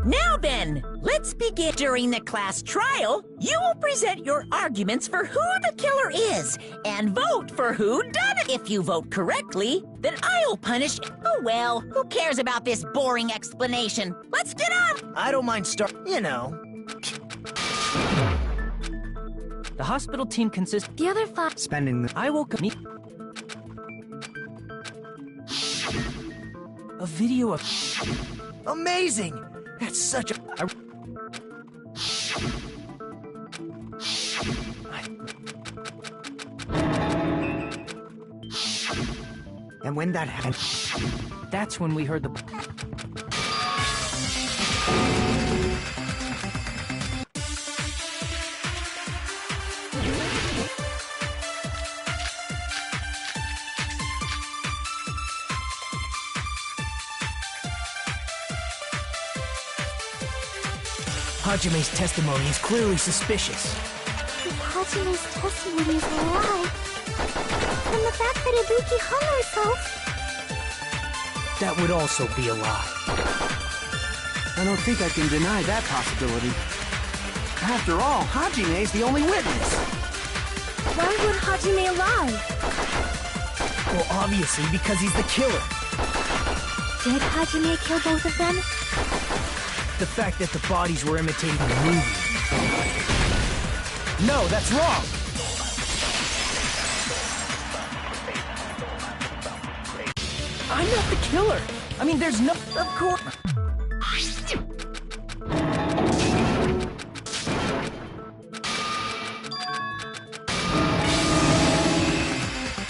Now then, let's begin. During the class trial, you will present your arguments for who the killer is and vote for who done it. If you vote correctly, then I'll punish. Oh well, who cares about this boring explanation? Let's get on. I don't mind you know. The hospital team consists. The other 5. Spending the... I will commit a video of. Amazing! That's such a... And when that happened... That's when we heard the... Hajime's testimony is clearly suspicious. If Hajime's testimony is a lie, then the fact that Ibuki hung herself... That would also be a lie. I don't think I can deny that possibility. After all, Hajime's the only witness. Why would Hajime lie? Well, obviously, because he's the killer. Did Hajime kill both of them? The fact that the bodies were imitating the movie. No, that's wrong! I'm not the killer! I mean, there's no... Of course...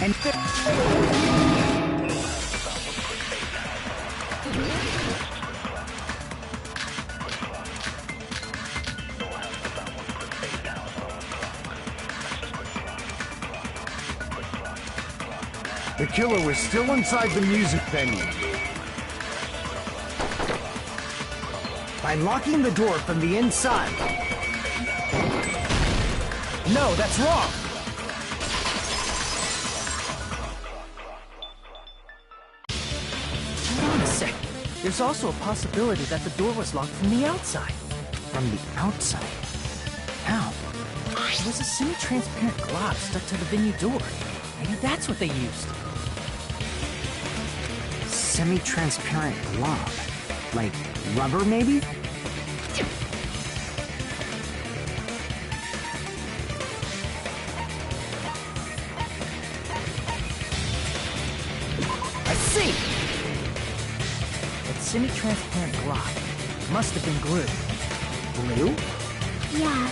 And... The killer was still inside the music venue. By locking the door from the inside. No, that's wrong! Hold on a sec. There's also a possibility that the door was locked from the outside. From the outside? How? There was a semi-transparent glob stuck to the venue door. Maybe that's what they used. Semi-transparent glob. Like rubber, maybe? I see! That semi-transparent glob must have been glue. Glue? Yeah,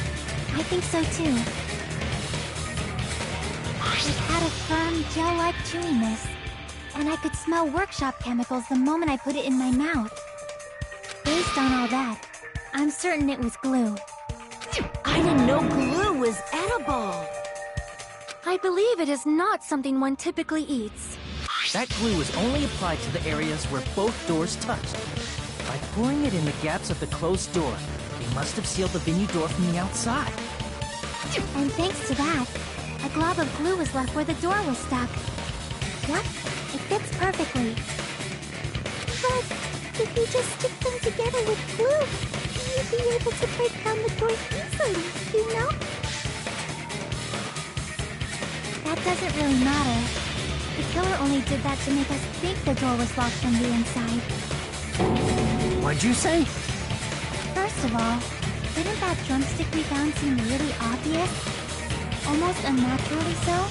I think so too. It had a firm, gel-like chewiness, and I could smell workshop chemicals the moment I put it in my mouth. Based on all that, I'm certain it was glue. I didn't know glue was edible. I believe it is not something one typically eats. That glue was only applied to the areas where both doors touched. By pouring it in the gaps of the closed door, they must have sealed the venue door from the outside. And thanks to that, a glob of glue was left where the door was stuck. Yep, it fits perfectly. But if you just stick them together with glue, you'd be able to break down the door easily, you know? That doesn't really matter. The killer only did that to make us think the door was locked from the inside. What'd you say? First of all, Didn't that drumstick we found seem really obvious? Almost unnaturally so?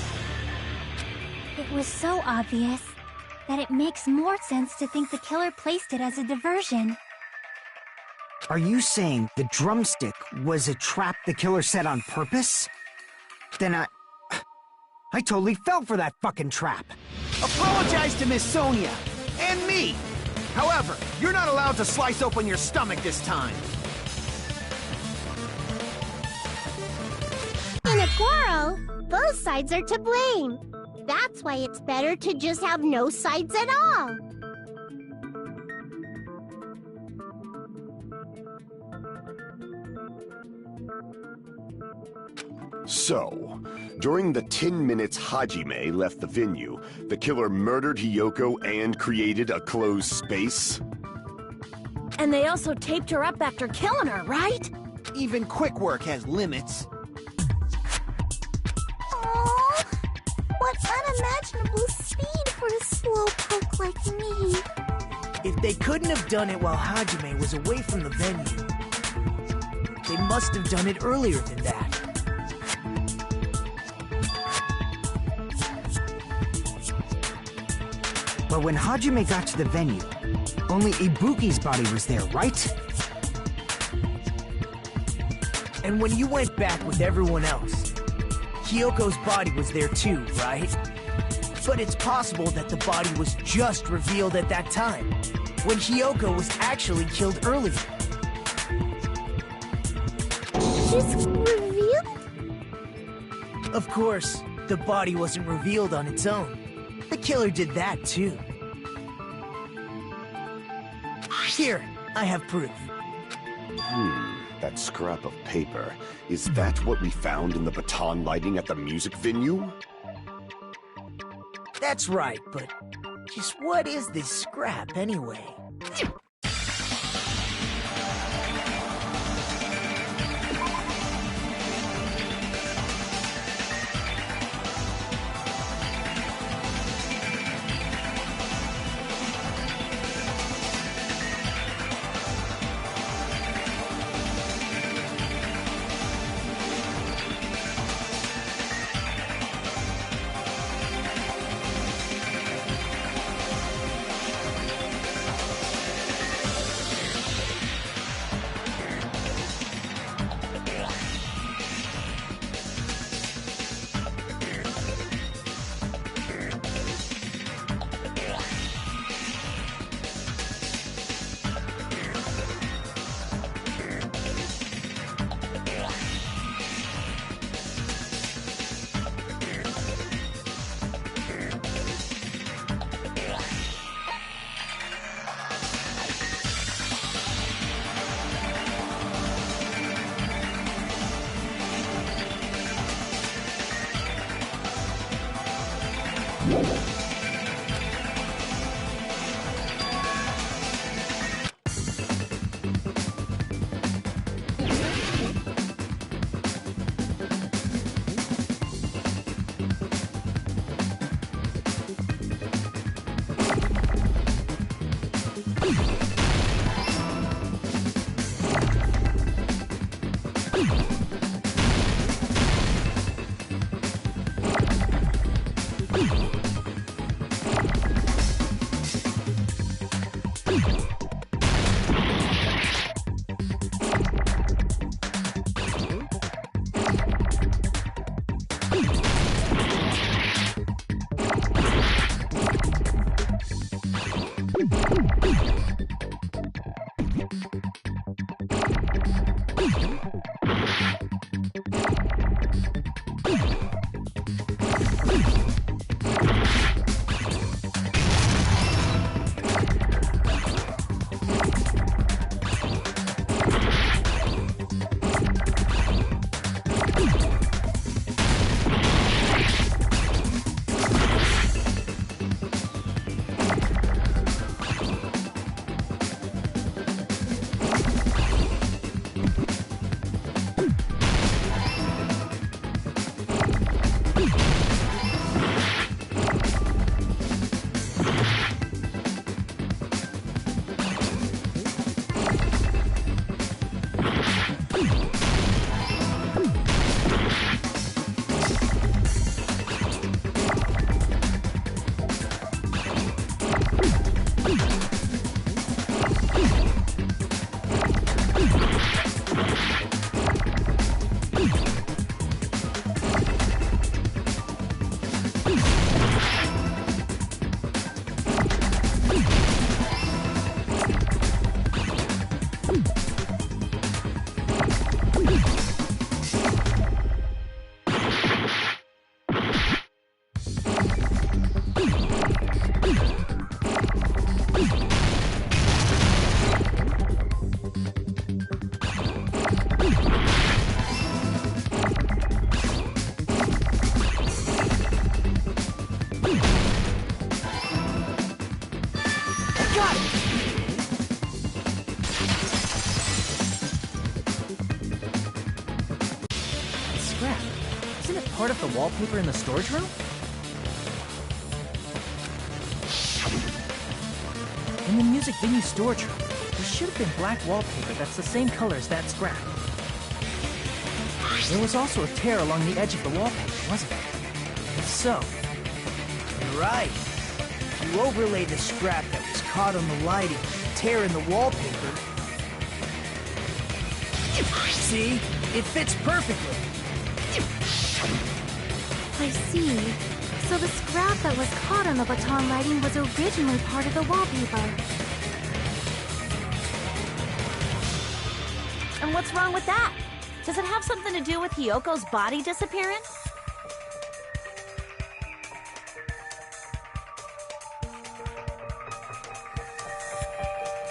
It was so obvious that it makes more sense to think the killer placed it as a diversion. Are you saying the drumstick was a trap the killer set on purpose? Then I totally fell for that fucking trap. Apologize to Miss Sonia and me. However, you're not allowed to slice open your stomach this time. In a quarrel, both sides are to blame. That's why it's better to just have no sides at all. So, during the 10 minutes Hajime left the venue, the killer murdered Hiyoko and created a closed space? And they also taped her up after killing her, right? Even quick work has limits. Aww, what unimaginable speed for a slowpoke like me. If they couldn't have done it while Hajime was away from the venue, they must have done it earlier than that. But when Hajime got to the venue, only Ibuki's body was there, right? And when you went back with everyone else, Hiyoko's body was there too, right? But it's possible that the body was just revealed at that time, when Hiyoko was actually killed earlier. Just revealed? Of course, the body wasn't revealed on its own. The killer did that too. Here, I have proof. That scrap of paper. Is that what we found in the baton lighting at the music venue? That's right, but just what is this scrap anyway? part of the wallpaper in the storage room? In the music venue storage room, there should have been black wallpaper that's the same color as that scrap. There was also a tear along the edge of the wallpaper, wasn't there? If so, You're right. If you overlay the scrap that was caught on the lighting with the tear in the wallpaper... See? It fits perfectly. I see. So the scrap that was caught on the baton lighting was originally part of the wallpaper. And what's wrong with that? Does it have something to do with Hiyoko's body disappearance?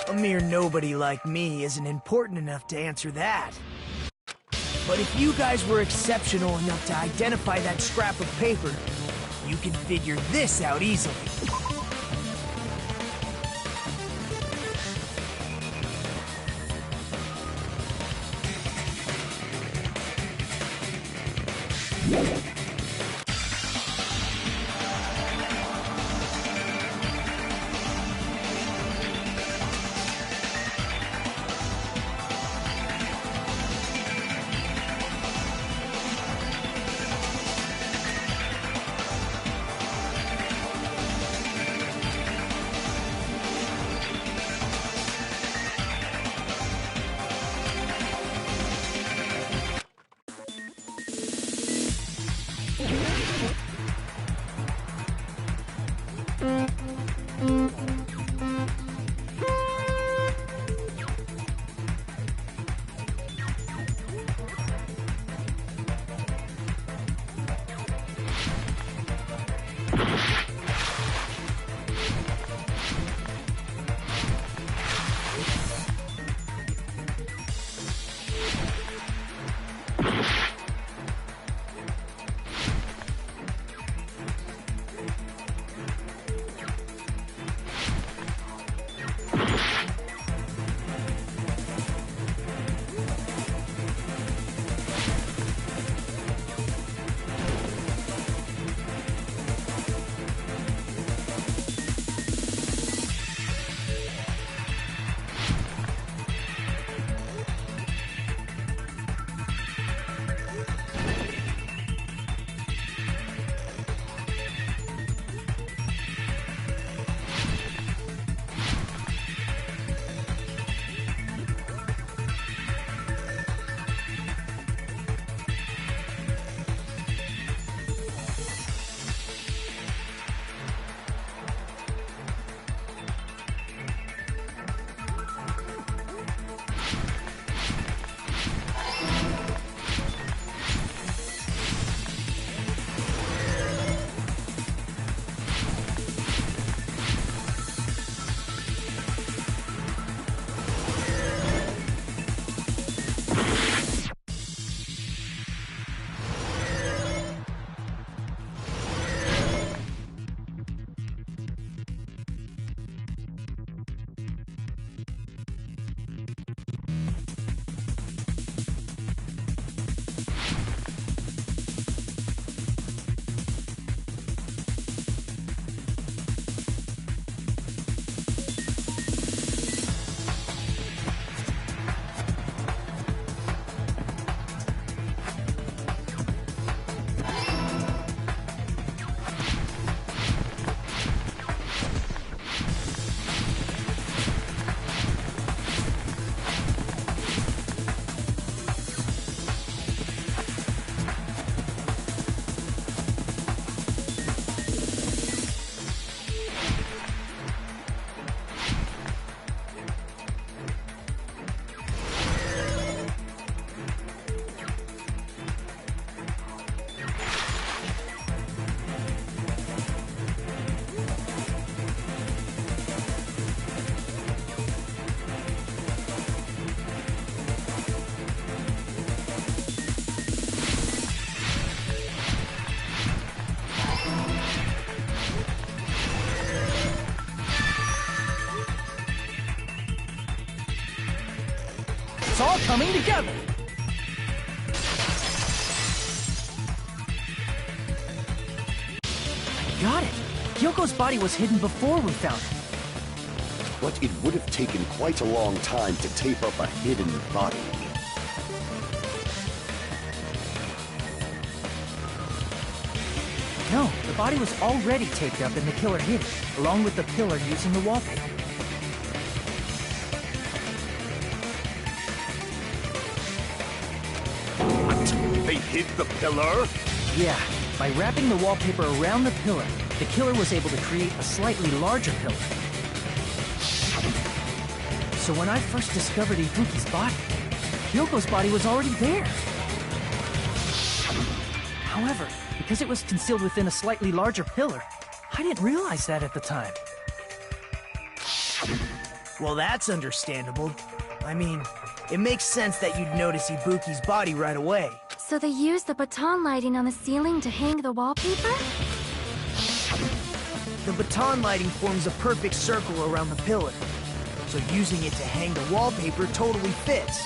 A mere nobody like me isn't important enough to answer that. But if you guys were exceptional enough to identify that scrap of paper, you can figure this out easily. It's all coming together! Hyoko's body was hidden before we found it. But it would have taken quite a long time to tape up a hidden body. No, the body was already taped up and the killer hid it, along with the pillar using the wallpaper. What? They hid the pillar? Yeah, by wrapping the wallpaper around the pillar, the killer was able to create a slightly larger pillar. So when I first discovered Ibuki's body, Hyoko's body was already there. However, because it was concealed within a slightly larger pillar, I didn't realize that at the time. Well, that's understandable. I mean, it makes sense that you'd notice Ibuki's body right away. So they used the baton lighting on the ceiling to hang the wallpaper? The baton lighting forms a perfect circle around the pillar, so using it to hang the wallpaper totally fits.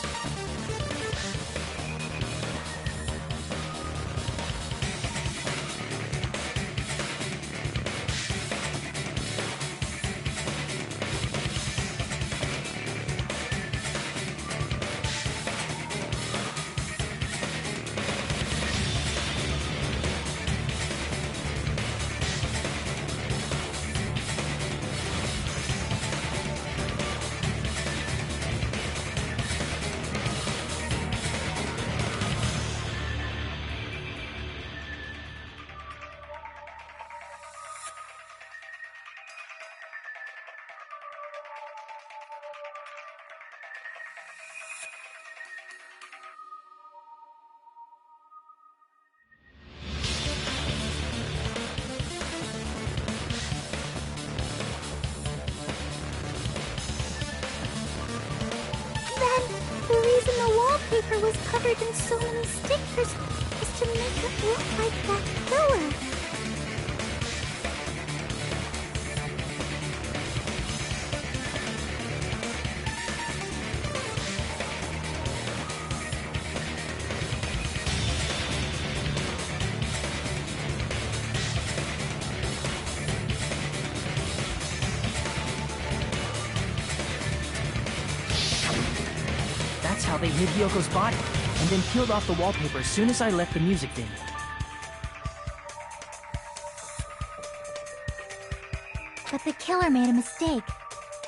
The reason the wallpaper was covered in so many stickers is to make it look like that killer. That's how they hid Hyoko's body, and then peeled off the wallpaper as soon as I left the music venue. But the killer made a mistake.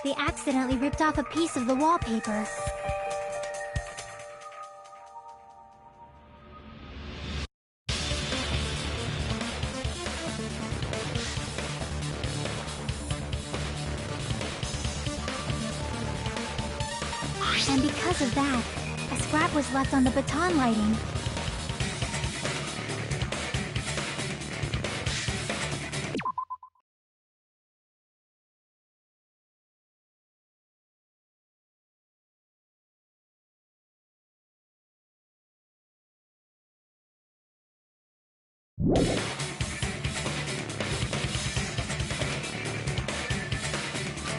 They accidentally ripped off a piece of the wallpaper. And because of that, a scrap was left on the baton lighting.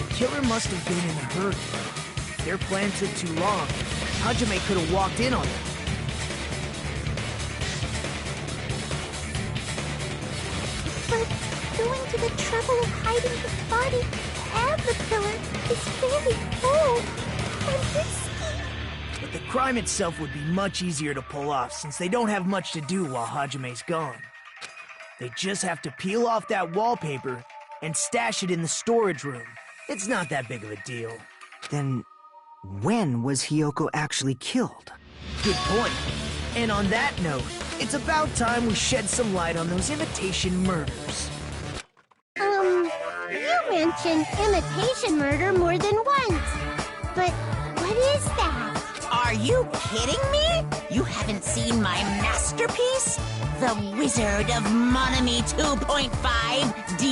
The killer must have been in a hurry. Their plan took too long. Hajime could have walked in on them. But going to the trouble of hiding the body and the pillar is very bold and risky. But the crime itself would be much easier to pull off since they don't have much to do while Hajime's gone. They just have to peel off that wallpaper and stash it in the storage room. It's not that big of a deal. Then, when was Hyoko actually killed? Good point. And on that note, it's about time we shed some light on those imitation murders. You mentioned imitation murder more than once. But what is that? Are you kidding me? You haven't seen my masterpiece? The Wizard of Monami 2.5D?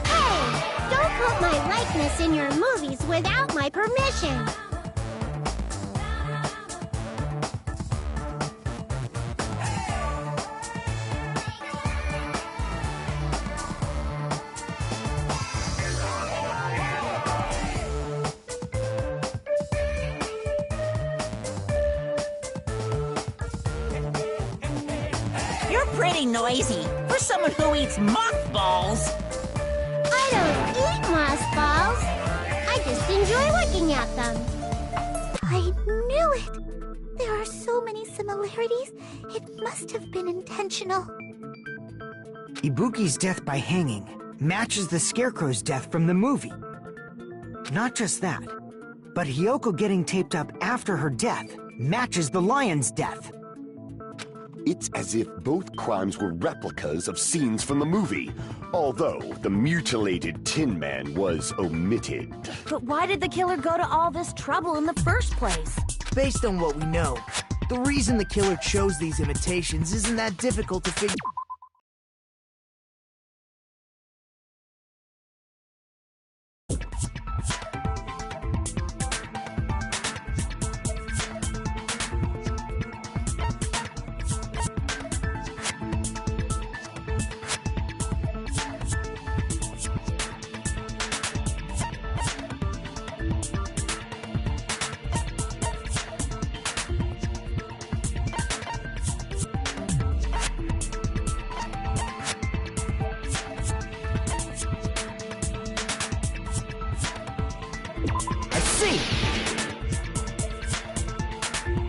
Hey! Don't put my likeness in your movies without my permission. You're pretty noisy for someone who eats mothballs. enjoy looking at them. I knew it! There are so many similarities. It must have been intentional. Ibuki's death by hanging matches the Scarecrow's death from the movie. Not just that, but Hiyoko getting taped up after her death matches the lion's death. It's as if both crimes were replicas of scenes from the movie, although the mutilated Tin Man was omitted. But why did the killer go to all this trouble in the first place? Based on what we know, the reason the killer chose these imitations isn't that difficult to figure.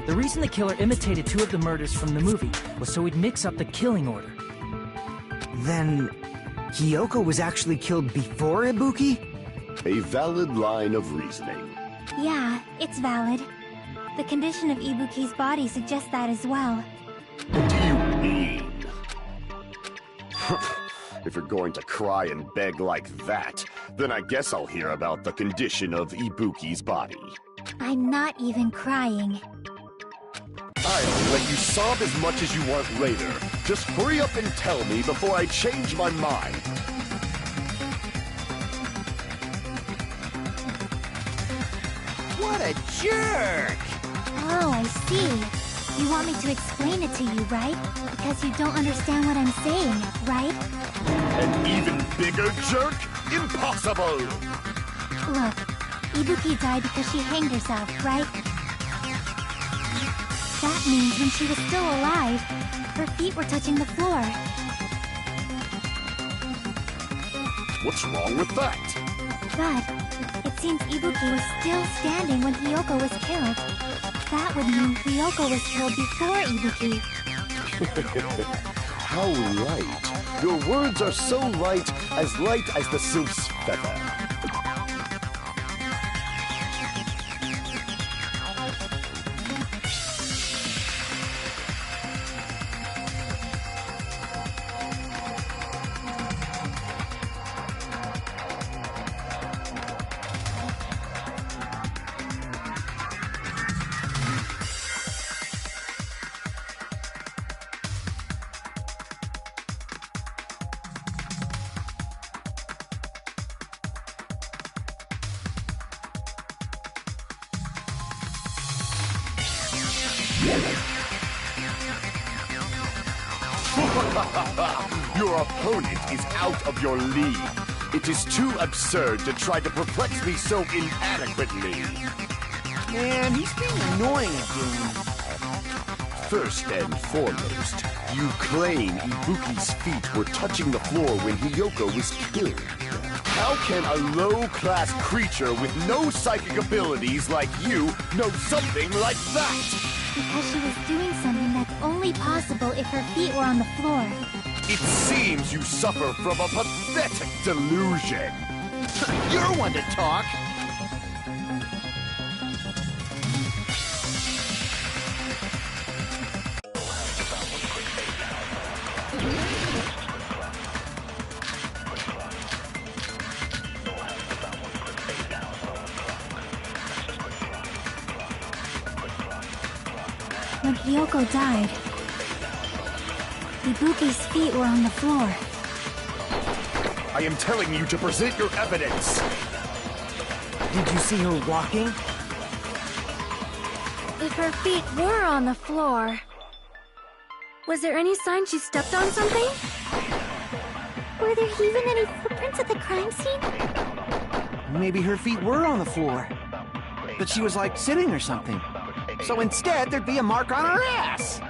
The reason the killer imitated two of the murders from the movie was so he'd mix up the killing order. Then, Hiyoko was actually killed before Ibuki? A valid line of reasoning. Yeah, it's valid. The condition of Ibuki's body suggests that as well. What do you mean? If you're going to cry and beg like that, then I guess I'll hear about the condition of Ibuki's body. I'm not even crying. I'll let you sob as much as you want later. Just hurry up and tell me before I change my mind. What a jerk! Oh, I see. You want me to explain it to you, right? Because you don't understand what I'm saying, right? An even bigger jerk? Impossible! Look, Ibuki died because she hanged herself, right? That means when she was still alive, her feet were touching the floor. What's wrong with that? But it seems Ibuki was still standing when Hiyoko was killed. That would mean Hiyoko was killed before Ibuki. How light. Your words are so light as the sylph's feather. Your opponent is out of your league. It is too absurd to try to perplex me so inadequately. Man, he's being annoying again. First and foremost, you claim Ibuki's feet were touching the floor when Hiyoko was killed. How can a low-class creature with no psychic abilities like you know something like that? Because she was doing something that's only possible if her feet were on the floor. It seems you suffer from a pathetic delusion. You're one to talk. When Hiyoko died, Ibuki's feet were on the floor. I am telling you to present your evidence. Did you see her walking? If her feet were on the floor, was there any sign she stepped on something? Were there even any footprints at the crime scene? Maybe her feet were on the floor. But she was like sitting or something. So instead, there'd be a mark on her ass.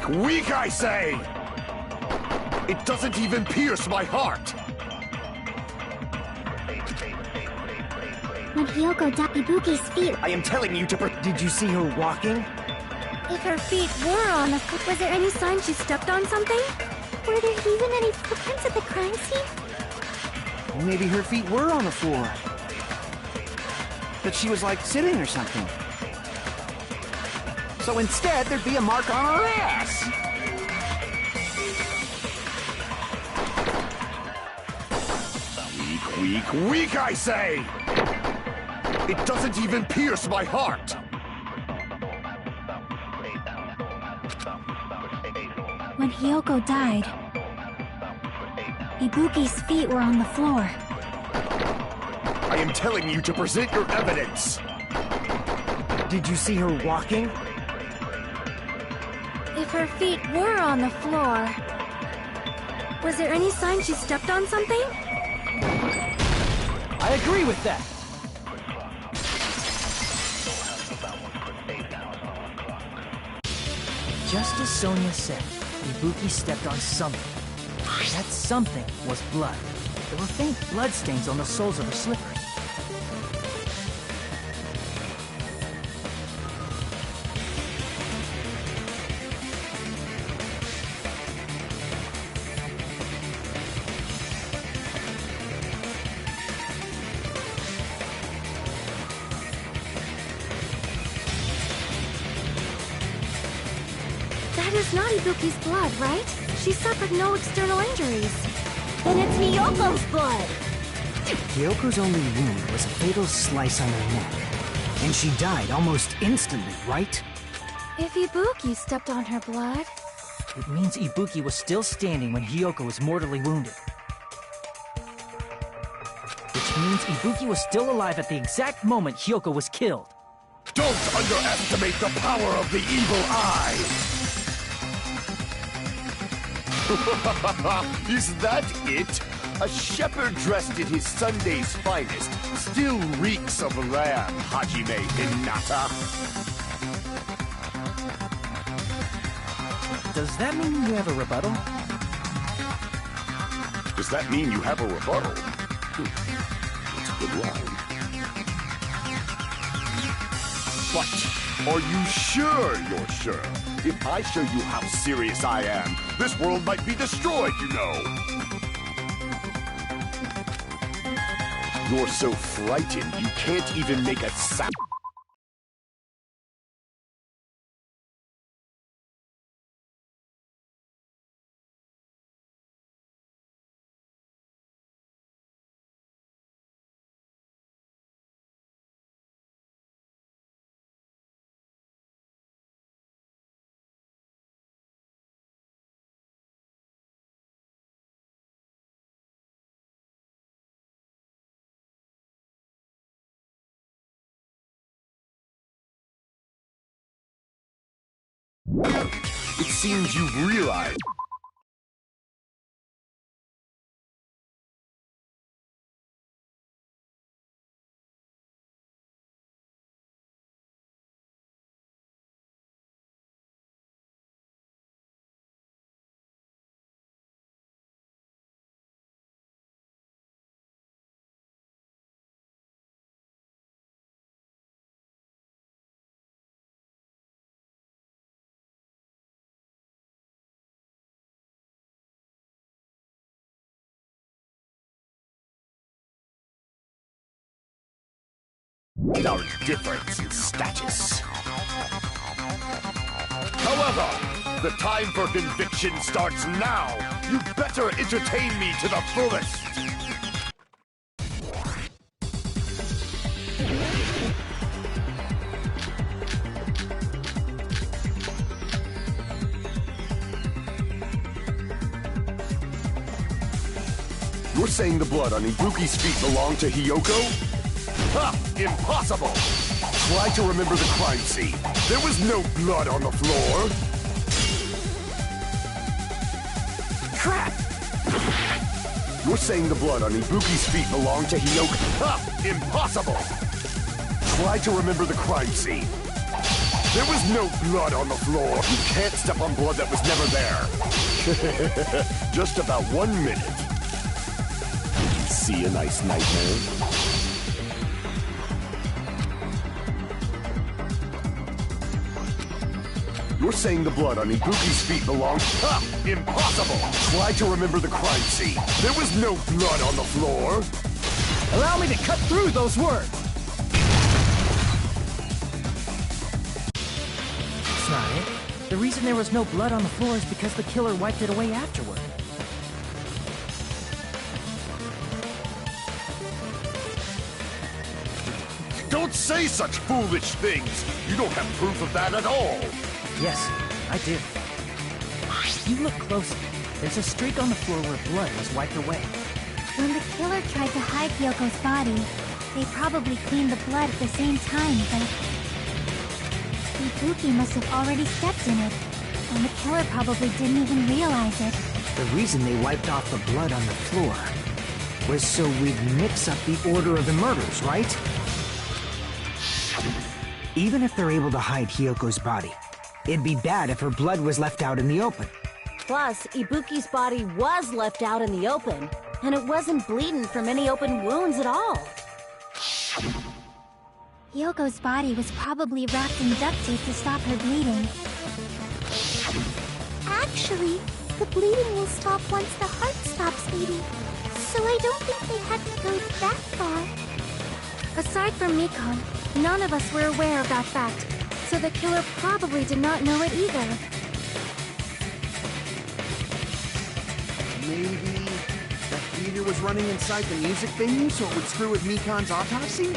Weak, I say! It doesn't even pierce my heart! When Hiyoko died, Ibuki's feet... I am telling you to Did you see her walking? If her feet were on the floor, was there any sign she stepped on something? Were there even any footprints at the crime scene? Maybe her feet were on the floor. But she was like sitting or something. So instead, there'd be a mark on her ass. Weak, weak, I say! It doesn't even pierce my heart! When Hiyoko died, Ibuki's feet were on the floor. I am telling you to present your evidence! Did you see her walking? If her feet were on the floor, was there any sign she stepped on something? I agree with that. Just as Sonia said, Ibuki stepped on something. That something was blood. There were faint blood stains on the soles of her slippers. That is not Ibuki's blood, right? She suffered no external injuries. Then it's Hiyoko's blood! Hiyoko's only wound was a fatal slice on her neck. And she died almost instantly, right? If Ibuki stepped on her blood... It means Ibuki was still standing when Hiyoko was mortally wounded. Which means Ibuki was still alive at the exact moment Hiyoko was killed. Don't underestimate the power of the evil eye! Is that it? A shepherd dressed in his Sunday's finest still reeks of lamb, Hajime Hinata. Does that mean you have a rebuttal? Does that mean you have a rebuttal? That's a good line. But are you sure you're sure? If I show you how serious I am, this world might be destroyed, you know. You're so frightened, you can't even make a sound. It seems you've realized. Our difference in status. However, the time for conviction starts now. You better entertain me to the fullest. You're saying the blood on Ibuki's feet belonged to Hiyoko? Ha! Impossible! Try to remember the crime scene. There was no blood on the floor. Crap! You're saying the blood on Ibuki's feet belonged to Hiyoko? Ha! Impossible! Try to remember the crime scene. There was no blood on the floor. You can't step on blood that was never there. Just about 1 minute. See a nice nightmare? You're saying the blood on Ibuki's feet belonged... Ha! Impossible! Try to remember the crime scene. There was no blood on the floor. Allow me to cut through those words. That's not it. The reason there was no blood on the floor is because the killer wiped it away afterward. Don't say such foolish things! You don't have proof of that at all! Yes, I do. You look closely. There's a streak on the floor where blood was wiped away. When the killer tried to hide Hyoko's body, they probably cleaned the blood at the same time, but... Ibuki must have already stepped in it, and the killer probably didn't even realize it. The reason they wiped off the blood on the floor was so we'd mix up the order of the murders, right? Even if they're able to hide Hyoko's body, it'd be bad if her blood was left out in the open. Plus, Ibuki's body was left out in the open, and it wasn't bleeding from any open wounds at all. Hyoko's body was probably wrapped in duct tape to stop her bleeding. Actually, the bleeding will stop once the heart stops beating, so I don't think they had to go that far. Aside from Mikon, none of us were aware of that fact, so the killer probably did not know it either. Maybe the heater was running inside the music venue so it would screw with Mikon's autopsy?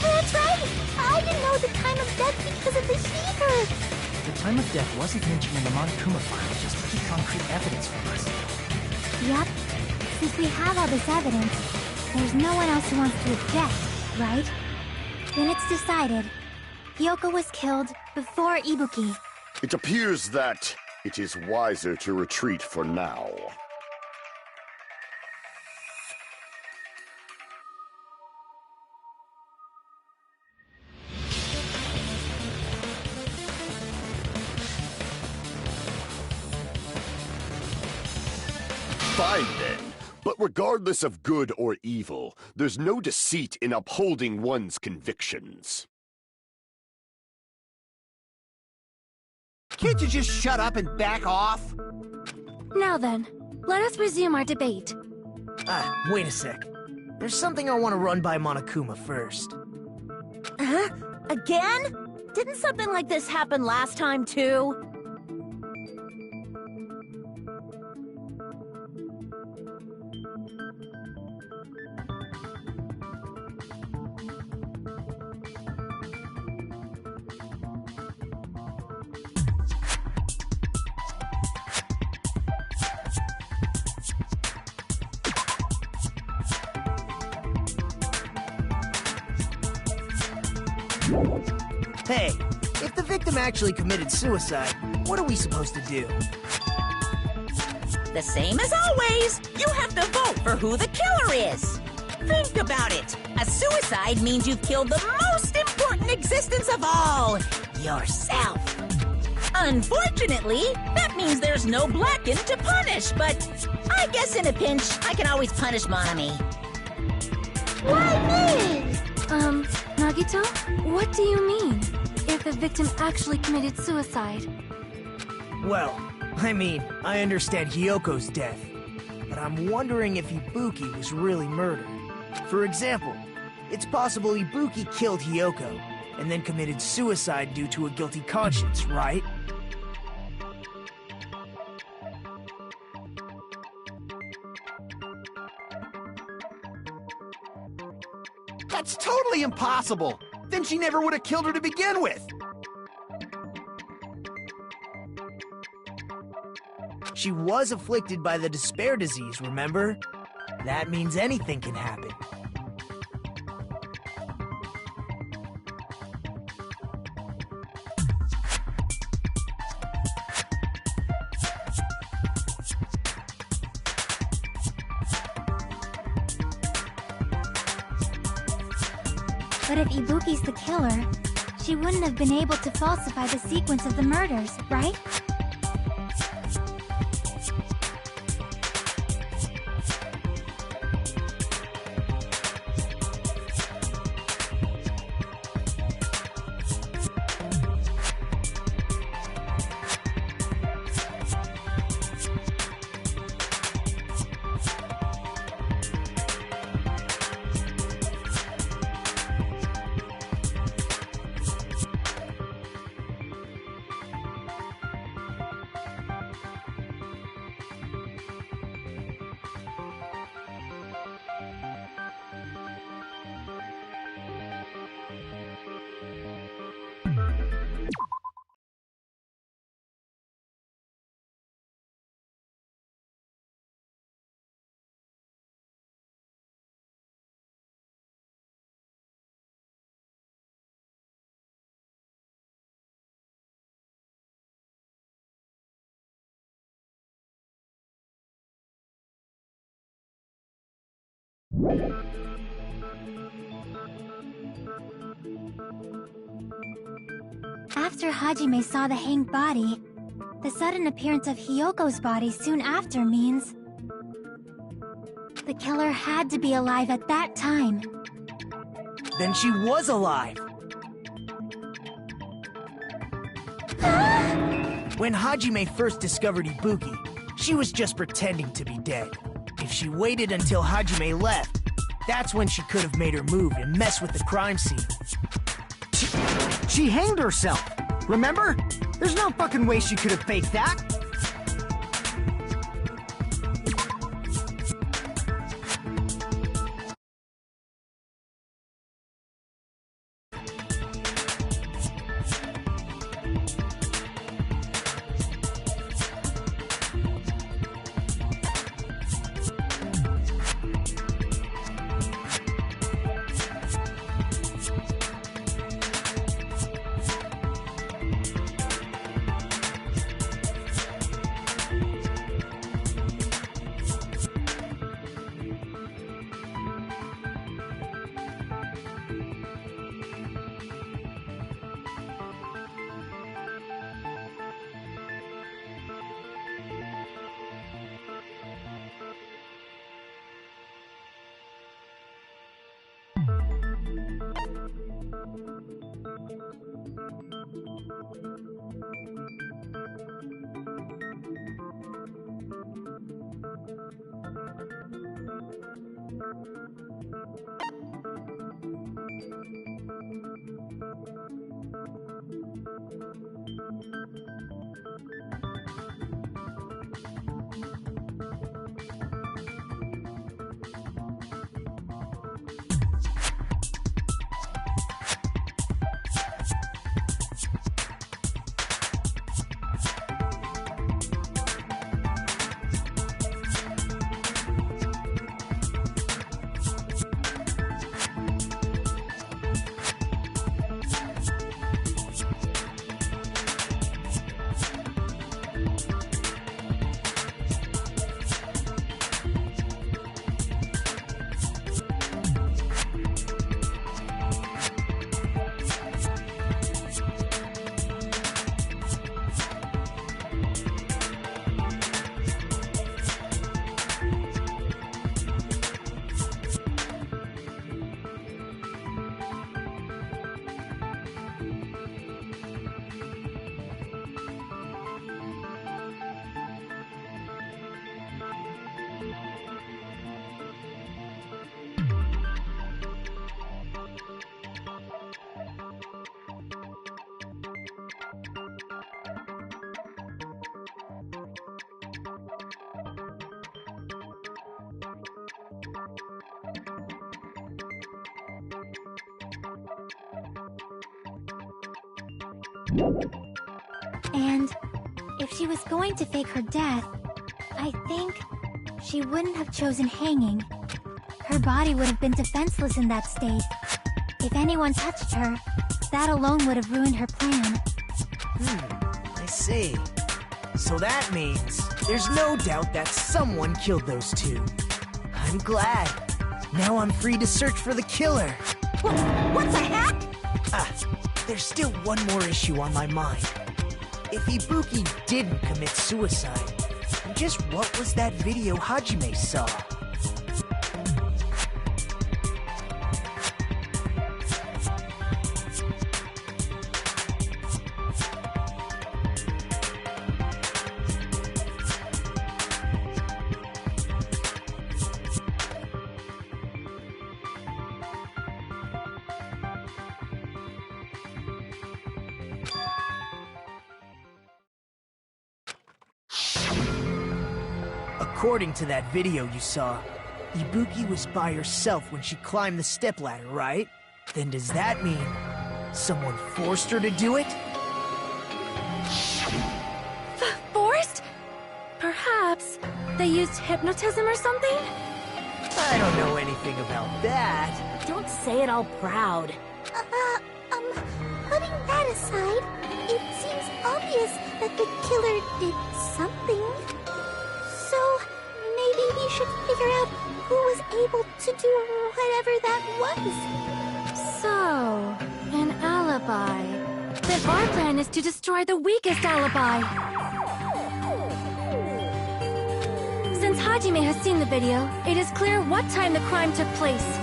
That's right! I didn't know the time of death because of the heater! The time of death wasn't mentioned in the Monokuma file just to keep concrete evidence from us. Yep. Since we have all this evidence, there's no one else who wants to object, right? Then it's decided. Hyoko was killed before Ibuki. It appears that it is wiser to retreat for now. Fine then. But regardless of good or evil, there's no deceit in upholding one's convictions. Can't you just shut up and back off? Now then, let us resume our debate. Wait a sec. There's something I want to run by Monokuma first. Huh? Again? Didn't something like this happen last time, too? Hey, if the victim actually committed suicide, what are we supposed to do? The same as always. You have to vote for who the killer is. Think about it. A suicide means you've killed the most important existence of all, yourself. Unfortunately, that means there's no Blacken to punish, but I guess in a pinch, I can always punish Monami. Why me? Nagito? What do you mean? If the victim actually committed suicide? Well, I mean, I understand Hyoko's death, but I'm wondering if Ibuki was really murdered. For example, it's possible Ibuki killed Hyoko, and then committed suicide due to a guilty conscience, right? That's totally impossible! Then she never would have killed her to begin with! She was afflicted by the despair disease, remember? That means anything can happen. But if Ibuki's the killer, she wouldn't have been able to falsify the sequence of the murders, right? After Hajime saw the hanged body, the sudden appearance of Hiyoko's body soon after means the killer had to be alive at that time. Then she was alive! When Hajime first discovered Ibuki, she was just pretending to be dead. If she waited until Hajime left, that's when she could have made her move and mess with the crime scene. She hanged herself, remember? There's no fucking way she could have faked that. And if she was going to fake her death, I think she wouldn't have chosen hanging. Her body would have been defenseless in that state. If anyone touched her, that alone would have ruined her plan. I see. So that means there's no doubt that someone killed those two. I'm glad. Now I'm free to search for the killer. What the heck? There's still one more issue on my mind. If Ibuki didn't commit suicide, then just what was that video Hajime saw? According to that video you saw, Ibuki was by herself when she climbed the stepladder, right? Then does that mean someone forced her to do it? Forced? Perhaps they used hypnotism or something? I don't know anything about that. Don't say it all proud. Putting that aside, it seems obvious that the killer did something. So, maybe he should figure out who was able to do whatever that was. So, an alibi. Then our plan is to destroy the weakest alibi. Since Hajime has seen the video, it is clear what time the crime took place.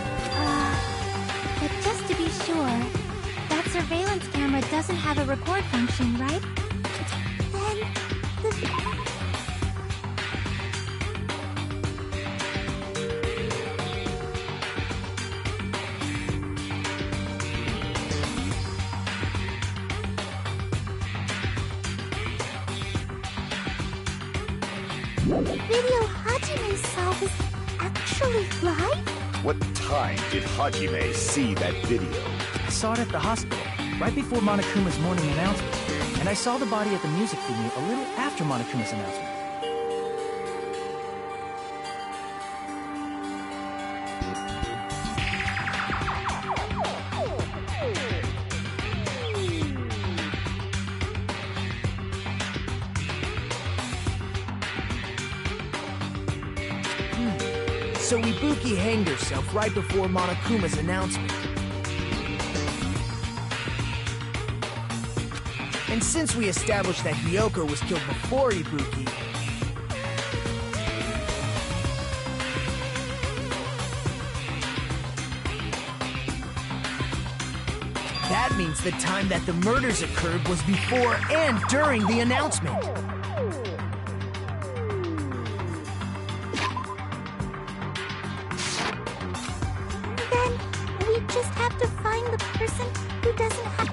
But just to be sure, that surveillance camera doesn't have a record function, right? Then the... video Hajime saw was actually live? What time did Hajime see that video? I saw it at the hospital, right before Monokuma's morning announcement. And I saw the body at the music venue a little after Monokuma's announcement. So Ibuki hanged herself right before Monokuma's announcement. And since we established that Hiyoko was killed before Ibuki, that means the time that the murders occurred was before and during the announcement. Then we just have to find the person who doesn't have...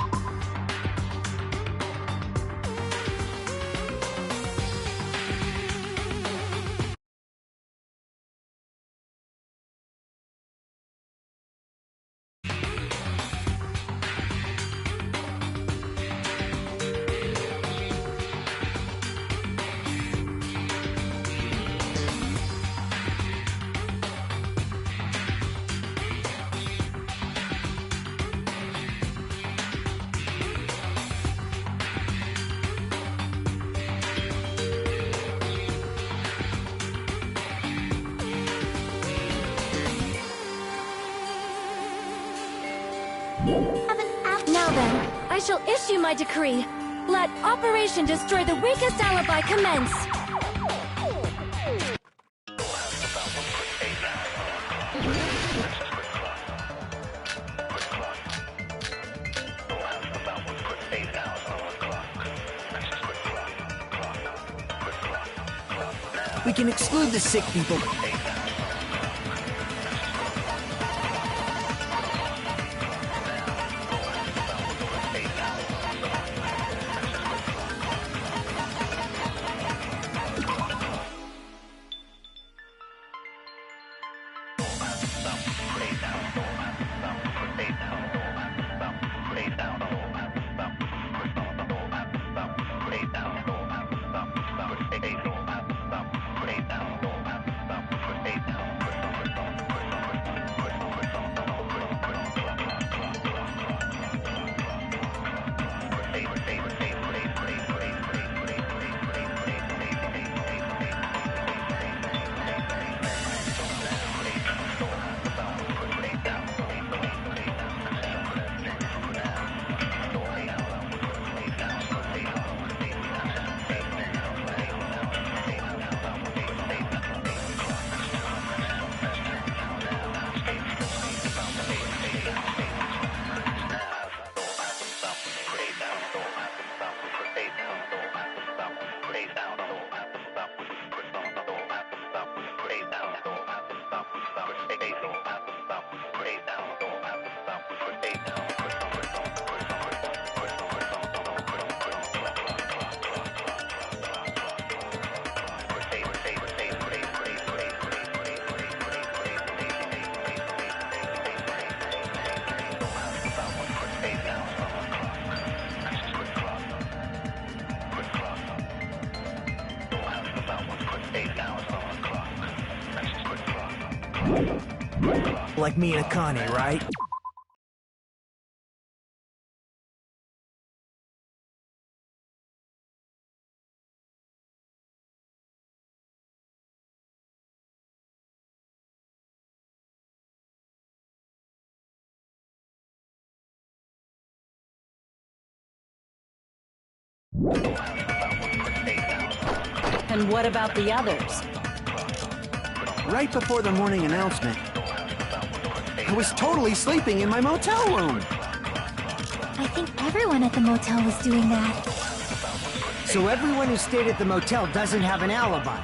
Now then, I shall issue my decree. Let Operation Destroy the Weakest Alibi commence! We can exclude the sick people. Like me and Akane, right? And what about the others? Right before the morning announcement, I was totally sleeping in my motel room. I think everyone at the motel was doing that. So everyone who stayed at the motel doesn't have an alibi.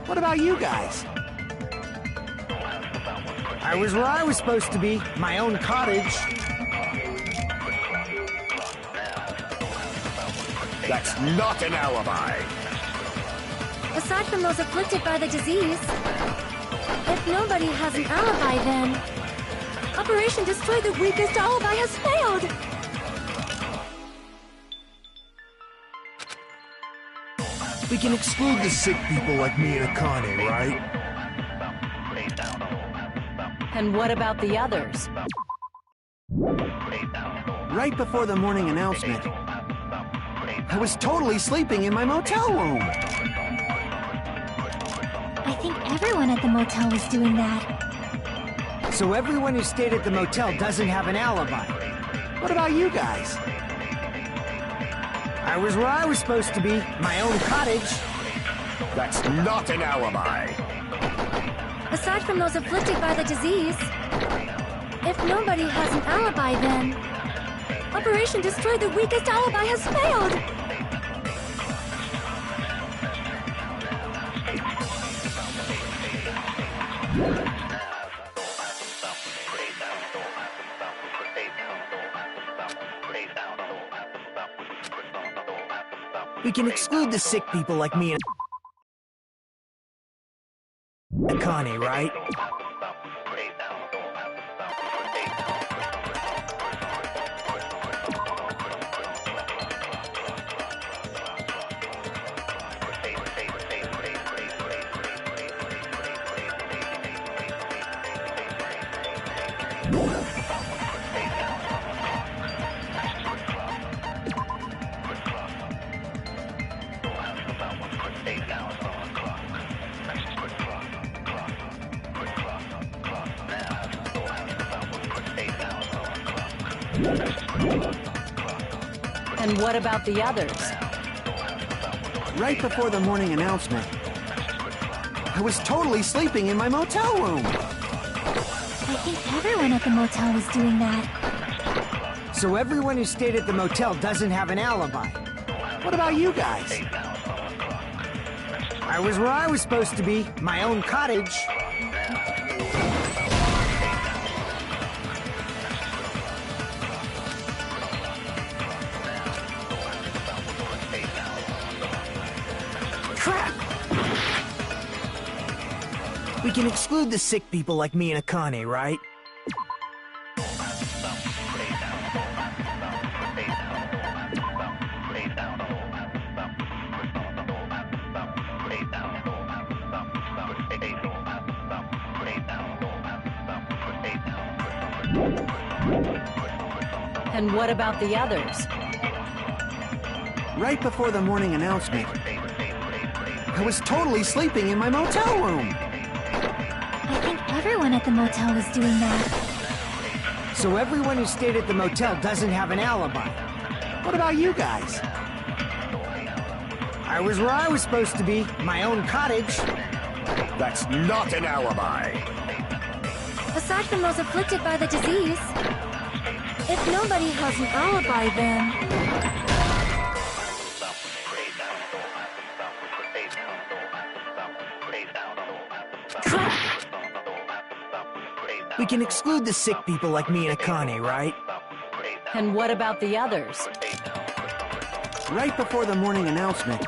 What about you guys? I was where I was supposed to be, my own cottage. That's not an alibi. Aside from those afflicted by the disease, if nobody has an alibi, then Operation Destroy the Weakest alibi has failed! We can exclude the sick people like me and Akane, right? And what about the others? Right before the morning announcement, I was totally sleeping in my motel room. I think everyone at the motel was doing that. So everyone who stayed at the motel doesn't have an alibi. What about you guys? I was where I was supposed to be, my own cottage. That's not an alibi. Aside from those afflicted by the disease, if nobody has an alibi, then Operation Destroy the Weakest alibi has failed! We can exclude the sick people like me and Akane, right? And what about the others? Right before the morning announcement, I was totally sleeping in my motel room. I think everyone at the motel was doing that. So everyone who stayed at the motel doesn't have an alibi. What about you guys? I was where I was supposed to be, my own cottage. Crap! We can exclude the sick people like me and Akane, right? And what about the others? Right before the morning announcement, I was totally sleeping in my motel room. I think everyone at the motel was doing that. So everyone who stayed at the motel doesn't have an alibi. What about you guys? I was where I was supposed to be, my own cottage. That's not an alibi. Aside from those afflicted by the disease, if nobody has an alibi, then We can exclude the sick people like me and Akane, right? And what about the others? Right before the morning announcement,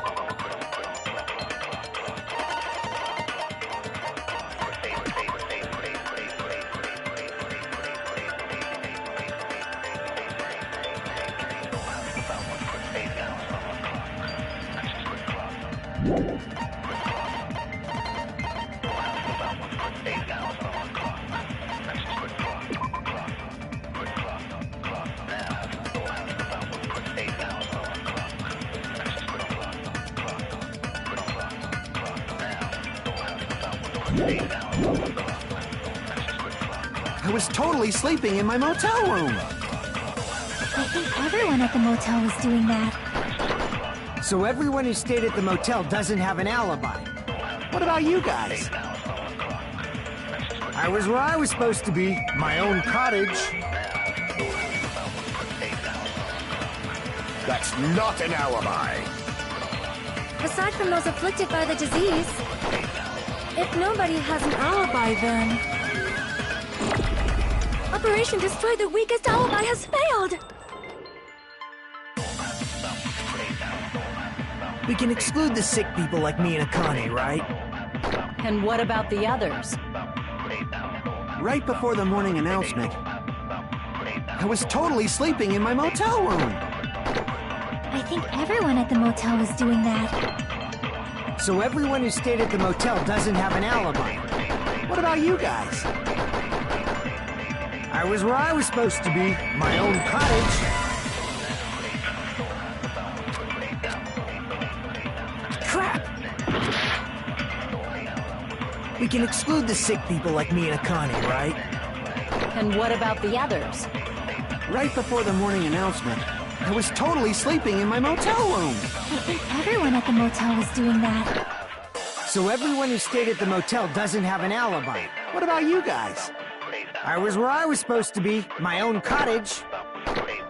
I was totally sleeping in my motel room. I think everyone at the motel was doing that. So everyone who stayed at the motel doesn't have an alibi. What about you guys? I was where I was supposed to be, my own cottage. That's not an alibi. Aside from those afflicted by the disease, if nobody has an alibi, then Operation Destroy the Weakest Alibi has failed! We can exclude the sick people like me and Akane, right? And what about the others? Right before the morning announcement, I was totally sleeping in my motel room. I think everyone at the motel was doing that. So everyone who stayed at the motel doesn't have an alibi. What about you guys? I was where I was supposed to be, my own cottage. Crap! We can exclude the sick people like me and Akane, right? And what about the others? Right before the morning announcement, I was totally sleeping in my motel room. I think everyone at the motel was doing that. So everyone who stayed at the motel doesn't have an alibi. What about you guys? I was where I was supposed to be, my own cottage.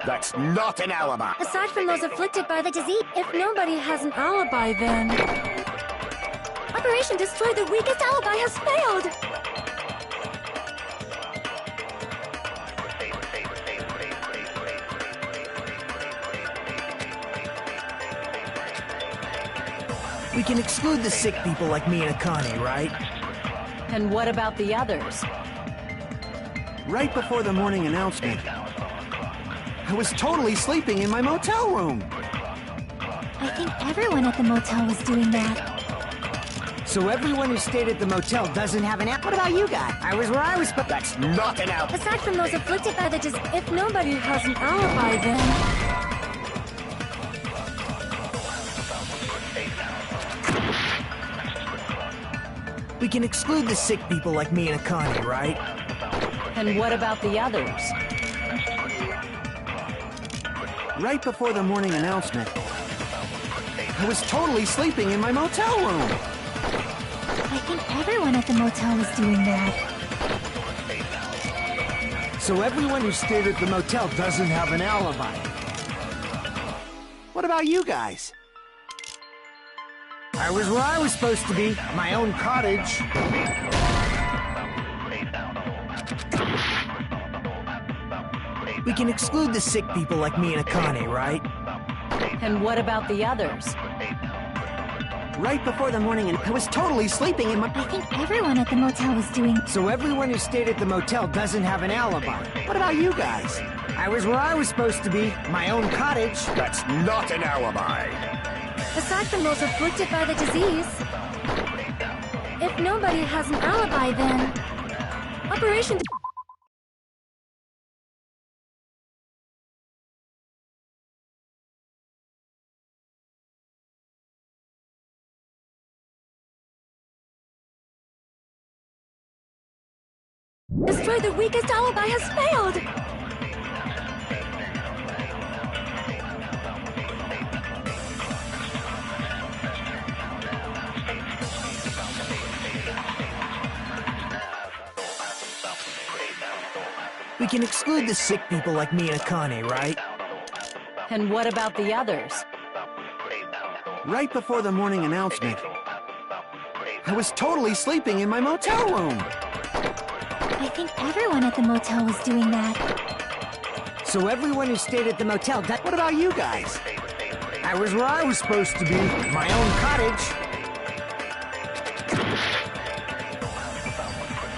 That's not an alibi. Aside from those afflicted by the disease, if nobody has an alibi, then Operation Destroy the Weakest Alibi has failed! We can exclude the sick people like me and Akane, right? And what about the others? Right before the morning announcement, I was totally sleeping in my motel room. I think everyone at the motel was doing that. So everyone who stayed at the motel doesn't have an alibi. What about you guys? I was where I was supposed. That's not an alibi. Aside from those afflicted by the disease, if nobody has an alibi, then We can exclude the sick people like me and Akane, right? And what about the others? Right before the morning announcement, I was totally sleeping in my motel room. I think everyone at the motel was doing that. So everyone who stayed at the motel doesn't have an alibi. What about you guys? I was where I was supposed to be, my own cottage. We can exclude the sick people like me and Akane, right? And what about the others? Right before the morning, and I was totally sleeping in my... I think everyone at the motel was doing... So everyone who stayed at the motel doesn't have an alibi. What about you guys? I was where I was supposed to be, my own cottage. That's not an alibi. aside from those afflicted by the disease, if nobody has an alibi, then Operation... Destroy the weakest alibi has failed! We can exclude the sick people like me and Akane, right? And what about the others? Right before the morning announcement, I was totally sleeping in my motel room. I think everyone at the motel was doing that. So everyone who stayed at the motel got... What about you guys? I was where I was supposed to be, my own cottage.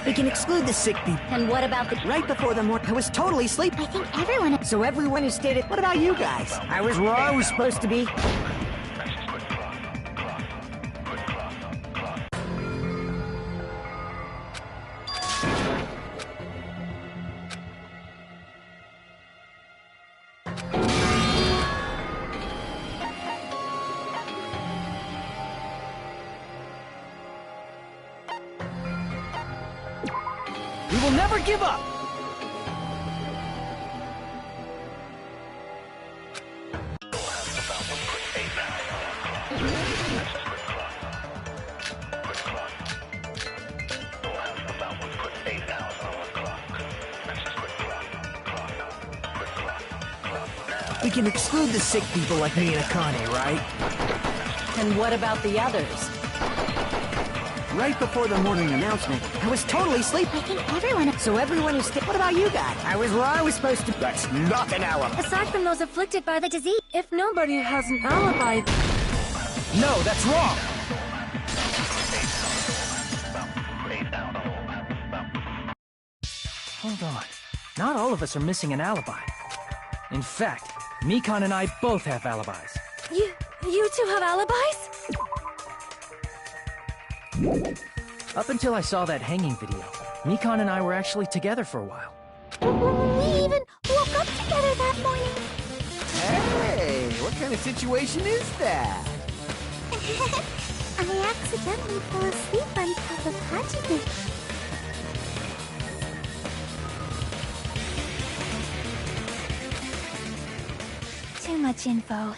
We can exclude the sick people. And what about the... Right before the morning, I was totally sleeping. I think everyone... So everyone who stayed at... What about you guys? I was where I was supposed to be. We will never give up! We can exclude the sick people like me and Akane, right? And what about the others? Right before the morning announcement, I was totally sleeping. I think everyone... So everyone who's... What about you guys? I was where I was supposed to... That's not an alibi. Aside from those afflicted by the disease, if nobody has an alibi... No, that's wrong! Hold on. Not all of us are missing an alibi. In fact, Mikan and I both have alibis. You two have alibis? Up until I saw that hanging video, Mikan and I were actually together for a while. We even woke up together that morning. Hey, what kind of situation is that? I accidentally fell asleep on top of Hajime. Too much info.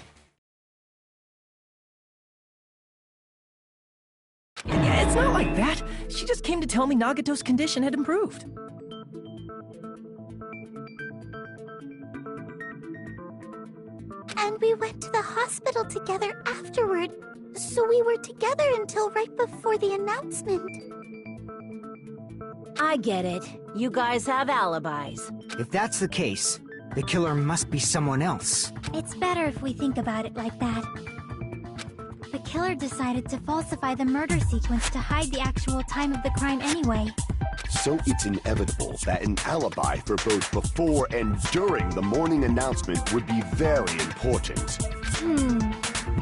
Yeah, it's not like that. She just came to tell me Nagato's condition had improved. And we went to the hospital together afterward. So we were together until right before the announcement. I get it. You guys have alibis. If that's the case, the killer must be someone else. It's better if we think about it like that. The killer decided to falsify the murder sequence to hide the actual time of the crime anyway. So it's inevitable that an alibi for both before and during the morning announcement would be very important.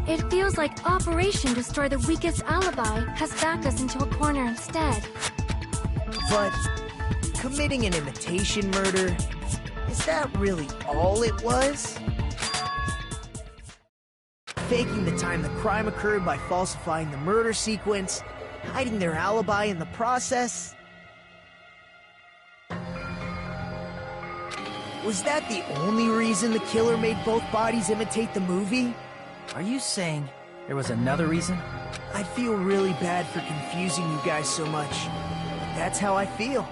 It feels like Operation Destroy the Weakest Alibi has backed us into a corner instead. But committing an imitation murder, is that really all it was? Faking the time the crime occurred by falsifying the murder sequence, hiding their alibi in the process. Was that the only reason the killer made both bodies imitate the movie? Are you saying there was another reason? I feel really bad for confusing you guys so much, but that's how I feel.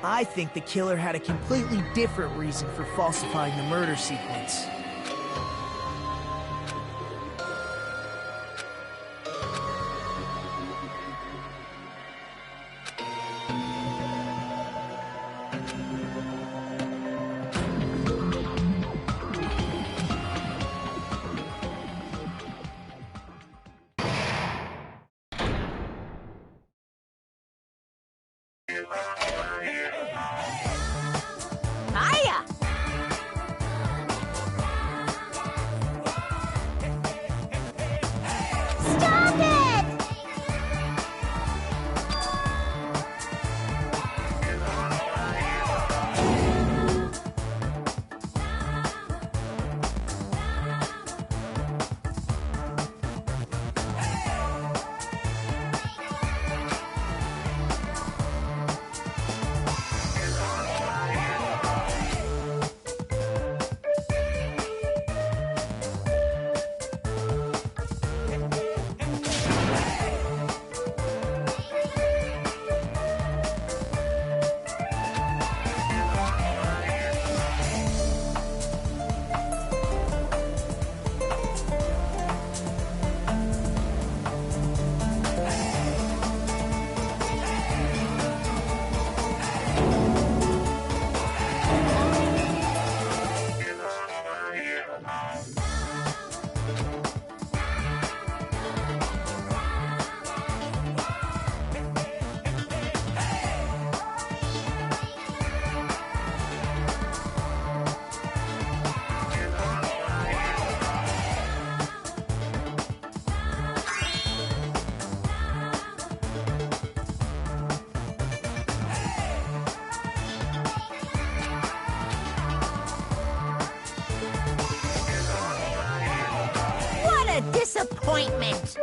I think the killer had a completely different reason for falsifying the murder sequence. Hiya! Stop it! Disappointment!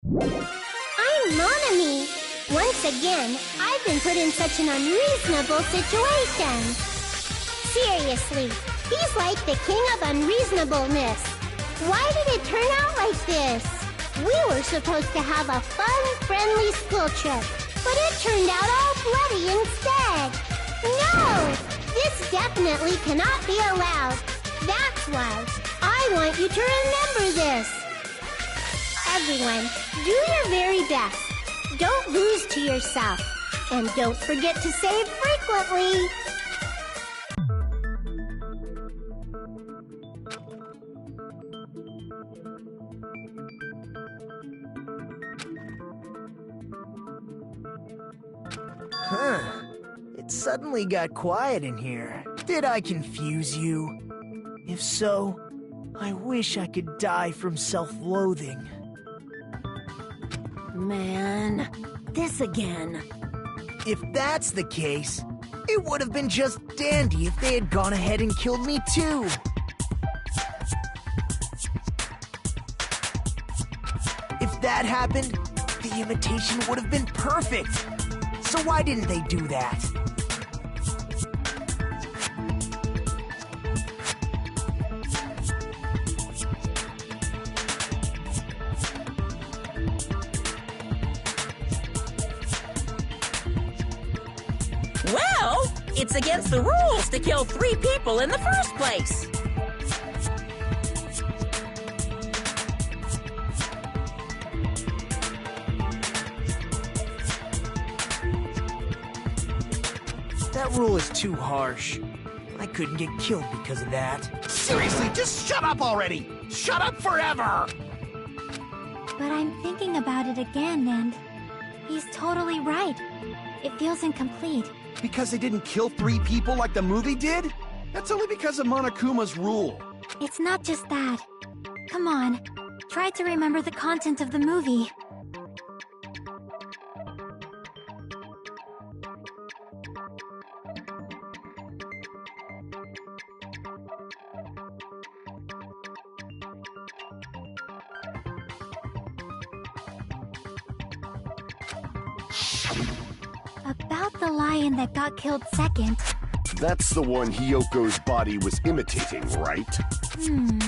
I'm Monami. Once again, I've been put in such an unreasonable situation. Seriously, he's like the king of unreasonableness. Why did it turn out like this? We were supposed to have a fun, friendly school trip, but it turned out all bloody instead. No! This definitely cannot be allowed. That's why I want you to remember this. Everyone, do your very best. Don't lose to yourself. And don't forget to save frequently. Huh. It suddenly got quiet in here. Did I confuse you? If so, I wish I could die from self-loathing. Man, this again. If that's the case, it would have been just dandy if they had gone ahead and killed me too. If that happened, the imitation would have been perfect. So why didn't they do that? Well, it's against the rules to kill 3 people in the first place. That rule is too harsh. I couldn't get killed because of that. Seriously, just shut up already! Shut up forever! But I'm thinking about it again, and he's totally right. It feels incomplete. Because they didn't kill 3 people like the movie did? That's only because of Monokuma's rule. It's not just that. Come on, try to remember the content of the movie. About the lion that got killed second. That's the one Hyoko's body was imitating, right? Even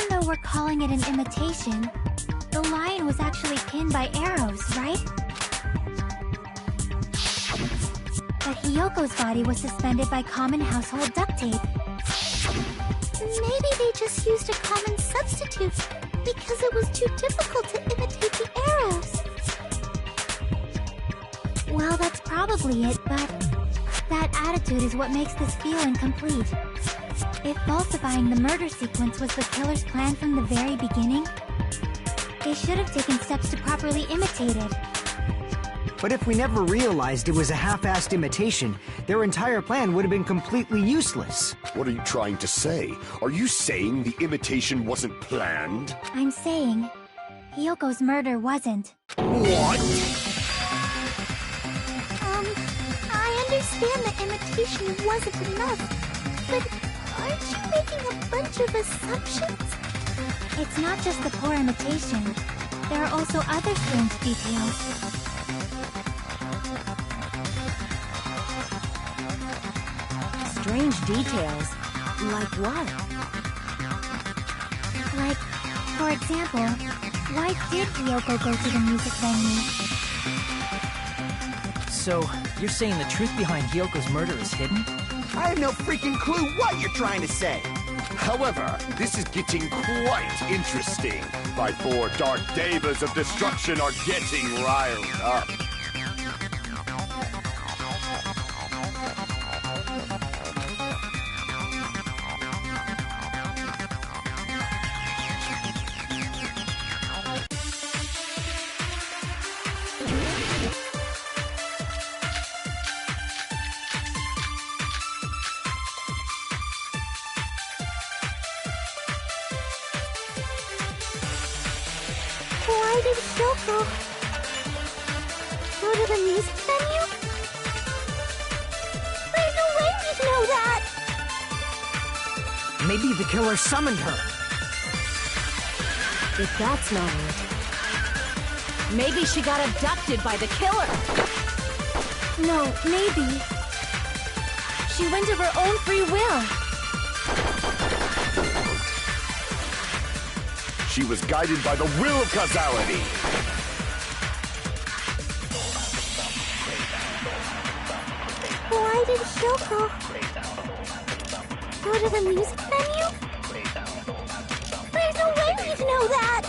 though we're calling it an imitation, the lion was actually pinned by arrows, right? But Hyoko's body was suspended by common household duct tape. Maybe they just used a common substitute because it was too difficult to imitate the arrows. Well, that's probably it, but that attitude is what makes this feel incomplete. If falsifying the murder sequence was the killer's plan from the very beginning, they should have taken steps to properly imitate it. But if we never realized it was a half-assed imitation, their entire plan would have been completely useless. What are you trying to say? Are you saying the imitation wasn't planned? I'm saying, Hyoko's murder wasn't. What? I understand the imitation wasn't enough, but aren't you making a bunch of assumptions? It's not just the poor imitation. There are also other strange details. Strange details? Like what? Like, for example, why did Hyoko go to the music venue? So, you're saying the truth behind Hyoko's murder is hidden? I have no freaking clue what you're trying to say. However, this is getting quite interesting. My 4 dark devas of destruction are getting riled up. Why did Hyoko go to the music venue? There's no way we'd know that! Maybe the killer summoned her. If that's not it, Maybe she got abducted by the killer. No, maybe. She went of her own free will. She was guided by the will of causality. Why did Hyoko go to the music venue? There's no way we'd know that!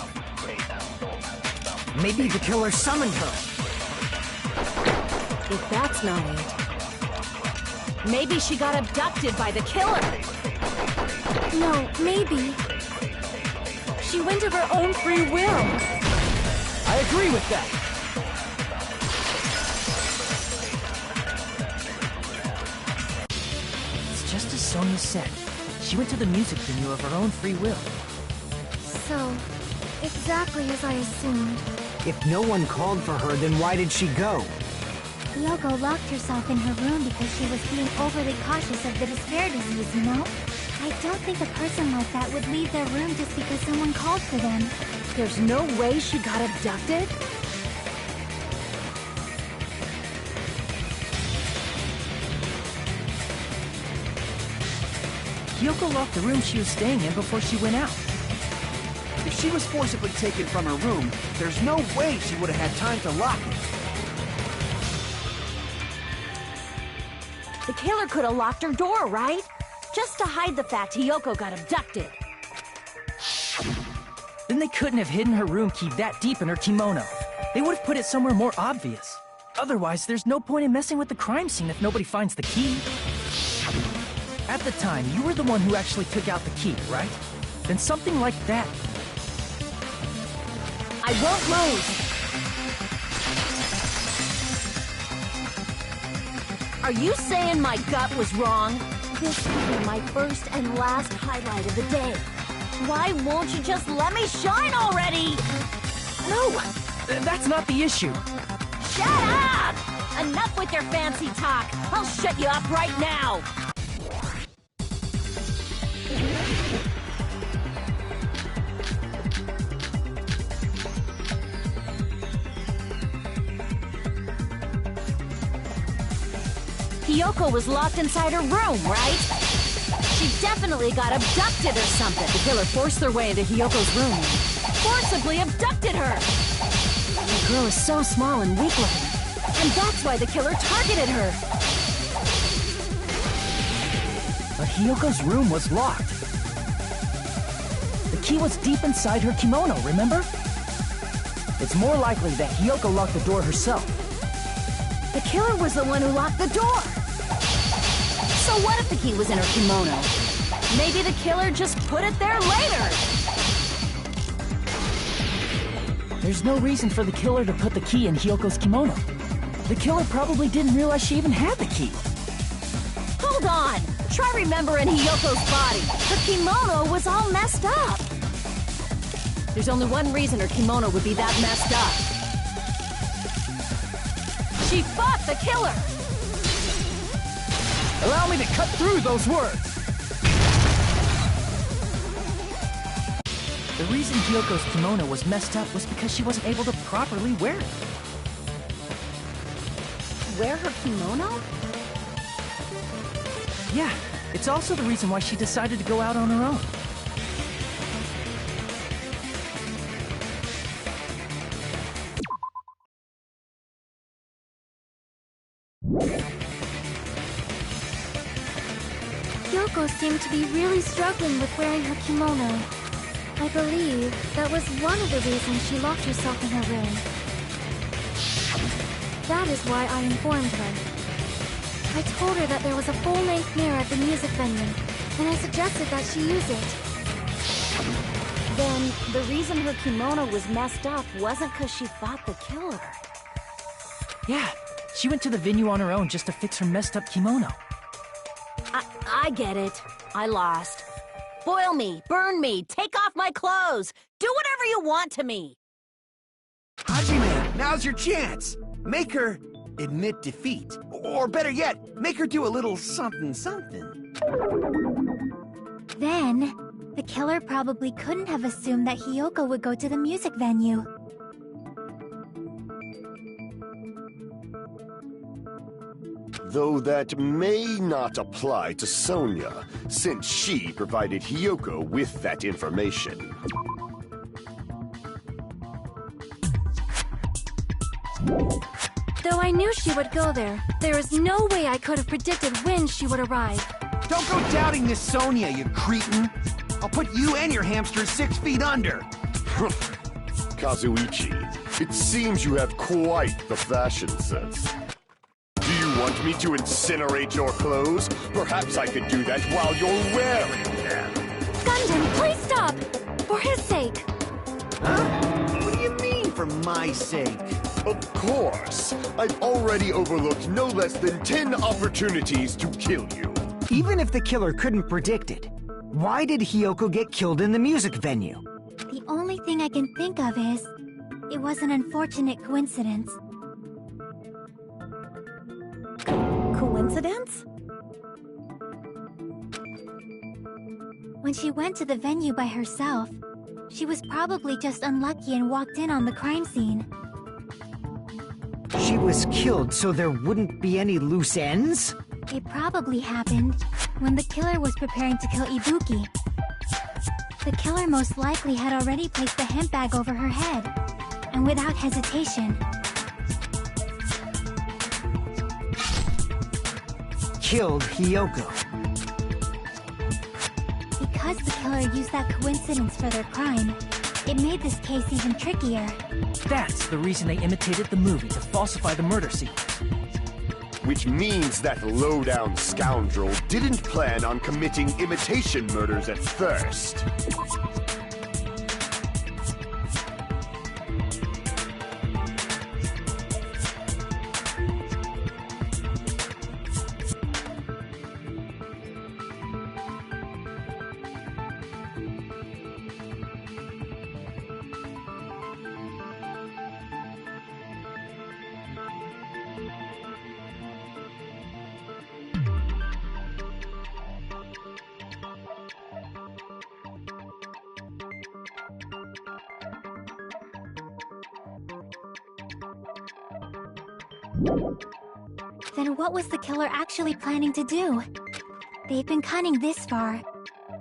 Maybe the killer summoned her. If that's not it, maybe she got abducted by the killer. No, maybe. She went of her own free will. I agree with that. It's just as Sonia said. She went to the music venue of her own free will. So, exactly as I assumed. If no one called for her, then why did she go? Hyoko locked herself in her room because she was being overly cautious of the despair disease, you know? I don't think a person like that would leave their room just because someone called for them. There's no way she got abducted? Hyoko locked the room she was staying in before she went out. If she was forcibly taken from her room, there's no way she would have had time to lock it. The killer could have locked her door, right? Just to hide the fact Hyoko got abducted. Then they couldn't have hidden her room key that deep in her kimono. They would have put it somewhere more obvious. Otherwise, there's no point in messing with the crime scene if nobody finds the key. At the time, you were the one who actually took out the key, right? Then something like that. I won't lose! Are you saying my gut was wrong? This will be my first and last highlight of the day. Why won't you just let me shine already? No! That's not the issue. Shut up! Enough with your fancy talk. I'll shut you up right now. Hyoko was locked inside her room, right? She definitely got abducted or something. The killer forced their way into Hyoko's room. Forcibly abducted her! The girl is so small and weak-looking. And that's why the killer targeted her. But Hyoko's room was locked. The key was deep inside her kimono, remember? It's more likely that Hyoko locked the door herself. The killer was the one who locked the door! So what if the key was in her kimono? Maybe the killer just put it there later! There's no reason for the killer to put the key in Hyoko's kimono. The killer probably didn't realize she even had the key. Hold on! Try remembering Hyoko's body. Her kimono was all messed up. There's only one reason her kimono would be that messed up. She fought the killer! Allow me to cut through those words! The reason Hyoko's kimono was messed up was because she wasn't able to properly wear it. Wear her kimono? Yeah, it's also the reason why she decided to go out on her own. Hyoko seemed to be really struggling with wearing her kimono. I believe that was one of the reasons she locked herself in her room. That is why I informed her. I told her that there was a full-length mirror at the music venue, and I suggested that she use it. Then, the reason her kimono was messed up wasn't because she fought the killer. Yeah, she went to the venue on her own just to fix her messed up kimono. I get it. I lost. Boil me, burn me, take off my clothes. Do whatever you want to me. Hajime, now's your chance. Make her admit defeat. Or better yet, make her do a little something. Then, the killer probably couldn't have assumed that Hyoko would go to the music venue. Though that may not apply to Sonia, since she provided Hiyoko with that information. Though I knew she would go there, there is no way I could have predicted when she would arrive. Don't go doubting this Sonia, you cretin. I'll put you and your hamster 6 feet under. Kazuichi, it seems you have quite the fashion sense. Do you want me to incinerate your clothes? Perhaps I could do that while you're wearing them. Gundam, please stop! For his sake. Huh? What do you mean, for my sake? Of course. I've already overlooked no less than 10 opportunities to kill you. Even if the killer couldn't predict it, why did Hiyoko get killed in the music venue? The only thing I can think of is, it was an unfortunate coincidence. Coincidence? When she went to the venue by herself, she was probably just unlucky and walked in on the crime scene. She was killed so there wouldn't be any loose ends? It probably happened when the killer was preparing to kill Ibuki. The killer most likely had already placed the hemp bag over her head, and without hesitation, killed Hiyoko. Because the killer used that coincidence for their crime, it made this case even trickier. That's the reason they imitated the movie to falsify the murder sequence. Which means that low-down scoundrel didn't plan on committing imitation murders at first. Then what was the killer actually planning to do? They've been cunning this far.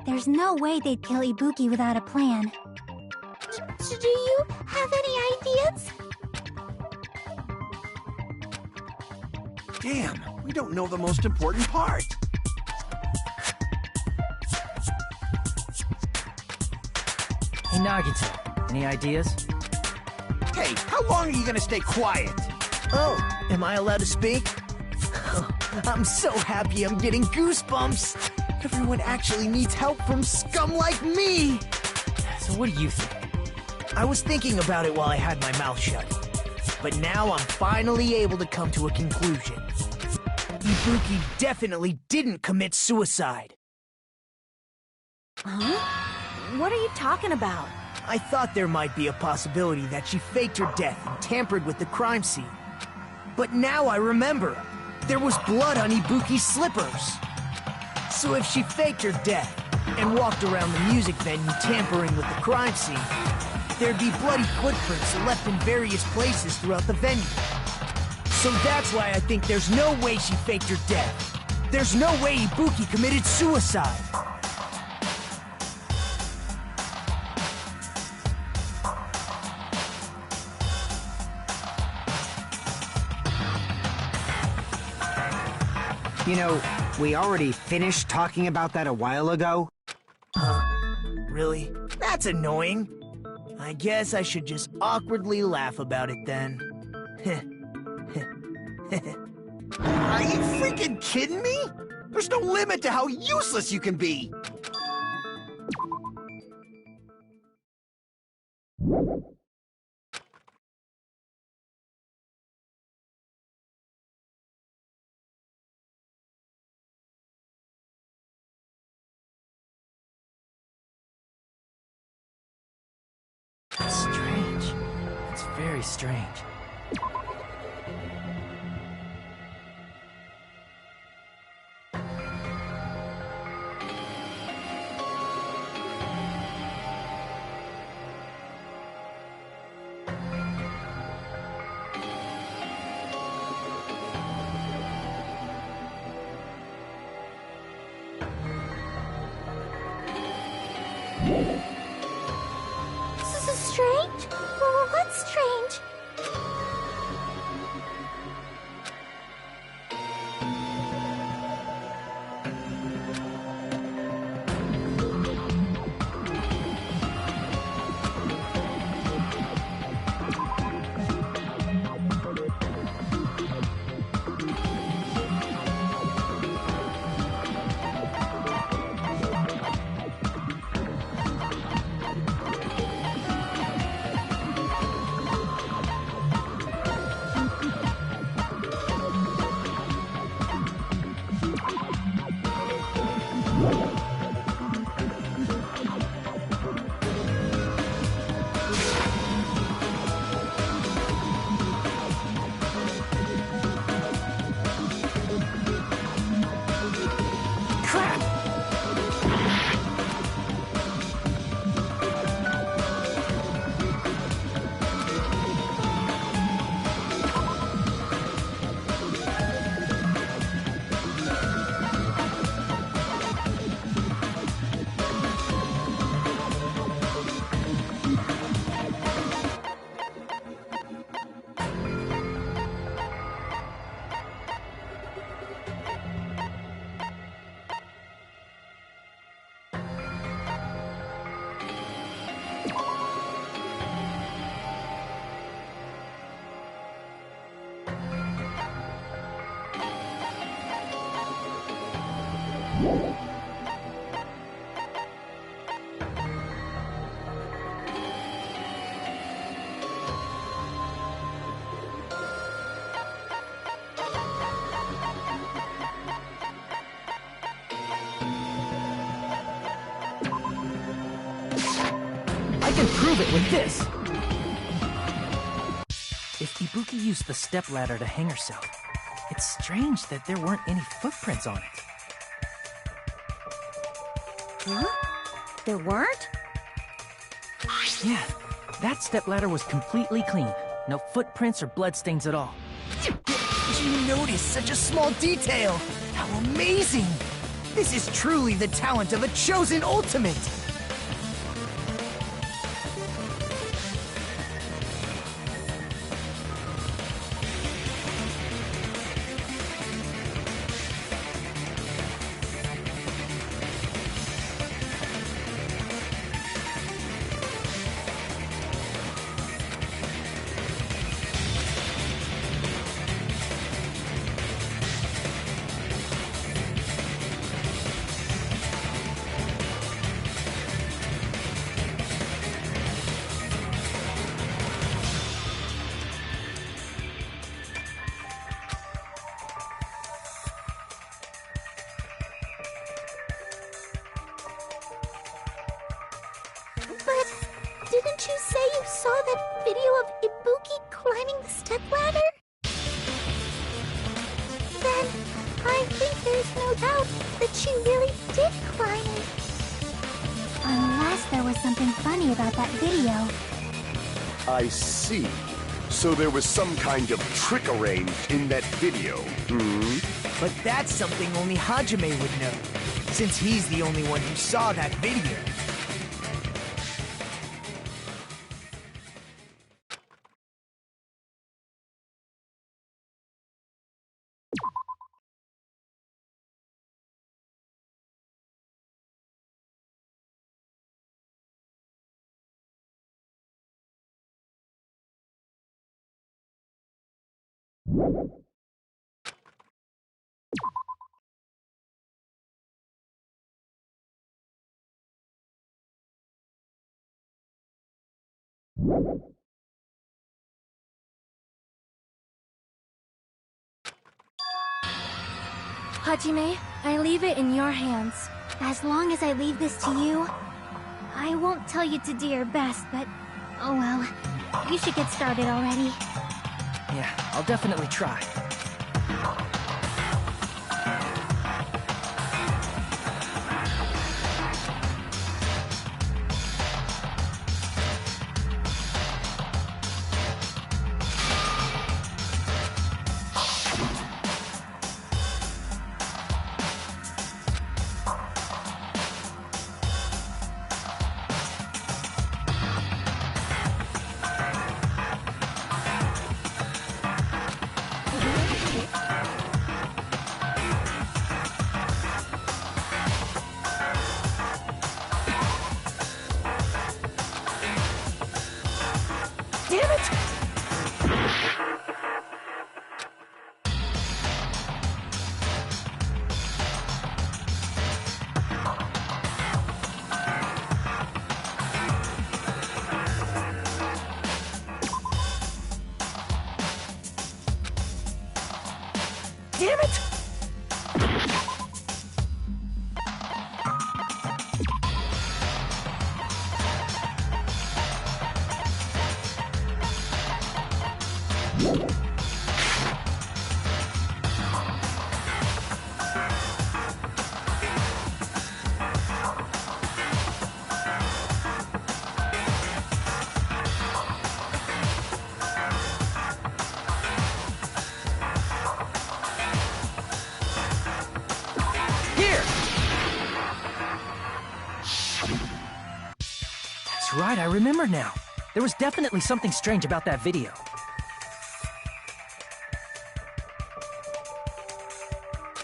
There's no way they'd kill Ibuki without a plan. Do you have any ideas? Damn, we don't know the most important part. Hey, Nagito, any ideas? Hey, how long are you gonna stay quiet? Oh, am I allowed to speak? I'm so happy I'm getting goosebumps. Everyone actually needs help from scum like me. So what do you think? I was thinking about it while I had my mouth shut. But now I'm finally able to come to a conclusion. Ibuki definitely didn't commit suicide. Huh? What are you talking about? I thought there might be a possibility that she faked her death and tampered with the crime scene. But now I remember, there was blood on Ibuki's slippers. So if she faked her death and walked around the music venue tampering with the crime scene, there'd be bloody footprints left in various places throughout the venue. So that's why I think there's no way she faked her death. There's no way Ibuki committed suicide. You know, we already finished talking about that a while ago. Really? That's annoying. I guess I should just awkwardly laugh about it then. Are you freaking kidding me? There's no limit to how useless you can be. That's strange. It's very strange. I can prove it with this! If Ibuki used the stepladder to hang herself, it's strange that there weren't any footprints on it. Huh? There weren't? Yeah, that stepladder was completely clean. No footprints or bloodstains at all. Did you notice such a small detail? How amazing! This is truly the talent of a chosen ultimate! But didn't you say you saw that video of Ibuki climbing the stepladder? Then I think there's no doubt that she really did climb it. Unless there was something funny about that video. I see. So there was some kind of trick arranged in that video, But that's something only Hajime would know, since he's the only one who saw that video. Hajime, I leave it in your hands. As long as I leave this to you, I won't tell you to do your best, but oh well. You should get started already. Yeah, I'll definitely try. Damn it! Damn it! That's right, I remember now. There was definitely something strange about that video.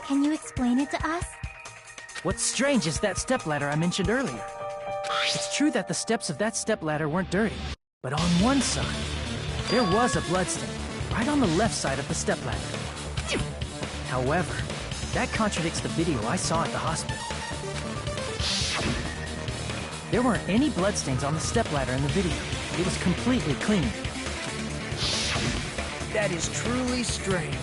Can you explain it to us? What's strange is that stepladder I mentioned earlier. It's true that the steps of that stepladder weren't dirty, but on one side, there was a bloodstain, right on the left side of the stepladder. However, That contradicts the video I saw at the hospital. There weren't any bloodstains on the stepladder in the video. It was completely clean. That is truly strange.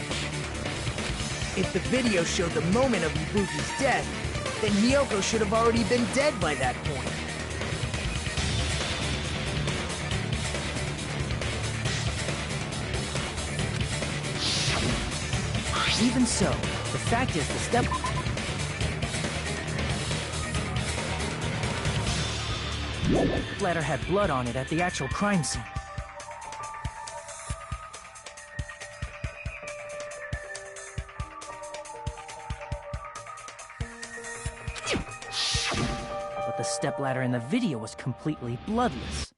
If the video showed the moment of Ibuki's death, then Hiyoko should have already been dead by that point. Even so, the fact is the stepladder had blood on it at the actual crime scene. But the stepladder in the video was completely bloodless.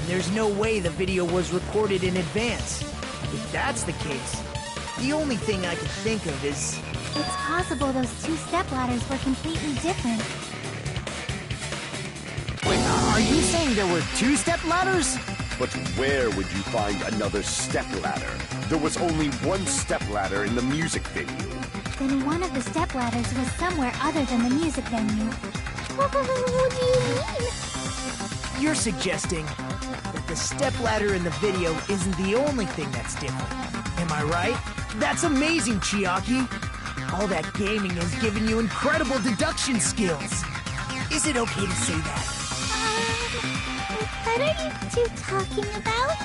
There's no way the video was recorded in advance. If that's the case, the only thing I can think of is... It's possible those two stepladders were completely different. Wait, are you saying there were two stepladders? But where would you find another stepladder? There was only one stepladder in the music venue. Then one of the stepladders was somewhere other than the music venue. What do you mean? You're suggesting that the stepladder in the video isn't the only thing that's different. Am I right? That's amazing, Chiaki! All that gaming has given you incredible deduction skills. Is it okay to say that? What are you two talking about?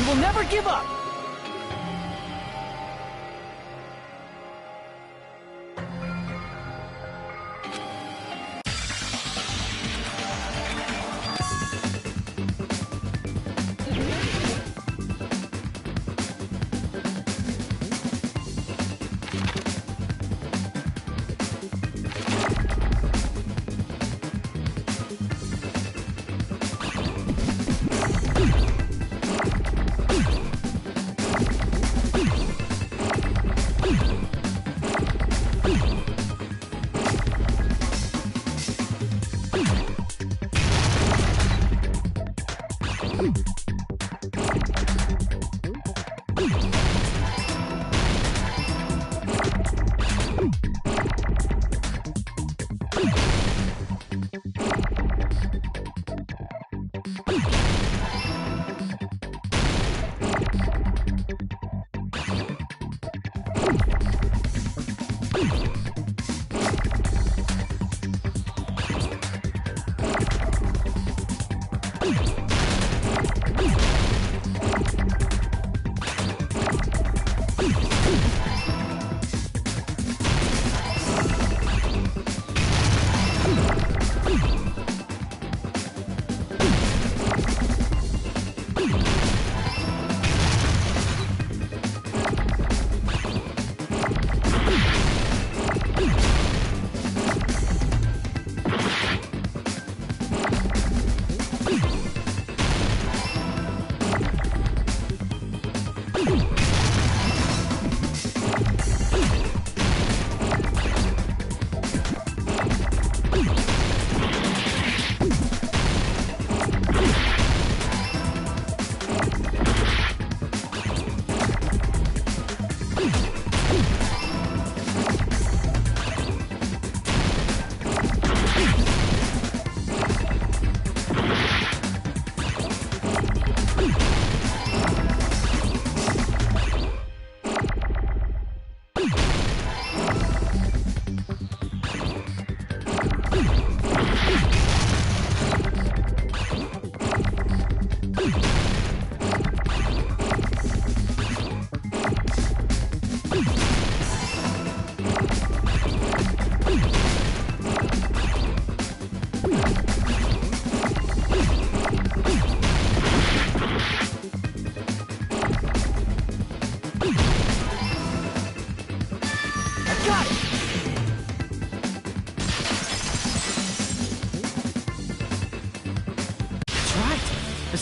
will never give up!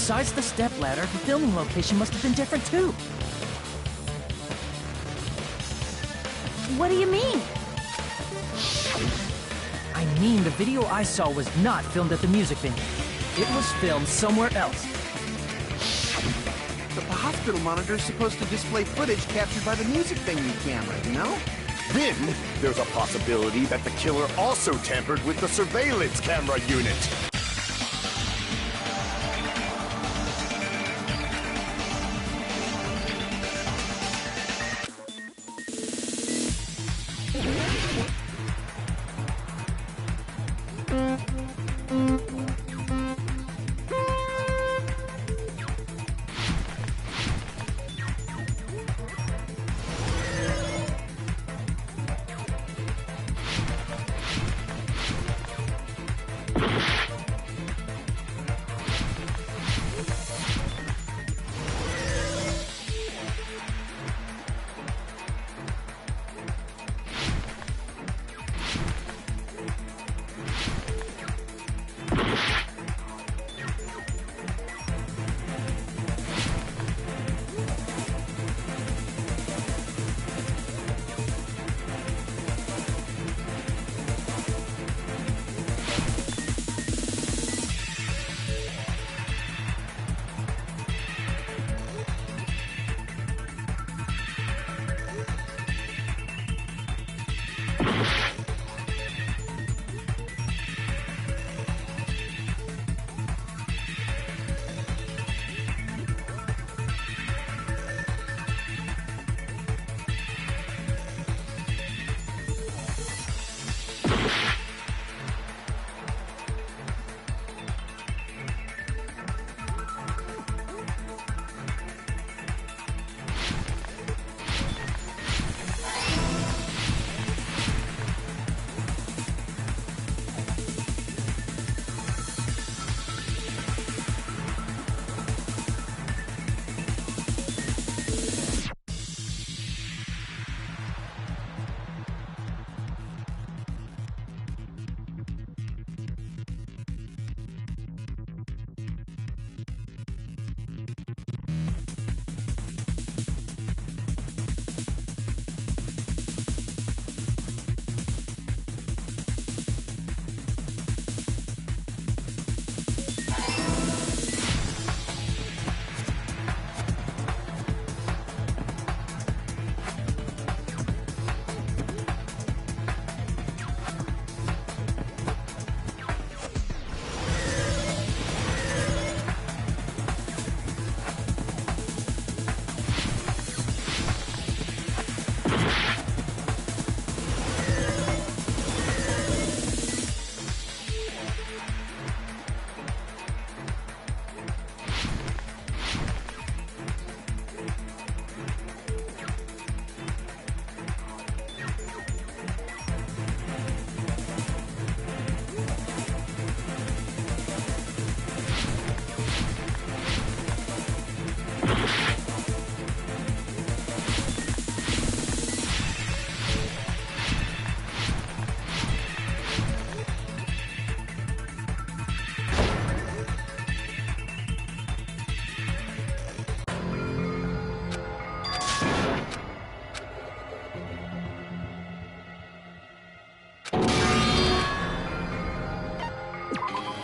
Besides the stepladder, the filming location must have been different too. What do you mean? I mean, the video I saw was not filmed at the music venue. It was filmed somewhere else. But the hospital monitor is supposed to display footage captured by the music venue camera, you know? Then, there's a possibility that the killer also tampered with the surveillance camera unit.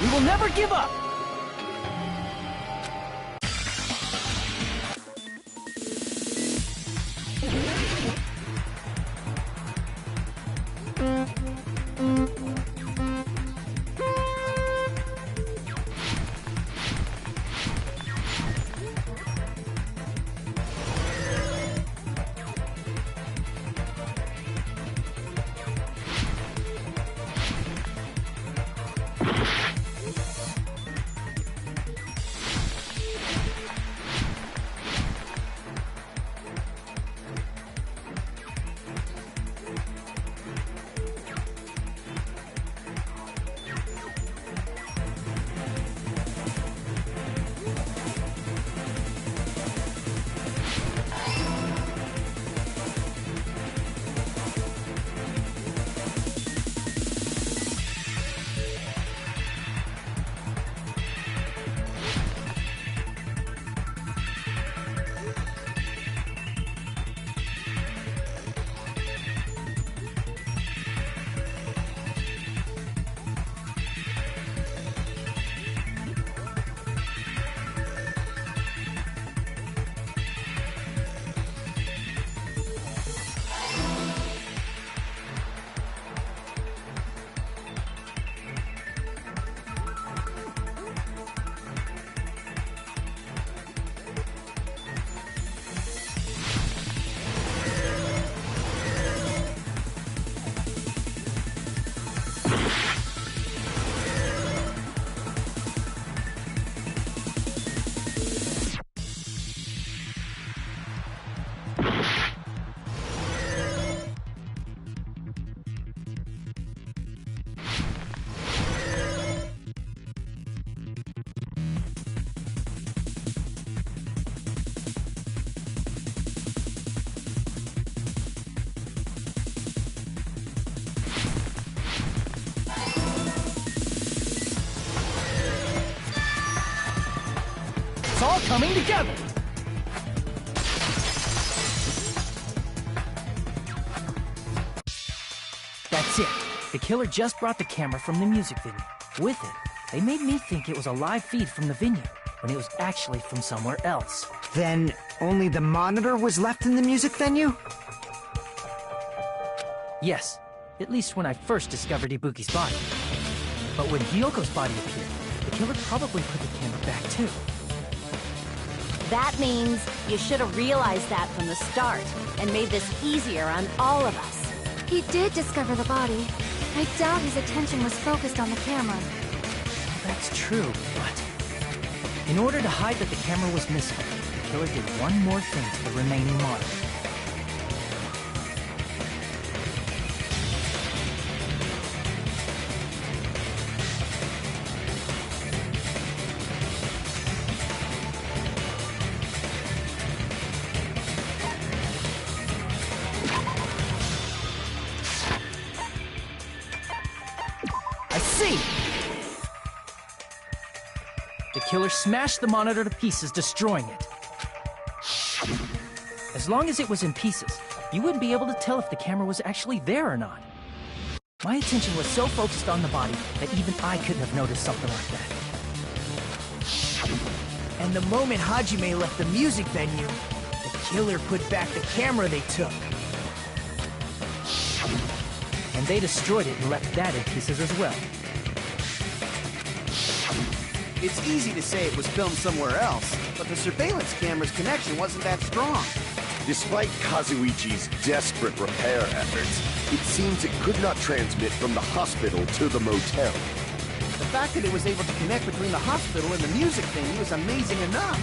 We will never give up! All coming together! That's it. The killer just brought the camera from the music venue. With it, they made me think it was a live feed from the venue, when it was actually from somewhere else. Then only the monitor was left in the music venue? Yes, at least when I first discovered Ibuki's body. But when Hyoko's body appeared, the killer probably put the camera back too. That means you should have realized that from the start and made this easier on all of us. He did discover the body. I doubt his attention was focused on the camera. That's true, but in order to hide that the camera was missing, the killer did one more thing to the remaining monitor. The killer smashed the monitor to pieces, destroying it. As long as it was in pieces, you wouldn't be able to tell if the camera was actually there or not. My attention was so focused on the body that even I couldn't have noticed something like that. And the moment Hajime left the music venue, the killer put back the camera they took. And they destroyed it and left that in pieces as well. It's easy to say it was filmed somewhere else, but the surveillance camera's connection wasn't that strong. Despite Kazuichi's desperate repair efforts, it seems it could not transmit from the hospital to the motel. The fact that it was able to connect between the hospital and the music venue is amazing enough.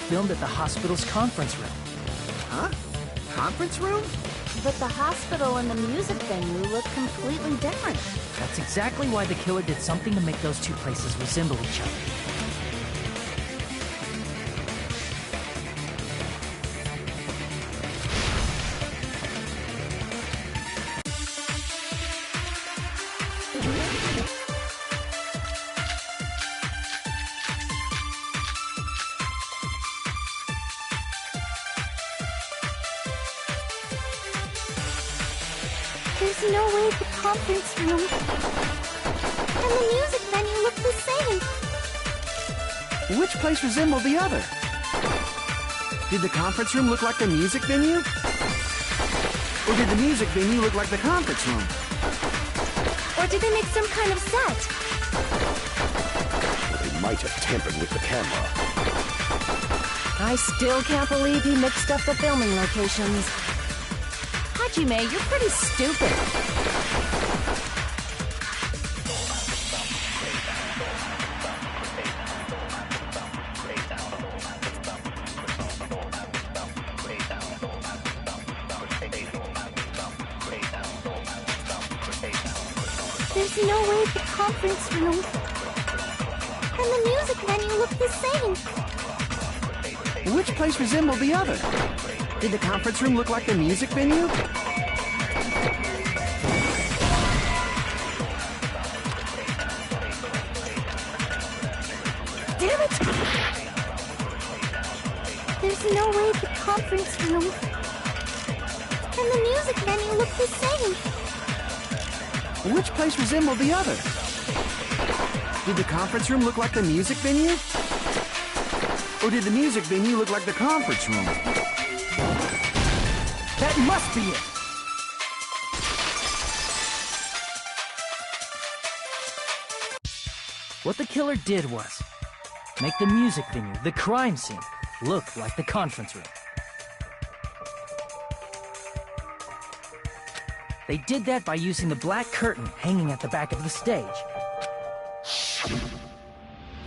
filmed at the hospital's conference room. Huh? Conference room? But the hospital and the music venue look completely different. That's exactly why the killer did something to make those two places resemble each other. There's no way the conference room and the music venue look the same. Which place resembled the other? Did the conference room look like the music venue? Or did the music venue look like the conference room? Or did they make some kind of set? They might have tampered with the camera. I still can't believe he mixed up the filming locations. Hajime, you're pretty stupid. There's no way the conference room and the music venue look the same. Which place resembled the other? Did the conference room look like the music venue? Damn it! There's no way the conference room and the music venue look the same. Which place resembled the other? Did the conference room look like the music venue? Or did the music venue look like the conference room? That must be it! What the killer did was make the music venue, the crime scene, look like the conference room. They did that by using the black curtain hanging at the back of the stage.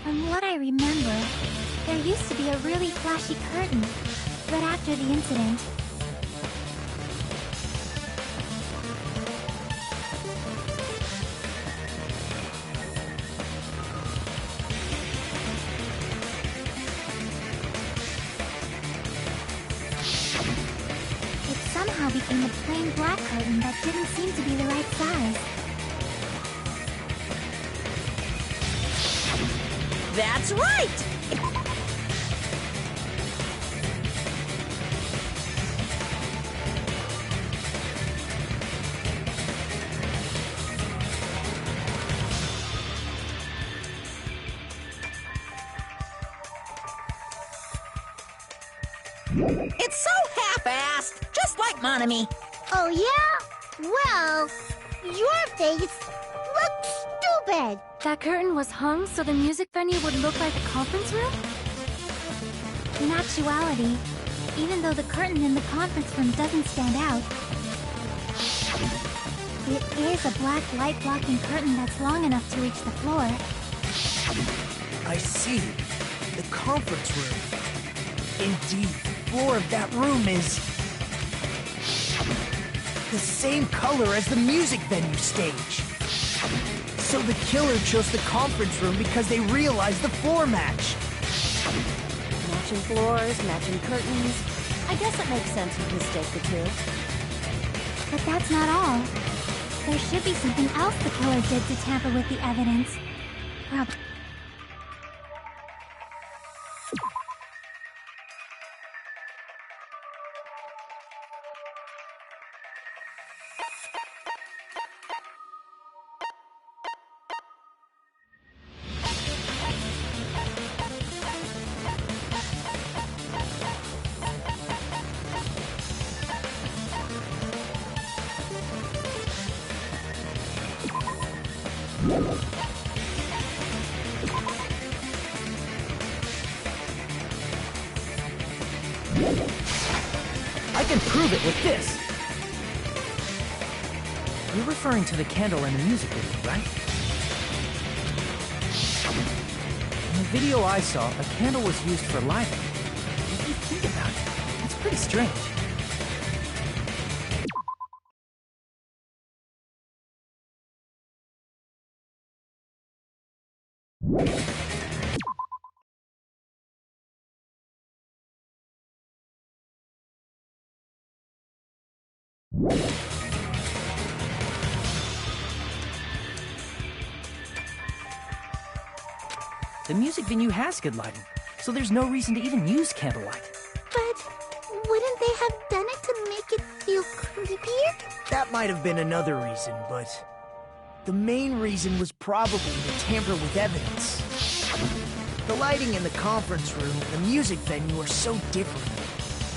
From what I remember, there used to be a really flashy curtain right after the incident. It somehow became a plain black curtain that didn't seem to be the right size. That's right! It's so half-assed, just like Monami. Oh, yeah? Well, your face looks stupid. That curtain was hung so the music venue would look like a conference room? In actuality, even though the curtain in the conference room doesn't stand out, it is a black light-blocking curtain that's long enough to reach the floor. I see. The conference room. Indeed, the floor of that room is the same color as the music venue stage. So the killer chose the conference room because they realized the floor match. Matching floors, matching curtains. I guess it makes sense to mistake the two. But that's not all. There should be something else the killer did to tamper with the evidence. I can prove it with this! You're referring to the candle in the music video, right? In the video I saw, a candle was used for lighting. think about it, it's pretty strange. The music venue has good lighting, so there's no reason to even use candlelight. But wouldn't they have done it to make it feel creepier? That might have been another reason, but the main reason was probably to tamper with evidence. The lighting in the conference room and the music venue are so different.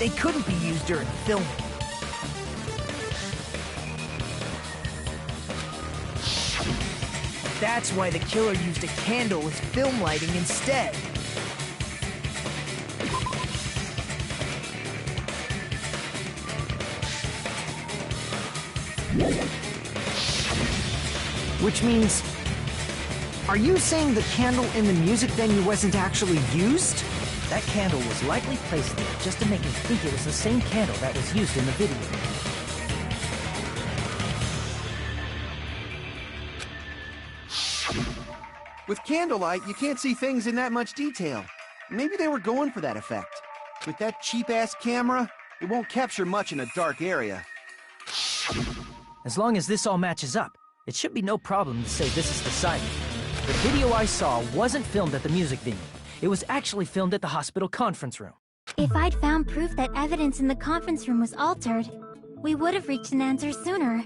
They couldn't be used during filming. That's why the killer used a candle as film lighting instead. Which means... Are you saying the candle in the music venue wasn't actually used? That candle was likely placed there just to make me think it was the same candle that was used in the video. With candlelight, you can't see things in that much detail. Maybe they were going for that effect. With that cheap-ass camera, it won't capture much in a dark area. As long as this all matches up, it should be no problem to say this is the sighting. The video I saw wasn't filmed at the music venue. It was actually filmed at the hospital conference room. If I'd found proof that evidence in the conference room was altered, we would have reached an answer sooner.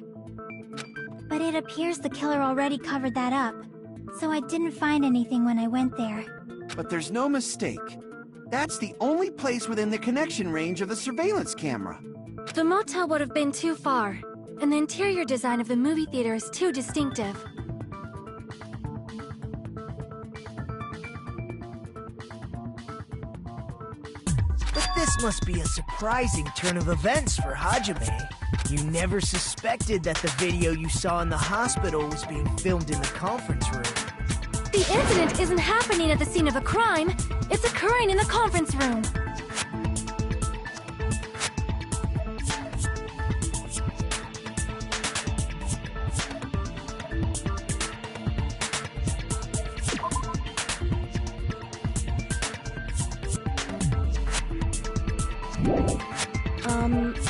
But it appears the killer already covered that up, so I didn't find anything when I went there. But there's no mistake. That's the only place within the connection range of the surveillance camera. The motel would have been too far, and the interior design of the movie theater is too distinctive. But this must be a surprising turn of events for Hajime. You never suspected that the video you saw in the hospital was being filmed in the conference room. The incident isn't happening at the scene of a crime. It's occurring in the conference room.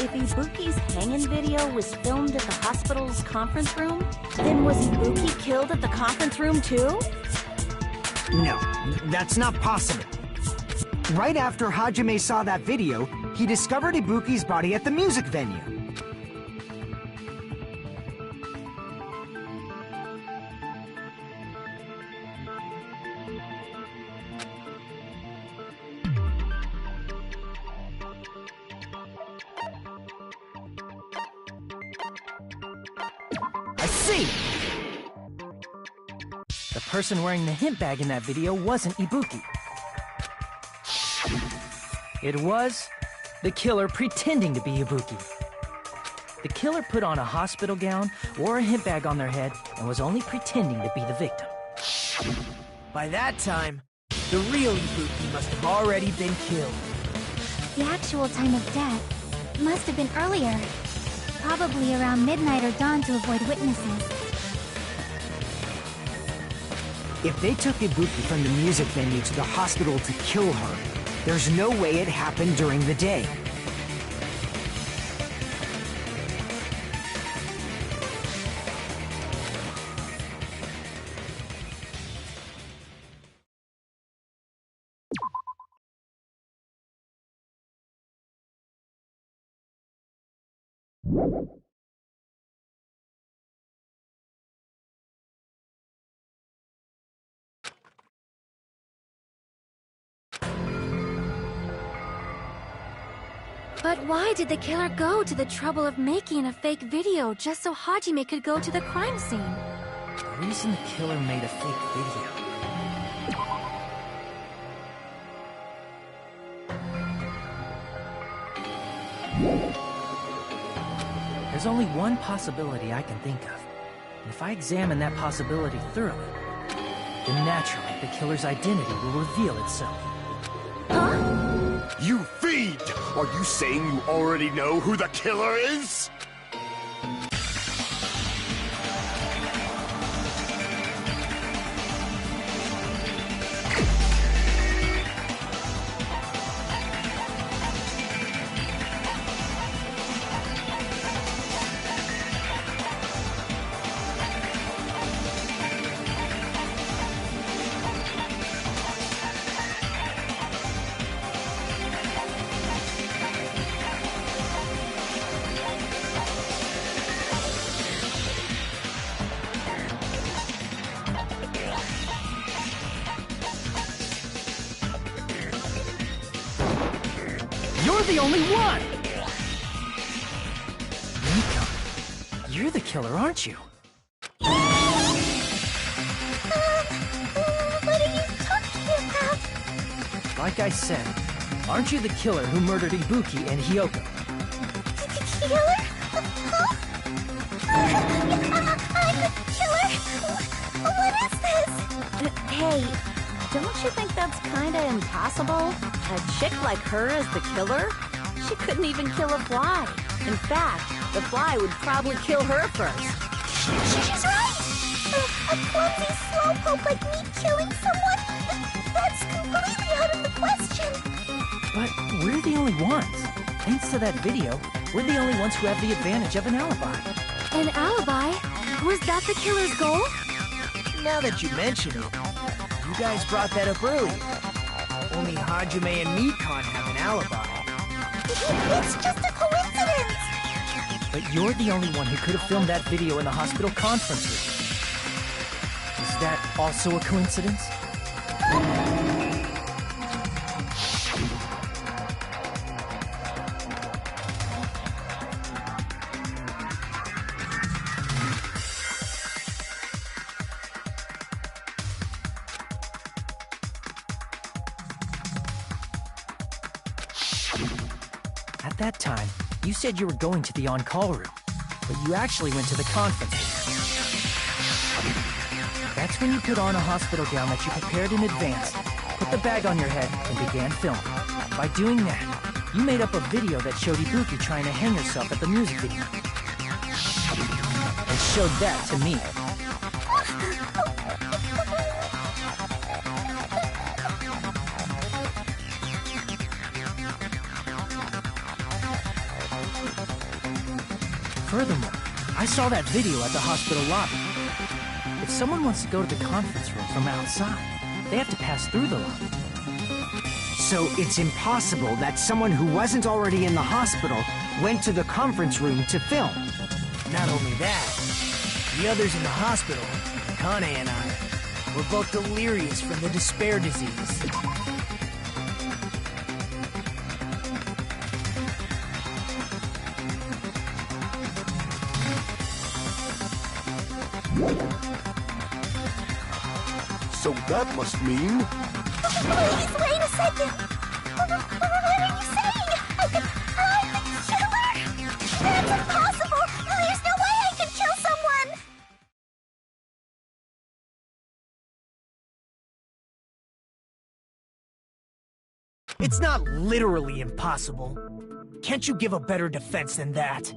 If Ibuki's hanging video was filmed at the hospital's conference room, then was Ibuki killed at the conference room too? No, that's not possible. Right after Hajime saw that video, he discovered Ibuki's body at the music venue. I see! The person wearing the hint bag in that video wasn't Ibuki. It was the killer pretending to be Ibuki. The killer put on a hospital gown, wore a hint bag on their head, and was only pretending to be the victim. By that time, the real Ibuki must have already been killed. The actual time of death must have been earlier. Probably around midnight or dawn to avoid witnesses. If they took Ibuki from the music venue to the hospital to kill her, there's no way it happened during the day. But why did the killer go to the trouble of making a fake video just so Hajime could go to the crime scene? The reason the killer made a fake video. There's only one possibility I can think of. And if I examine that possibility thoroughly, then naturally the killer's identity will reveal itself. Huh? You fiend! Are you saying you already know who the killer is? You're the only one! Mika, you're the killer, aren't you? What are you talking about? Like I said, aren't you the killer who murdered Ibuki and Hyoko? Killer? Huh? I'm the killer? What is this? Hey, don't you think that's kinda impossible? A chick like her as the killer? She couldn't even kill a fly. In fact, the fly would probably kill her first. She's right! A clumsy slowpoke like me killing someone? That's completely out of the question! But we're the only ones. Thanks to that video, we're the only ones who have the advantage of an alibi. An alibi? Was that the killer's goal? Now that you mention it, you guys brought that up earlier. Only Hajime and Mikan have an alibi. It's just a coincidence! But you're the only one who could have filmed that video in the hospital conference room. Is that also a coincidence? At that time, you said you were going to the on-call room, but you actually went to the conference room. That's when you put on a hospital gown that you prepared in advance, put the bag on your head, and began filming. By doing that, you made up a video that showed Ibuki trying to hang herself at the music video. And showed that to me. Furthermore, I saw that video at the hospital lobby. If someone wants to go to the conference room from outside, they have to pass through the lobby. So it's impossible that someone who wasn't already in the hospital went to the conference room to film. Not only that, the others in the hospital, Kane and I, were both delirious from the despair disease. So that must mean... Please, wait a second! What are you saying? I'm the killer? That's impossible! There's no way I could kill someone! It's not literally impossible. Can't you give a better defense than that?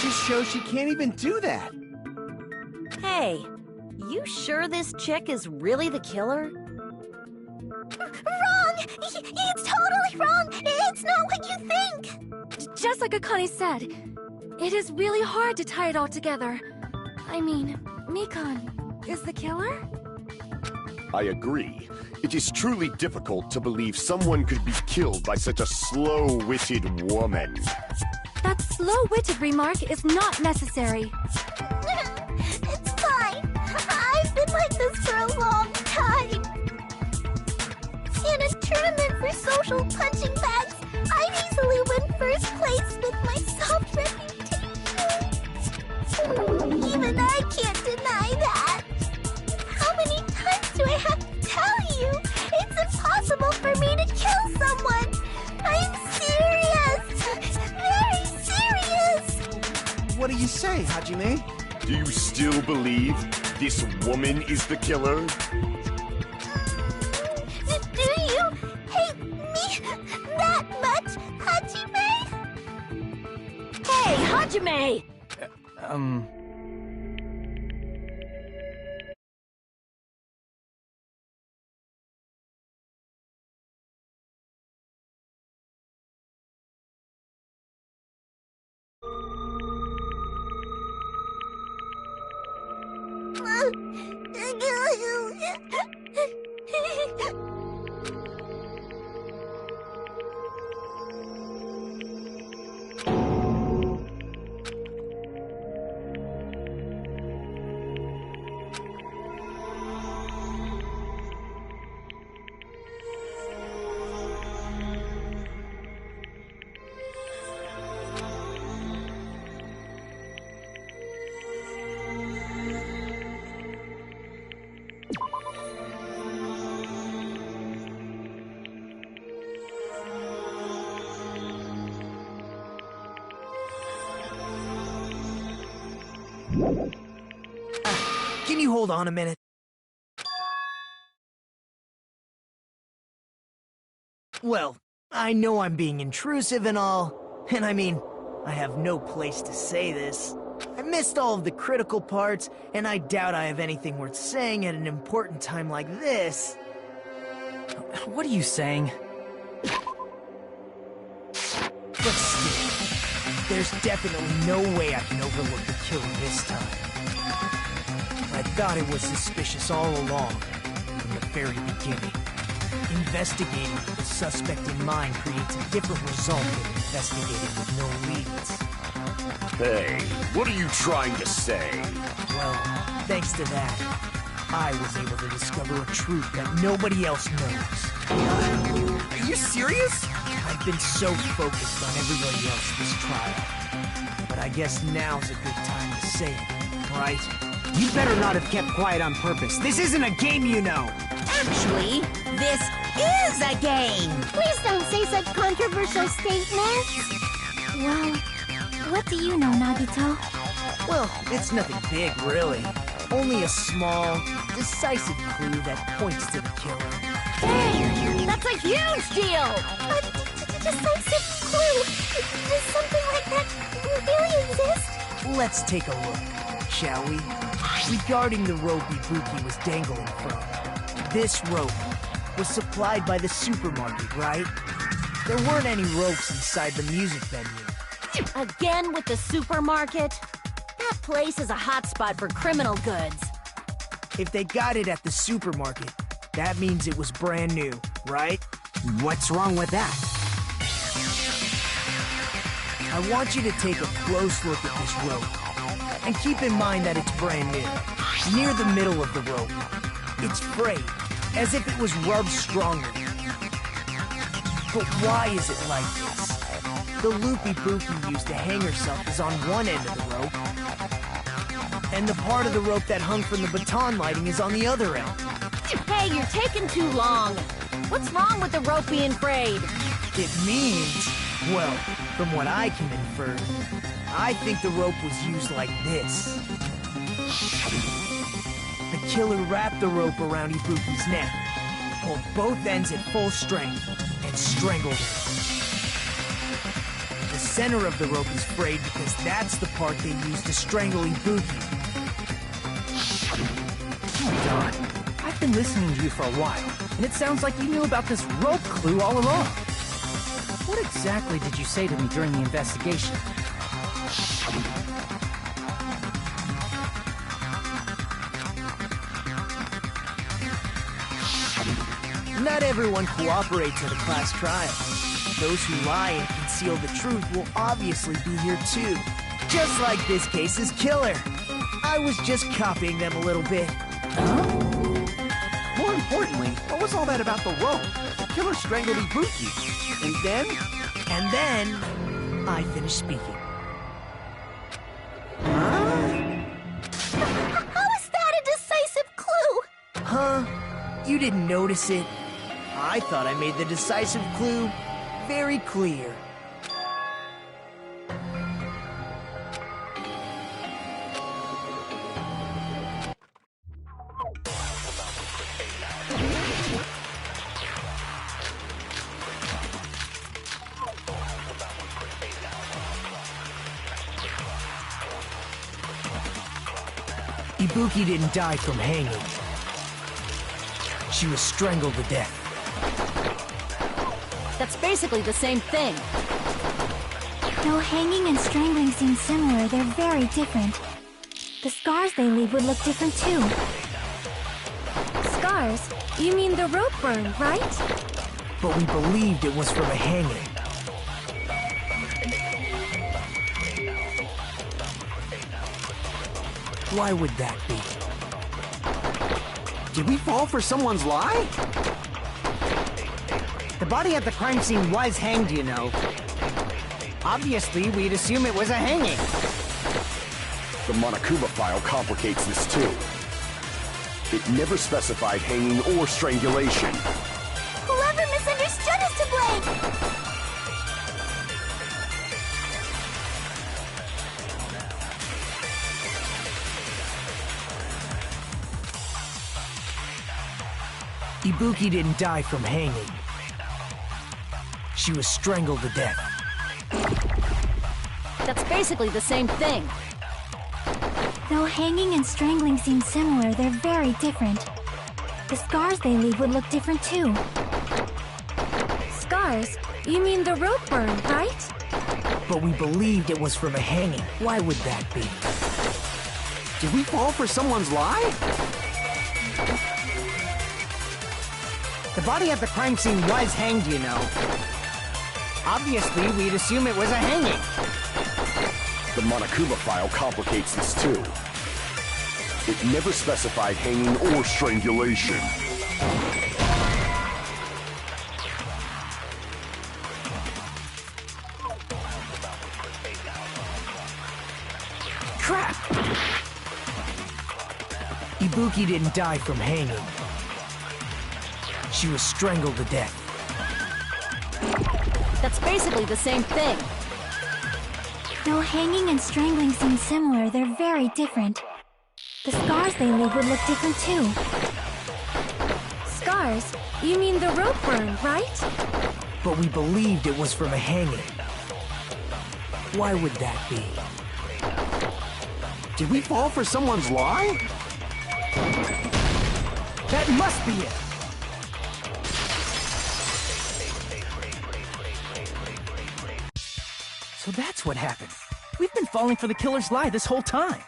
Just shows she can't even do that. Hey, you sure this chick is really the killer? Wrong! It's totally wrong! It's not what you think! Just like Akane said, it is really hard to tie it all together. I mean, Mikan is the killer? I agree. It is truly difficult to believe someone could be killed by such a slow-witted woman. That slow-witted remark is not necessary. It's fine. I've been like this for a long time. In a tournament for social punching bags, I'd easily win first place with my soft reputation. Even I can't deny that. How many times do I have to tell you? It's impossible for me to kill someone. I'm serious. Very serious. What do you say, Hajime? Do you still believe this woman is the killer? Do you hate me that Hey, Hajime! Can you hold on a minute? Well, I know I'm being intrusive and all, and I mean, I have no place to say this. I missed all of the critical parts, and I doubt I have anything worth saying at an important time like this. What are you saying? But still, there's definitely no way I can overlook the killer this time. I thought it was suspicious all along, from the very beginning. Investigating with the suspect in mind creates a different result than investigating with no leads. Hey, what are you trying to say? Well, thanks to that, I was able to discover a truth that nobody else knows. Are you serious? I've been so focused on everybody else this trial. But I guess now's a good time to say it, right? You better not have kept quiet on purpose. This isn't a game, you know. Actually, this is a game. Please don't say such controversial statements. Well, what do you know, Nagito? Well, it's nothing big, really. Only a small, decisive clue that points to the killer. Hey, that's a huge deal! A decisive clue? Does something like that really exist? Let's take a look, shall we? Regarding the rope Ibuki was dangling from. This rope was supplied by the supermarket, right? There weren't any ropes inside the music venue. Again with the supermarket? That place is a hotspot for criminal goods. If they got it at the supermarket, that means it was brand new, right? What's wrong with that? I want you to take a close look at this rope. And keep in mind that it's brand new. Near the middle of the rope, it's frayed, as if it was rubbed stronger. But why is it like this? The loop Ibuki used to hang herself is on one end of the rope, and the part of the rope that hung from the baton lighting is on the other end. Hey, you're taking too long. What's wrong with the rope being frayed? It means, well, from what I can infer, I think the rope was used like this. The killer wrapped the rope around Ibuki's neck, pulled both ends at full strength, and strangled her. The center of the rope is frayed because that's the part they used to strangle Ibuki. Oh my god. I've been listening to you for a while, and it sounds like you knew about this rope clue all along. What exactly did you say to me during the investigation? Not everyone cooperates at a class trial. Those who lie and conceal the truth will obviously be here too. Just like this case's killer. I was just copying them a little bit. Huh? More importantly, what was all that about the rope? The killer strangled Ibuki. And then? And then, I finished speaking. Huh? How is that a decisive clue? Huh? You didn't notice it? I thought I made the decisive clue very clear. Ibuki didn't die from hanging. She was strangled to death. That's basically the same thing. Though hanging and strangling seem similar, they're very different. The scars they leave would look different too. Scars? You mean the rope burn, right? But we believed it was from a hanging. Why would that be? Did we fall for someone's lie? The body at the crime scene was hanged, you know. Obviously, we'd assume it was a hanging. The Monokuma file complicates this too. It never specified hanging or strangulation. Whoever misunderstood is to blame! Ibuki didn't die from hanging. She was strangled to death. That's basically the same thing. Though hanging and strangling seem similar, they're very different. The scars they leave would look different too. Scars? You mean the rope burn, right? But we believed it was from a hanging. Why would that be? Did we fall for someone's lie? The body at the crime scene was hanged, you know. Obviously, we'd assume it was a hanging. The Monokuma file complicates this too. It never specified hanging or strangulation. Crap! Ibuki didn't die from hanging. She was strangled to death. That's basically the same thing. Though hanging and strangling seem similar, they're very different. The scars they leave would look different too. Scars? You mean the rope burn, right? But we believed it was from a hanging. Why would that be? Did we fall for someone's lie? That must be it! So that's what happened. We've been falling for the killer's lie this whole time.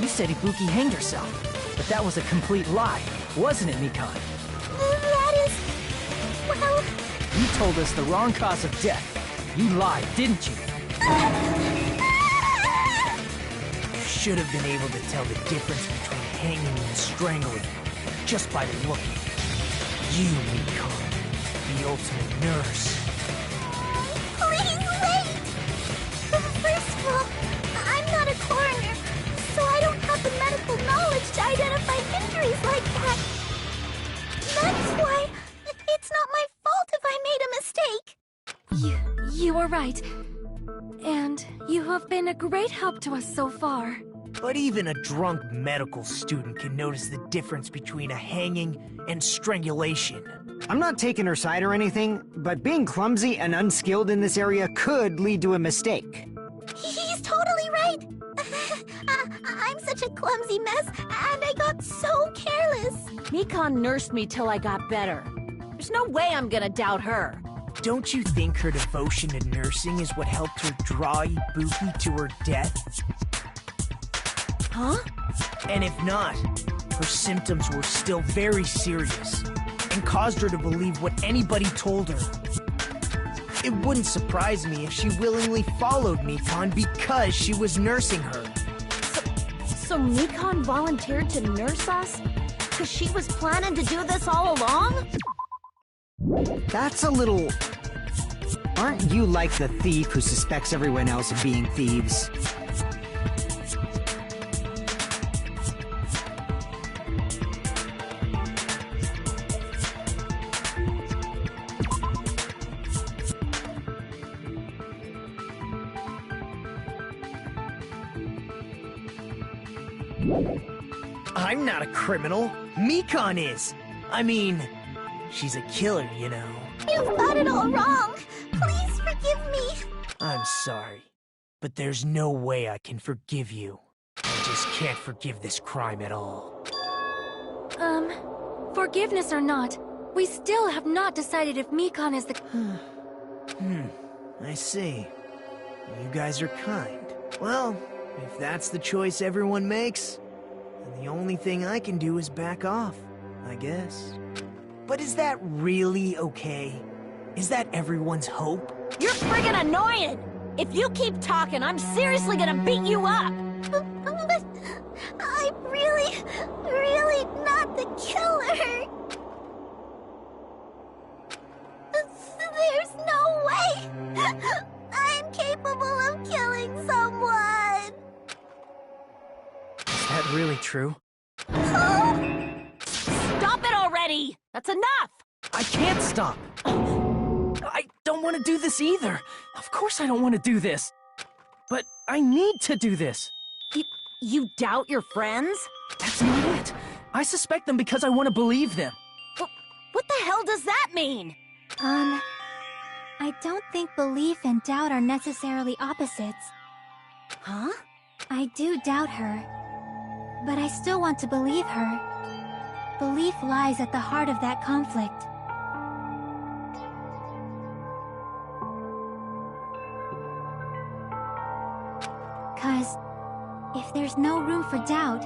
You said Ibuki hanged herself, but that was a complete lie, wasn't it, Mikan? That is... well... You told us the wrong cause of death. You lied, didn't you? You should have been able to tell the difference between hanging and strangling just by looking. You, Mikan, the ultimate nurse. Please wait! First of all, I'm not a coroner, so I don't have the medical knowledge to identify injuries like that. That's why it's not my fault if I made a mistake. You are right. And you have been a great help to us so far. But even a drunk medical student can notice the difference between a hanging and strangulation. I'm not taking her side or anything, but being clumsy and unskilled in this area could lead to a mistake. He's totally right. I'm such a clumsy mess, and I got so careless. Mikan nursed me till I got better. There's no way I'm gonna doubt her. Don't you think her devotion to nursing is what helped her draw Ibuki to her death? Huh? And if not, her symptoms were still very serious and caused her to believe what anybody told her. It wouldn't surprise me if she willingly followed Mikan because she was nursing her. So Mikan volunteered to nurse us? Because she was planning to do this all along? That's a little... Aren't you like the thief who suspects everyone else of being thieves? I'm not a criminal. Mikon is. I mean, she's a killer, you know. You've got it all wrong. Please forgive me. I'm sorry, but there's no way I can forgive you. I just can't forgive this crime at all. Forgiveness or not, we still have not decided if Mikon is the... I see. You guys are kind. Well, if that's the choice everyone makes, then the only thing I can do is back off, I guess. But is that really okay? Is that everyone's hope? You're friggin' annoying! If you keep talking, I'm seriously gonna beat you up! But I'm really not the killer. There's no way I'm capable of killing someone. Is that really true? Stop it already! That's enough! I can't stop! I don't want to do this either! Of course I don't want to do this! But I need to do this! You doubt your friends? That's not it! I suspect them because I want to believe them! What the hell does that mean? I don't think belief and doubt are necessarily opposites. Huh? I do doubt her, but I still want to believe her. Belief lies at the heart of that conflict. Cause if there's no room for doubt,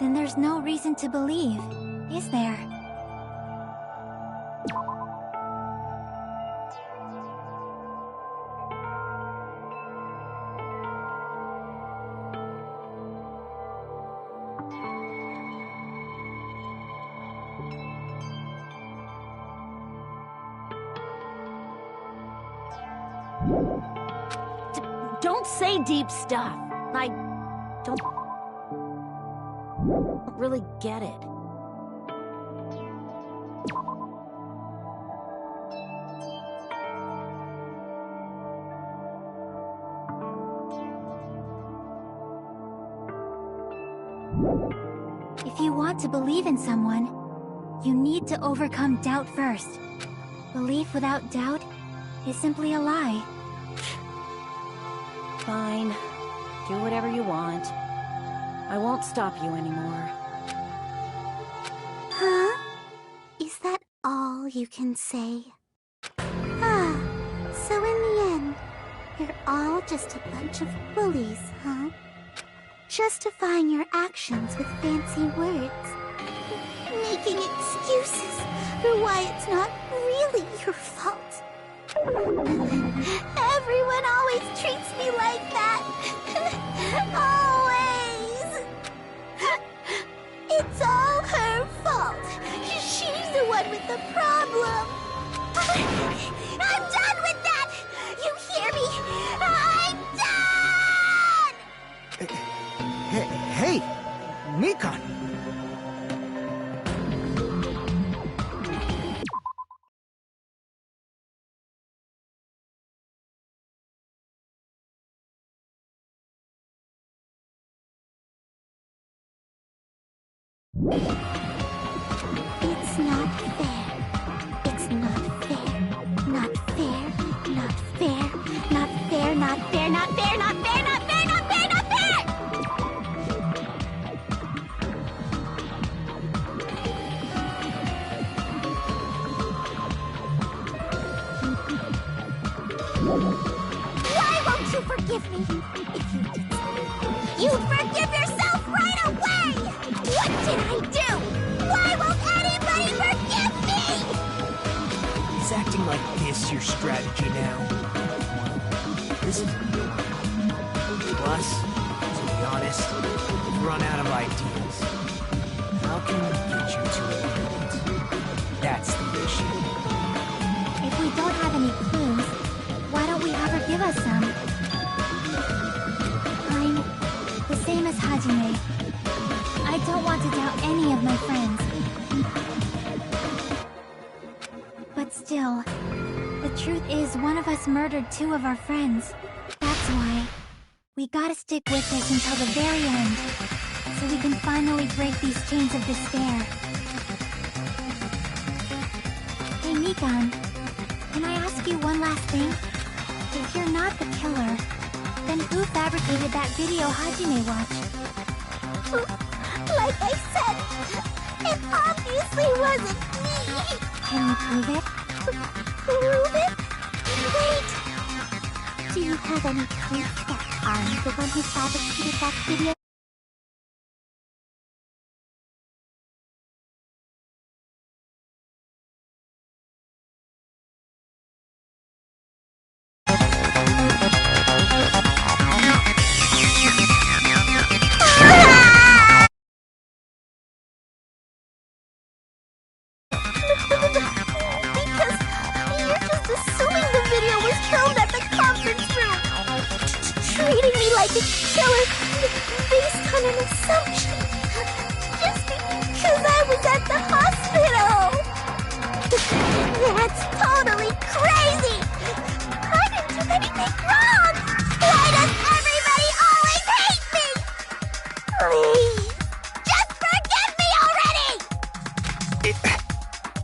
then there's no reason to believe, is there? Don't say deep stuff. I don't really get it. If you want to believe in someone, you need to overcome doubt first. Belief without doubt is simply a lie. Fine. Do whatever you want. I won't stop you anymore. Huh? Is that all you can say? So in the end, you're all just a bunch of bullies, huh? Justifying your actions with fancy words. Making excuses for why it's not really your fault. Everyone always treats me like that. Always. It's all her fault. She's the one with the problem. I'm done with that. You hear me? I'm done. Hey, Mikon. It's not fair. It's not fair. Not fair. Not fair. Not fair. Not fair. Not fair. Not fair. Not fair. Not fair. Not fair. Why won't you forgive me? If you did something, you'd forgive yourself right away! What did I do? Why won't anybody forgive me? Is acting like this your strategy now? This is normal. Plus, to be honest, we've run out of ideas. How can we get you to admit? That's the issue. If we don't have any clues, why don't we have her give us some? I'm the same as Hajime. I don't want to doubt any of my friends. But still, the truth is one of us murdered two of our friends. That's why we gotta stick with this until the very end. so we can finally break these chains of despair. Hey, Mikan, can I ask you one last thing? If you're not the killer, then who fabricated that video Hajime watched? Like I said, it obviously wasn't me! Can you prove it? Prove it? Wait! Do you have any proof that I'm the one who fabricated that video? Because you're just assuming the video was filmed at the conference room. Treating me like a killer based on an assumption. Just because I was at the hospital. That's totally crazy. I didn't do anything wrong. Why does everybody always hate me? Please, just forgive me already.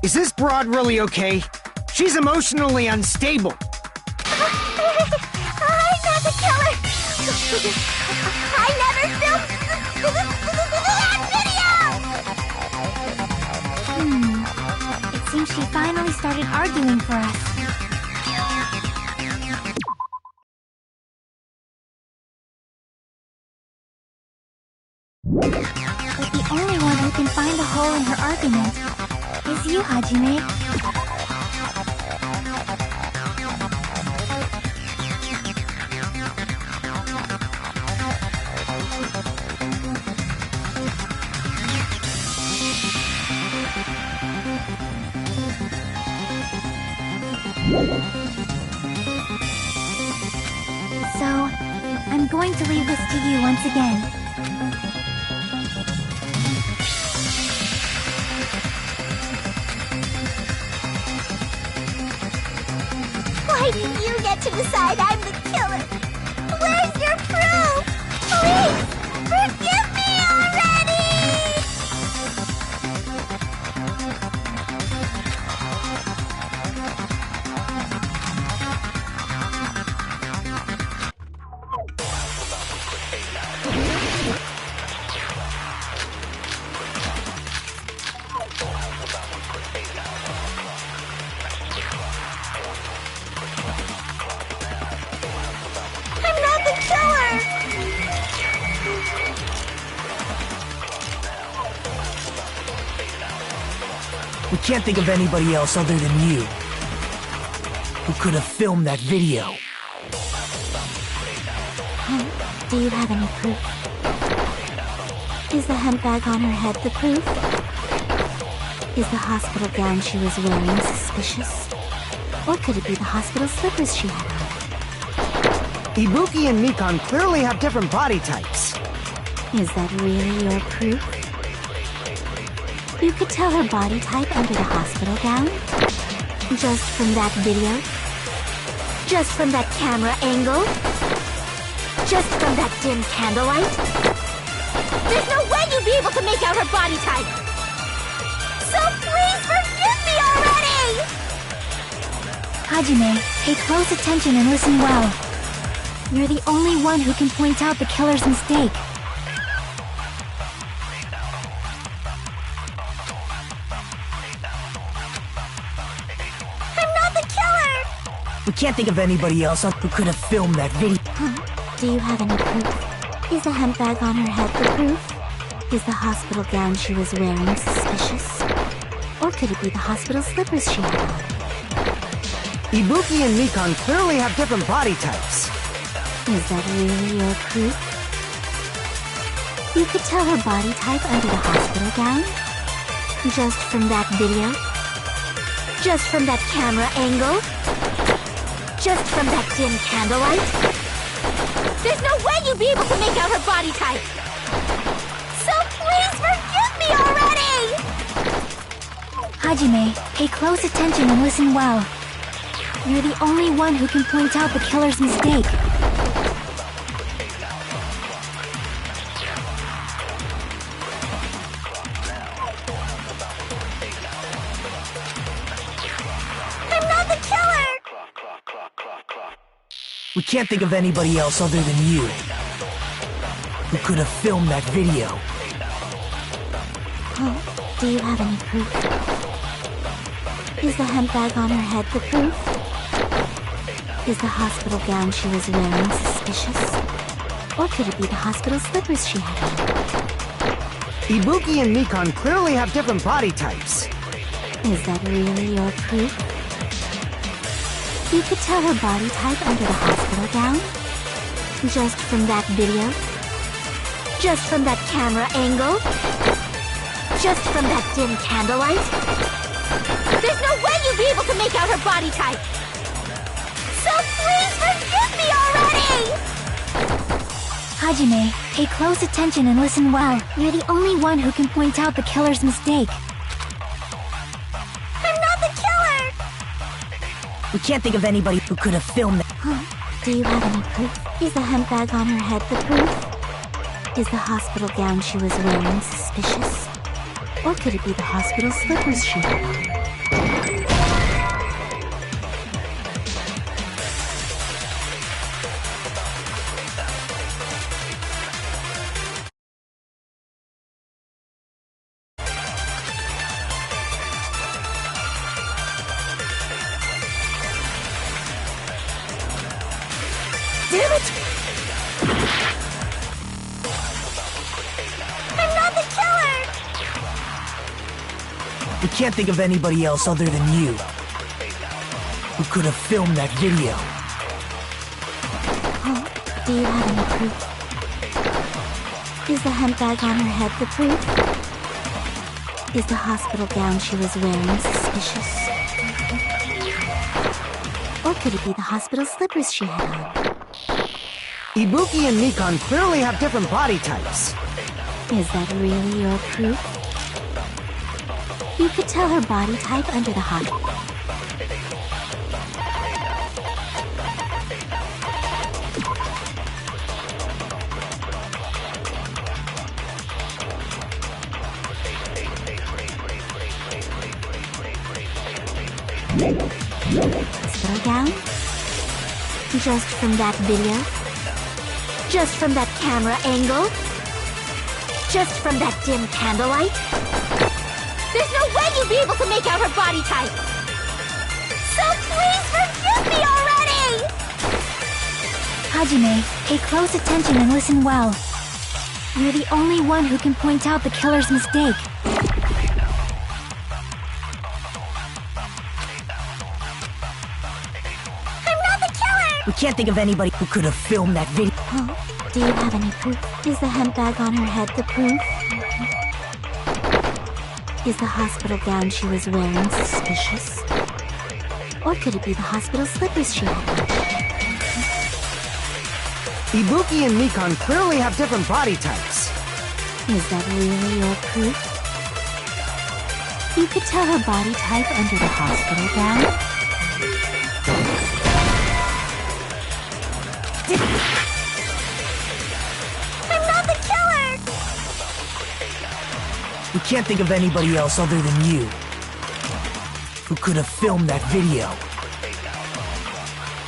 Is this broad really okay? She's emotionally unstable. I'm not the killer. I never filmed that video. It seems she finally started arguing for us. But the only one who can find a hole in her argument is you, Hajime. So, I'm going to leave this to you once again. Why do you get to decide I'm the killer? Where's your proof? Please, forgive me already! I'm not the killer! We can't think of anybody else other than you who could have filmed that video. Do you have any proof? Is the handbag on her head the proof? Is the hospital gown she was wearing suspicious? Or could it be the hospital slippers she had on? Ibuki and Mikan clearly have different body types. Is that really your proof? You could tell her body type under the hospital gown? Just from that video? Just from that camera angle? Just from that dim candlelight? There's no way you'd be able to make out her body type! So please forgive me already! Hajime, pay close attention and listen well. You're the only one who can point out the killer's mistake. I'm not the killer! We can't think of anybody else who could have filmed that video. Do you have any proof? Is the handbag on her head the proof? Is the hospital gown she was wearing suspicious? Or could it be the hospital slippers she had on? Ibuki and Mikan clearly have different body types. Is that really your proof? You could tell her body type under the hospital gown? Just from that video? Just from that camera angle? Just from that dim candlelight? There's no way you'd be able to make out her body type! So please forgive me already! Hajime, pay close attention and listen well. You're the only one who can point out the killer's mistake. can't think of anybody else other than you who could have filmed that video. Oh, do you have any proof? Is the hemp bag on her head the proof? Is the hospital gown she was wearing suspicious? Or could it be the hospital slippers she had on? Ibuki and Nikon clearly have different body types. Is that really your proof? You could tell her body type under the hospital gown? Just from that video? Just from that camera angle? Just from that dim candlelight? There's no way you'd be able to make out her body type! So please forgive me already! Hajime, pay close attention and listen well. You're the only one who can point out the killer's mistake. I'm not the killer! We can't think of anybody who could have filmed that. Huh? Do you have any proof? Is the hemp bag on her head the proof? Is the hospital gown she was wearing suspicious? Or could it be the hospital slippers she had on? Damn it! I'm not the killer! We can't think of anybody else other than you who could have filmed that video. Oh, do you have any proof? Is the hemp bag on her head the proof? Is the hospital gown she was wearing suspicious? Or could it be the hospital slippers she had on? Ibuki and Nikon clearly have different body types. Is that really your proof? You could tell her body type under the hot. Hospital gown? Just from that video? Just from that camera angle? Just from that dim candlelight? There's no way you'd be able to make out her body type! So please forgive me already! Hajime, pay close attention and listen well. You're the only one who can point out the killer's mistake. I'm not the killer! We can't think of anybody who could have filmed that video. Oh, do you have any proof? Is the hemp bag on her head the proof? Is the hospital gown she was wearing suspicious? Or could it be the hospital slippers she had on? Ibuki and Nikon clearly have different body types. Is that really your proof? You could tell her body type under the hospital gown? I'm not the killer! We can't think of anybody else other than you who could have filmed that video.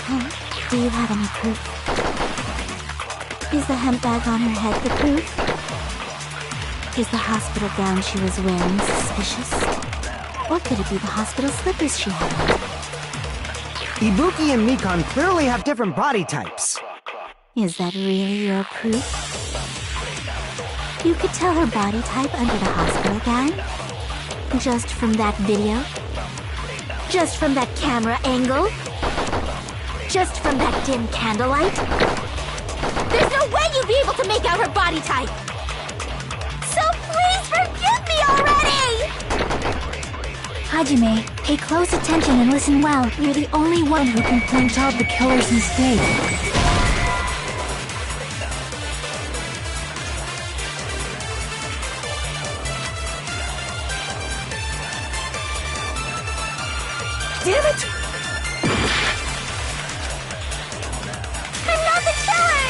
Huh? Do you have any proof? Is the hemp bag on her head the proof? Is the hospital gown she was wearing suspicious? Or could it be the hospital slippers she had on? Ibuki and Nikon clearly have different body types. Is that really your proof? You could tell her body type under the hospital gown? Just from that video? Just from that camera angle? Just from that dim candlelight? There's no way you'd be able to make out her body type! So please forgive me already! Hajime, pay close attention and listen well. You're the only one who can point out the killer's mistake. Damn it! I'm not the killer!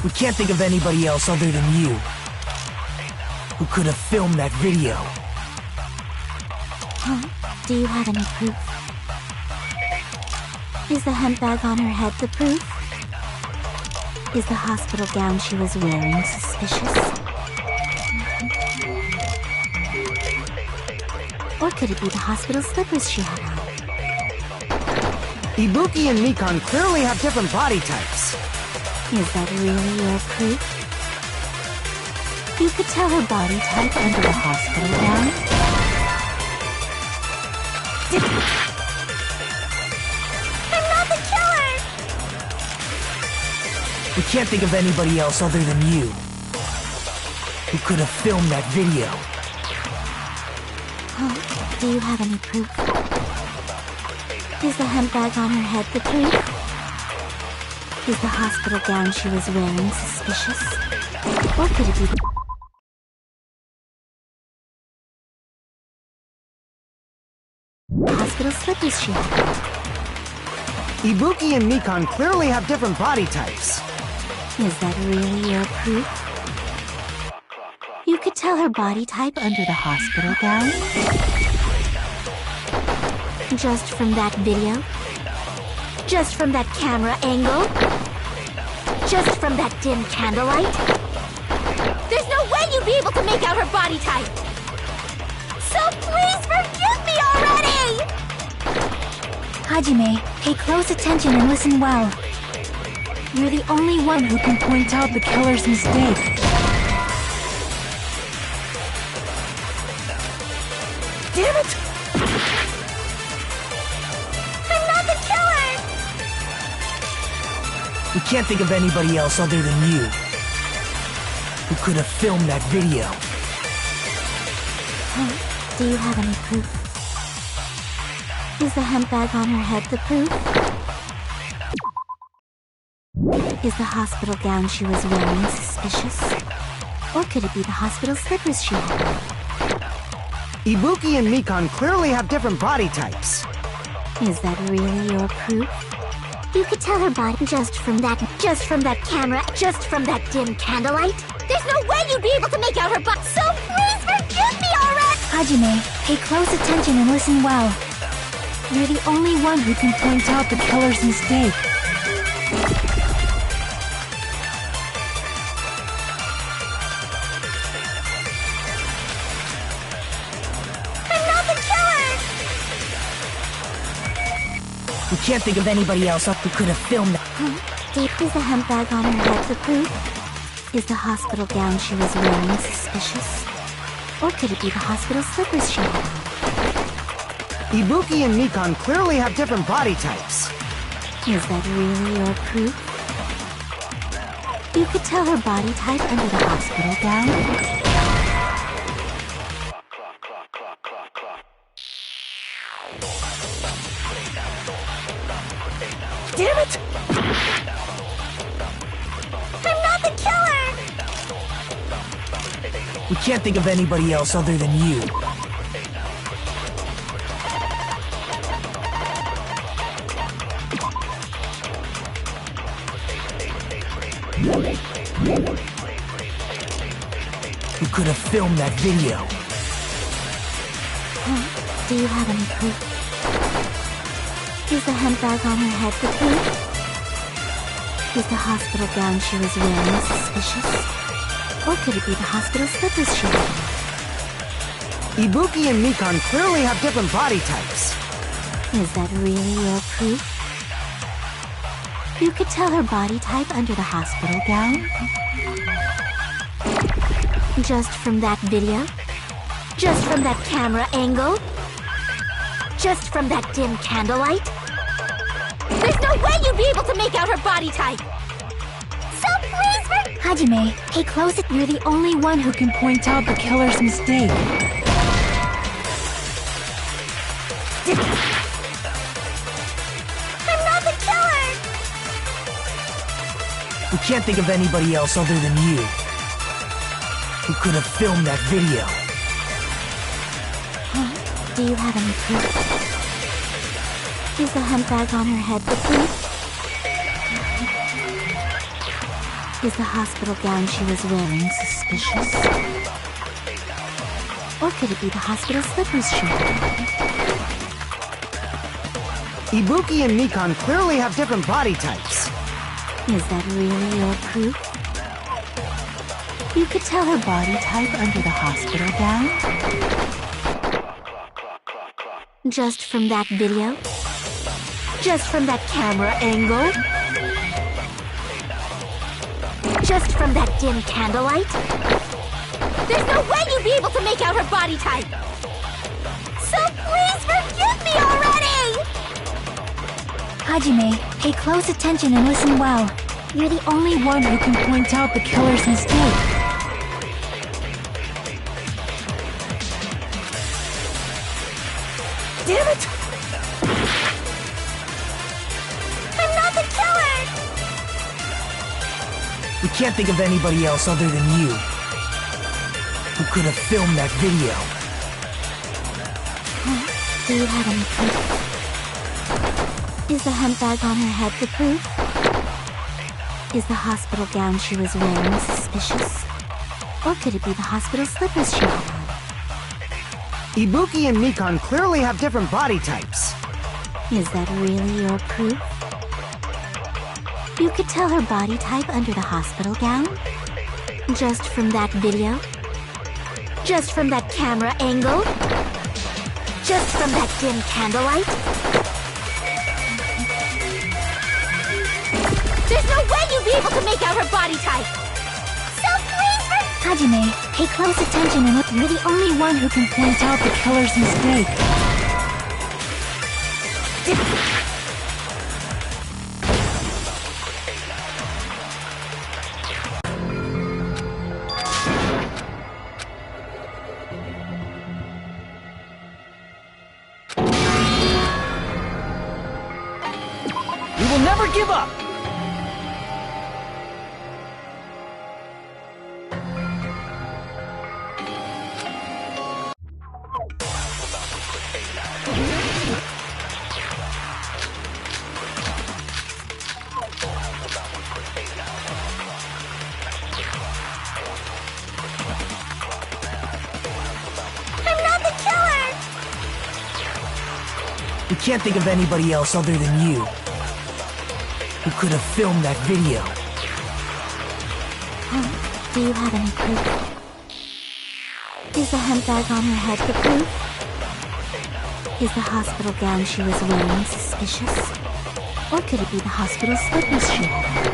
We can't think of anybody else other than you who could have filmed that video. Huh? Do you have any proof? Is the hemp bag on her head the proof? Is the hospital gown she was wearing suspicious? Or could it be the hospital slippers she had on? Ibuki and Mikan clearly have different body types. Is that really your proof? You could tell her body type under the hospital gown. I'm not the killer! We can't think of anybody else other than you who could have filmed that video. Huh? Do you have any proof? Is the hemp bag on her head the proof? Is the hospital gown she was wearing suspicious? Or could it be the hospital slippers she had? Ibuki and Mikan clearly have different body types. Is that really your proof? You could tell her body type under the hospital gown? Just from that video? Just from that camera angle? Just from that dim candlelight? There's no way you'd be able to make out her body type! So please forgive me already! Hajime, pay close attention and listen well. You're the only one who can point out the killer's mistake. Damn it! I'm not the killer! We can't think of anybody else other than you who could have filmed that video. Huh? Do you have any proof? Is the hemp bag on her head the proof? Is the hospital gown she was wearing suspicious? Or could it be the hospital slippers she had on? Ibuki and Mikan clearly have different body types. Is that really your proof? You could tell her body just from that camera, just from that dim candlelight? There's no way you'd be able to make out her butt, so please forgive me already! Hajime, pay close attention and listen well. You're the only one who can point out the killer's mistake. I'm not the killer! We can't think of anybody else who could have filmed that. Huh? Is the hemp bag on her head the proof? Is the hospital gown she was wearing suspicious? Or could it be the hospital slippers she had on? Ibuki and Mikan clearly have different body types. Is that really your proof? You could tell her body type under the hospital gown? Damn it! I'm not the killer! We can't think of anybody else other than you. Who could have filmed that video? Huh? Do you have any proof? Is the hemp bag on her head the proof? Is the hospital gown she was wearing suspicious? Or could it be the hospital slippers she had on? Ibuki and Mikan clearly have different body types. Is that really your proof? You could tell her body type under the hospital gown? Just from that video? Just from that camera angle? Just from that dim candlelight? There's no way you'd be able to make out her body type! So please Hajime, pay close attention. You're the only one who can point out the killer's mistake. I'm not the killer! We can't think of anybody else other than you who could have filmed that video. Huh? Do you have any proof? Is the hemp bag on her head the proof? Is the hospital gown she was wearing suspicious? Or could it be the hospital slippers she had? Ibuki and Mikan clearly have different body types. Is that really your proof? You could tell her body type under the hospital gown? Just from that video? Just from that camera angle? Just from that dim candlelight? There's no way you'd be able to make out her body type! So please forgive me already! Hajime, pay close attention and listen well. You're the only one who can point out the killer's mistake. Damn it! I'm not the killer! We can't think of anybody else other than you who could have filmed that video. Do you have any proof? Is the handbag on her head the proof? Is the hospital gown she was wearing suspicious? Or could it be the hospital slippers she had on? Ibuki and Mikan clearly have different body types. Is that really your proof? You could tell her body type under the hospital gown? Just from that video? Just from that camera angle? Just from that dim candlelight? There's no way you'd be able to make out her body type! So please Hajime, pay close attention and look. You're the only one who can point out the killer's mistake. We will never give up! We can't think of anybody else other than you who could have filmed that video. Do you have any proof? Is the handbag on her head the proof? Is the hospital gown she was wearing suspicious? Or could it be the hospital slippers she had on?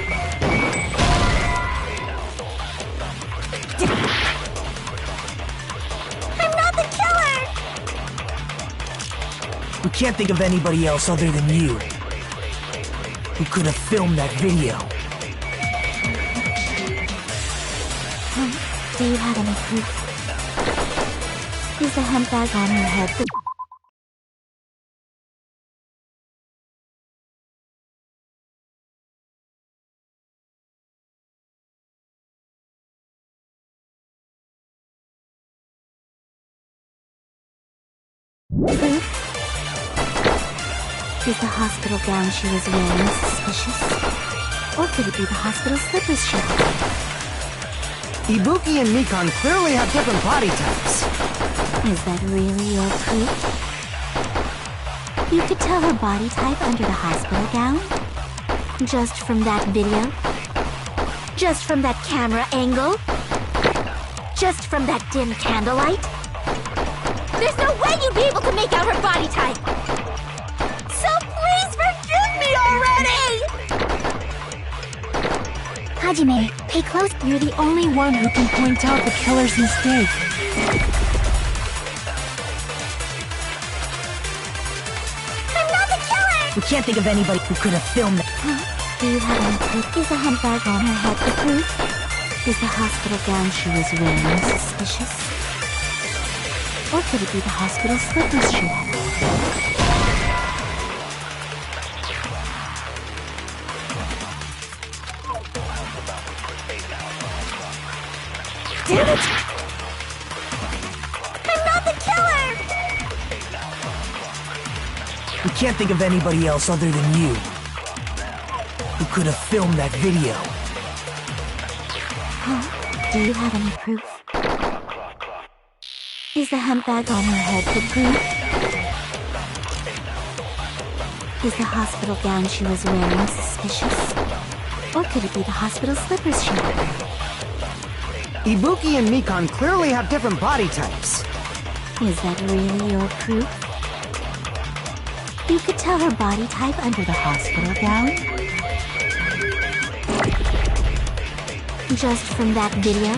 I'm not the killer! We can't think of anybody else other than you who could have filmed that video. Do you have any proof? Is the handbag on her head the proof? Is the hospital gown she was wearing suspicious? Or could it be the hospital slippers she had on? Ibuki and Mikan clearly have different body types. Is that really your proof? You could tell her body type under the hospital gown? Just from that video? Just from that camera angle? Just from that dim candlelight? There's no way you'd be able to make out her body type! So please forgive me already! Hajime, pay close. You're the only one who can point out the killer's mistake. I'm not the killer! We can't think of anybody who could have filmed that. Do you have any proof? Is the handbag on her head the proof? Is the hospital gown she was wearing suspicious? Or could it be the hospital slippers she had on? Damn it! I'm not the killer! We can't think of anybody else other than you who could have filmed that video. Do you have any proof? Is the handbag on her head the proof? Is the hospital gown she was wearing suspicious? Or could it be the hospital slippers she wore? Ibuki and Mikan clearly have different body types. Is that really your proof? You could tell her body type under the hospital gown? Just from that video?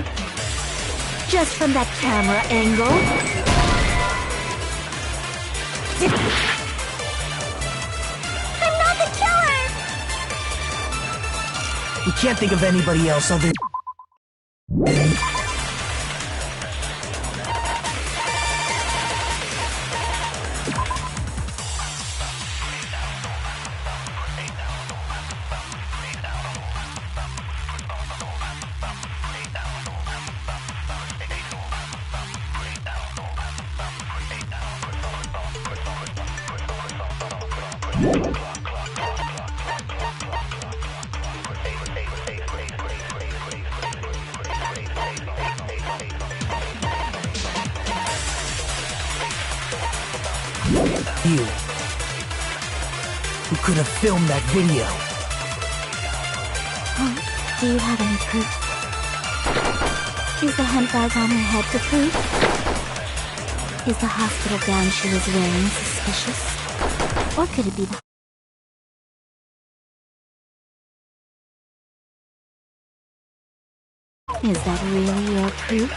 Just from that camera angle? I'm not the killer! We can't think of anybody else other... You. Who could have filmed that video? Do you have any proof? Is the handbag on her head the proof? Is the hospital gown she was wearing suspicious? Or could it be the... Is that really your proof?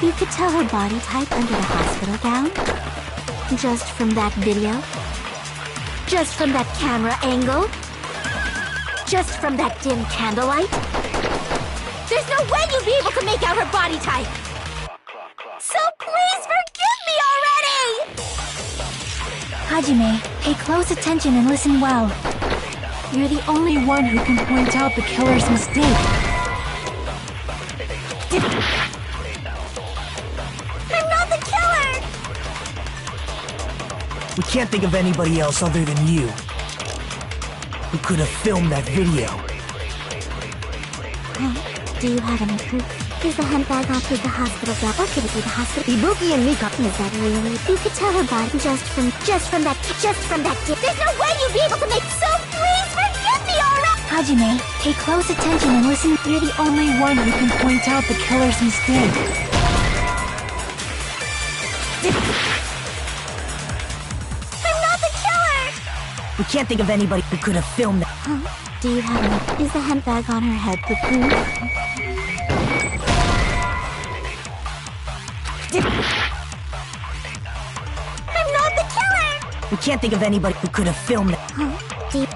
You could tell her body type under the hospital gown? Just from that video? Just from that camera angle? Just from that dim candlelight? There's no way you'd be able to make out her body type! So please forgive me already! Hajime, pay close attention and listen well. You're the only one who can point out the killer's mistake. I'm not the killer! We can't think of anybody else other than you. Who could have filmed that video? Do you have any proof? Is the handbag off with the hospital gown? Or could it be the hospital? Ibuki and Mikan. Is that really? You could tell her body just from that. There's no way you'd be able to make... So please forgive me already! Hajime, pay close attention and listen. You're the only one who can point out the killer's mistake. I'm not the killer! We can't think of anybody who could have filmed that. Do you have any? Is the handbag on her head the proof? I'm not the killer! We can't think of anybody who could have filmed that.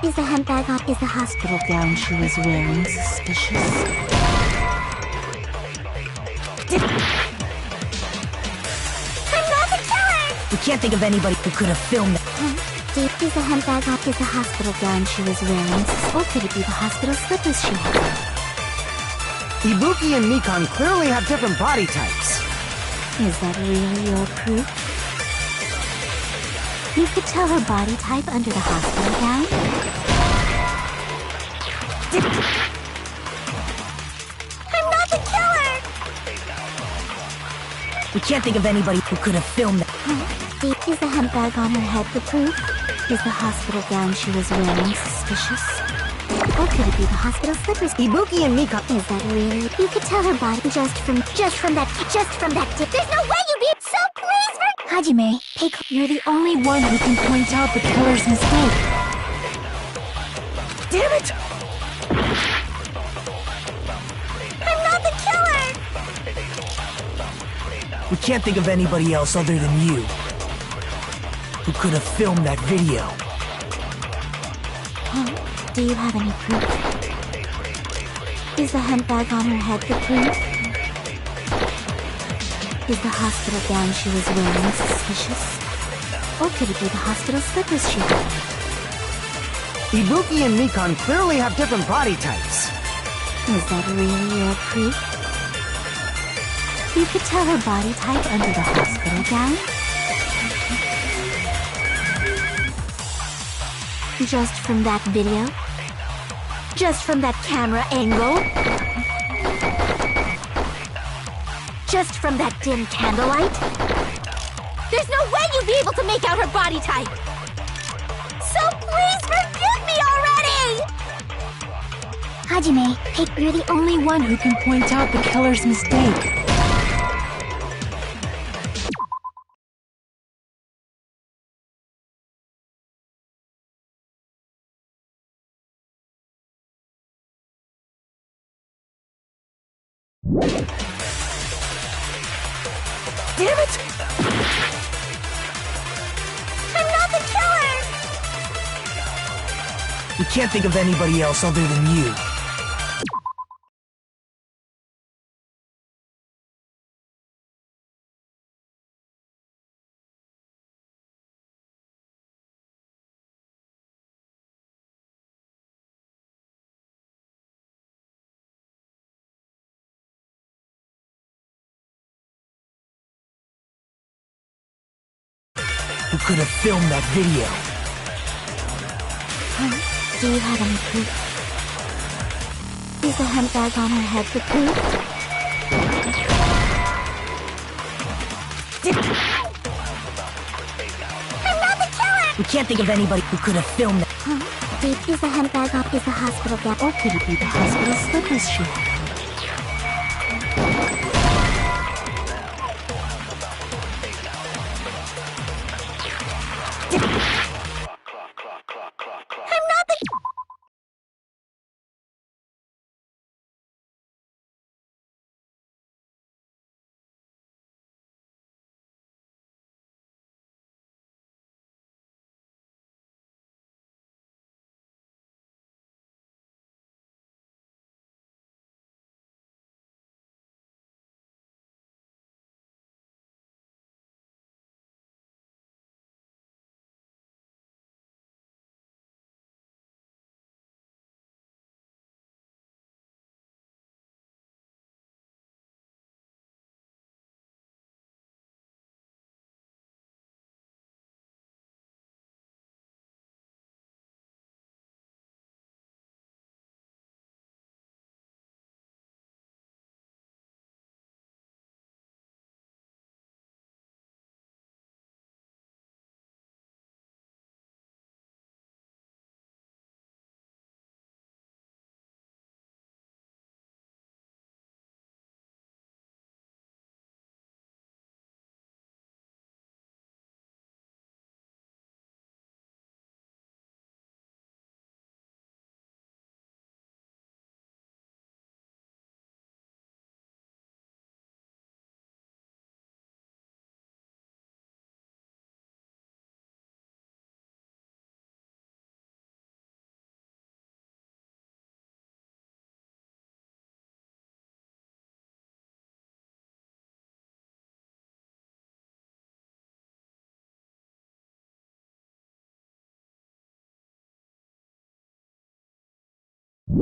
Is the handbag on? Is the hospital gown she was wearing suspicious? I'm not the killer! We can't think of anybody who could have filmed that. Is the handbag on? Is the hospital gown she was wearing? Or could it be the hospital slippers she had? Ibuki and Mikan clearly have different body types. Is that really your proof? You could tell her body type under the hospital gown? I'm not the killer! We can't think of anybody who could have filmed that. Is the handbag on her head the proof? Is the hospital gown she was wearing suspicious? Or could it be the hospital slippers? Ibuki and Mikan. Is that really? You could tell her body just from that. There's no way you'd be... So please Hajime, you're the only one who can point out the killer's mistake. Damn it! I'm not the killer! We can't think of anybody else other than you. Who could have filmed that video? Do you have any proof? Is the handbag on her head the proof? Is the hospital gown she was wearing suspicious? Or could it be the hospital slippers she had? Ibuki and Mikan clearly have different body types. Is that really your proof? You could tell her body type under the hospital gown? Just from that video? Just from that camera angle? Just from that dim candlelight? There's no way you'd be able to make out her body type! Hajime, hey, you're the only one who can point out the killer's mistake. Damn it! I'm not the killer! We can't think of anybody else other than you. Who could have filmed that video? Do you have any proof? Is the handbag on her head the proof? I'm not the killer! We can't think of anybody who could have filmed that. Deep, is the handbag on? Is the hospital gown? Or could it be the hospital slippers she had? I'm not the...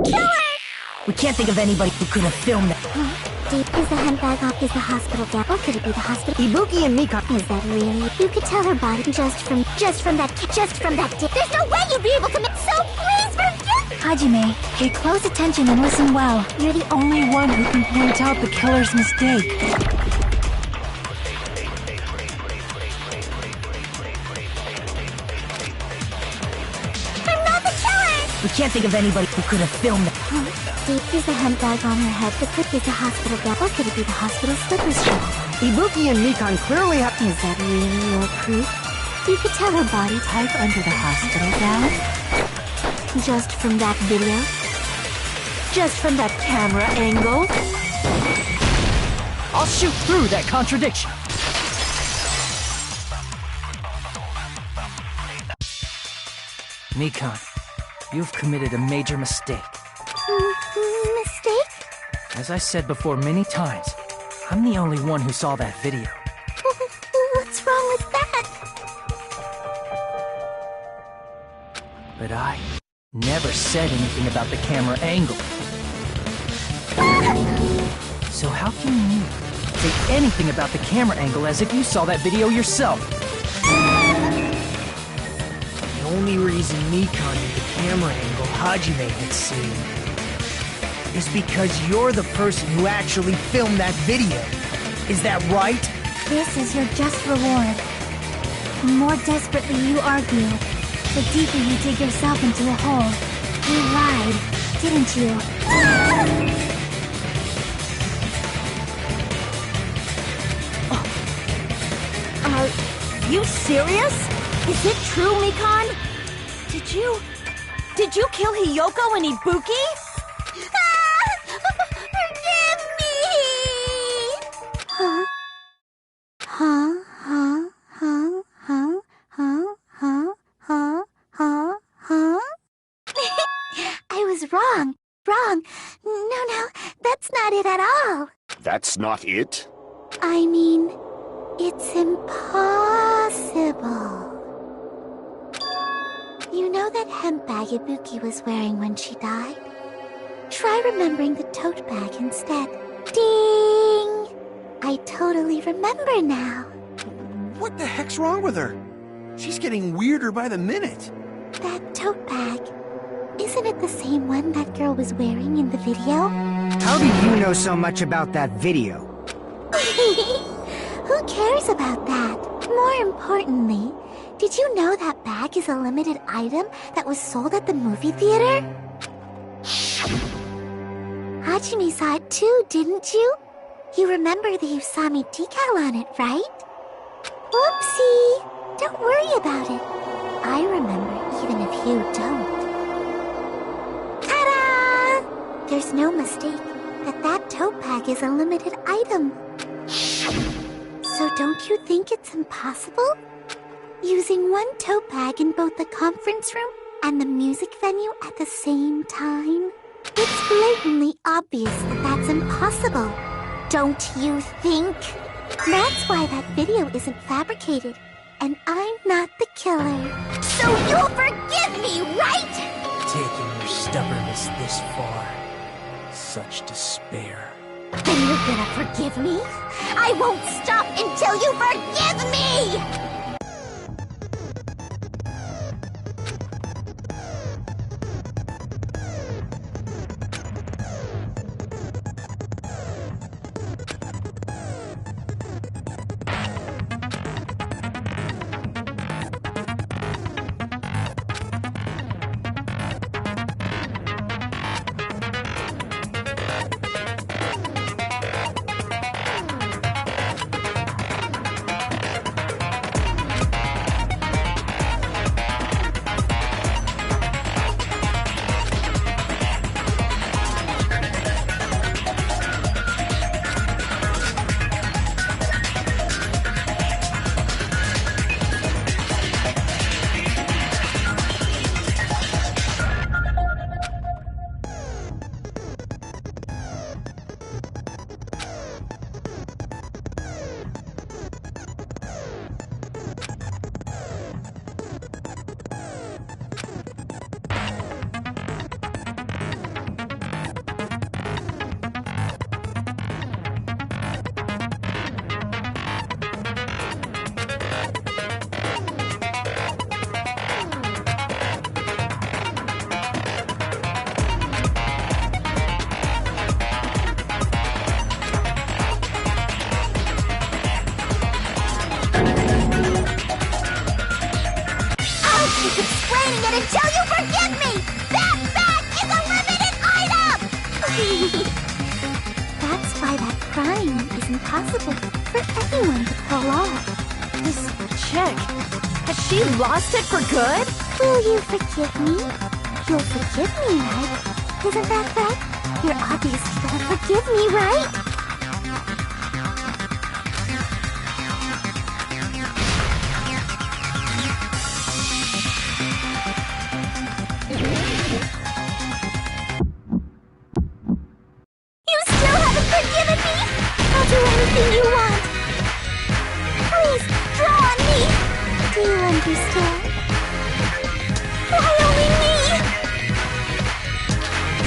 Killer! We can't think of anybody who could have filmed that. Deep, is the handbag on? Is the hospital gown? Or could it be the hospital? Ibuki and Mikan. Is that really? You could tell her body just from that dip. There's no way you'd be able to make... So please forget... Hajime, pay close attention and listen well. You're the only one who can point out the killer's mistake. I'm not the killer! We can't think of anybody who could have filmed that. Deep, is the handbag on her head the could is the hospital gown? Or could it be the hospital slippers she had? Ibuki and Mikan clearly have. Is that really your proof? You could tell her body type under the hospital gown? Just from that video? Just from that camera angle? I'll shoot through that contradiction. Mikan, you've committed a major mistake. Mistake? As I said before many times, I'm the only one who saw that video. What's wrong with that? But I never said anything about the camera angle. So how can you say anything about the camera angle as if you saw that video yourself? The only reason Mikan knew the camera angle Hajime had seen is because you're the person who actually filmed that video. Is that right? This is your just reward. The more desperately you argue, the deeper you dig yourself into a hole. You lied, didn't you? Are you serious? Is it true, Mikan? Did you kill Hiyoko and Ibuki? Forgive me! Huh? I was wrong. No, that's not it at all. That's not it? I mean, it's impossible. You know that hemp bag Ibuki was wearing when she died? Try remembering the tote bag instead. Ding! I totally remember now. What the heck's wrong with her? She's getting weirder by the minute. That tote bag, isn't it the same one that girl was wearing in the video? How do you know so much about that video? Who cares about that? More importantly, did you know that bag is a limited item that was sold at the movie theater? Hajime saw it too, didn't you? You remember the Usami decal on it, right? Whoopsie! Don't worry about it. I remember even if you don't. Ta-da! There's no mistake that that tote bag is a limited item. So don't you think it's impossible? Using one tote bag in both the conference room and the music venue at the same time? It's blatantly obvious that that's impossible. Don't you think? That's why that video isn't fabricated, and I'm not the killer. So you'll forgive me, right? Taking your stubbornness this far. Such despair. Then you're gonna forgive me? I won't stop until you forgive me! Until you forgive me! That bag is a limited item! That's why that crime is impossible for anyone to pull off. This chick, has she lost it for good? Will you forgive me? You'll forgive me, right? Isn't that right? You're obviously gonna forgive me, right? Anything you want. Please, draw on me. Do you understand? Why only me?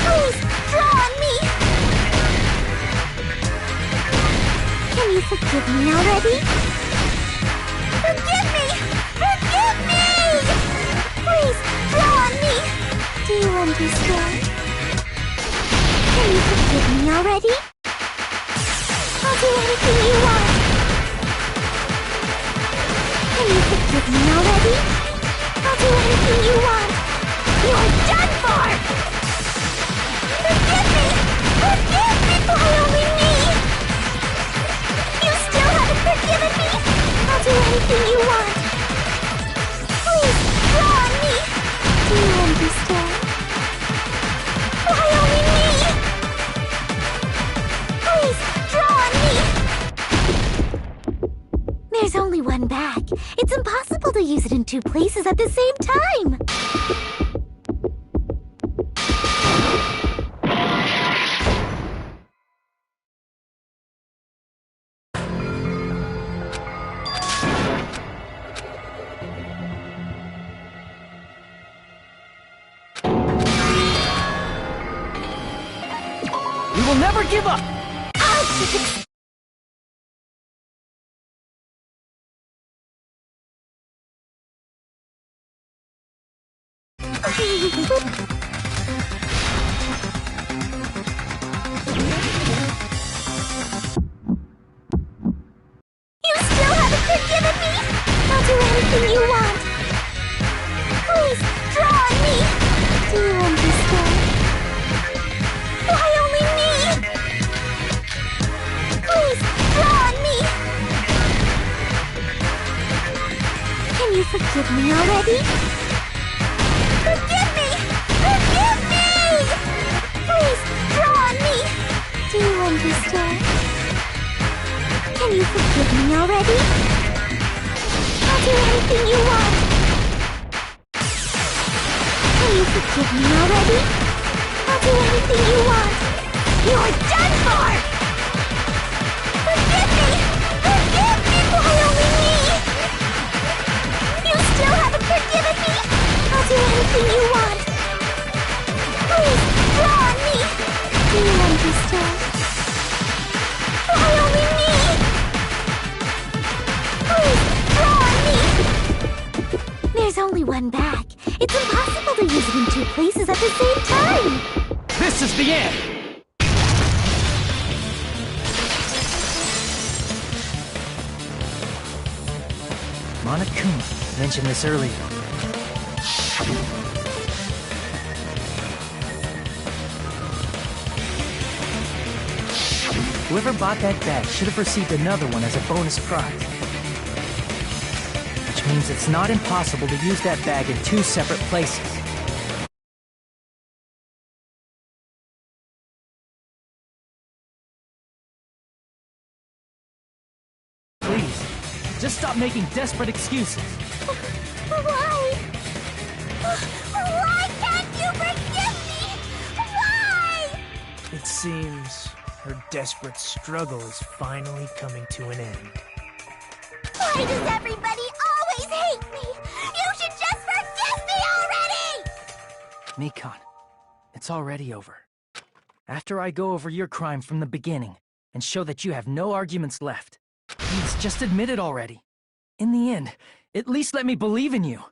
Please, draw on me. Can you forgive me already? Forgive me! Forgive me! Please, draw on me. Do you understand? Can you forgive me already? I'll do anything you want. Can you forgive me already? I'll do anything you want. You're done for! to use it in two places at the same time! We will never give up! You still haven't forgiven me? I'll do anything you want. Please, draw on me. Do you understand? Why only me? Please, draw on me. Can you forgive me already? Forgive me! Forgive me! Please, draw on me. Do you understand? Can you forgive me already? I'll do anything you want. Can you forgive me already? I'll do anything you want. You're done for! Forgive me! Forgive me! Why only me? You still haven't forgiven me? I'll do anything you want. Please, draw on me. Do you understand? Why only me? Please, draw on me! There's only one bag. It's impossible to use it in two places at the same time! This is the end! Monokuma mentioned this earlier. Whoever bought that bag should have received another one as a bonus prize. Which means it's not impossible to use that bag in two separate places. Please, just stop making desperate excuses. Why? Why can't you forgive me? Why? It seems her desperate struggle is finally coming to an end. Why does everybody always hate me? You should just forgive me already! Mikan, it's already over. After I go over your crime from the beginning and show that you have no arguments left, please just admit it already. In the end, at least let me believe in you.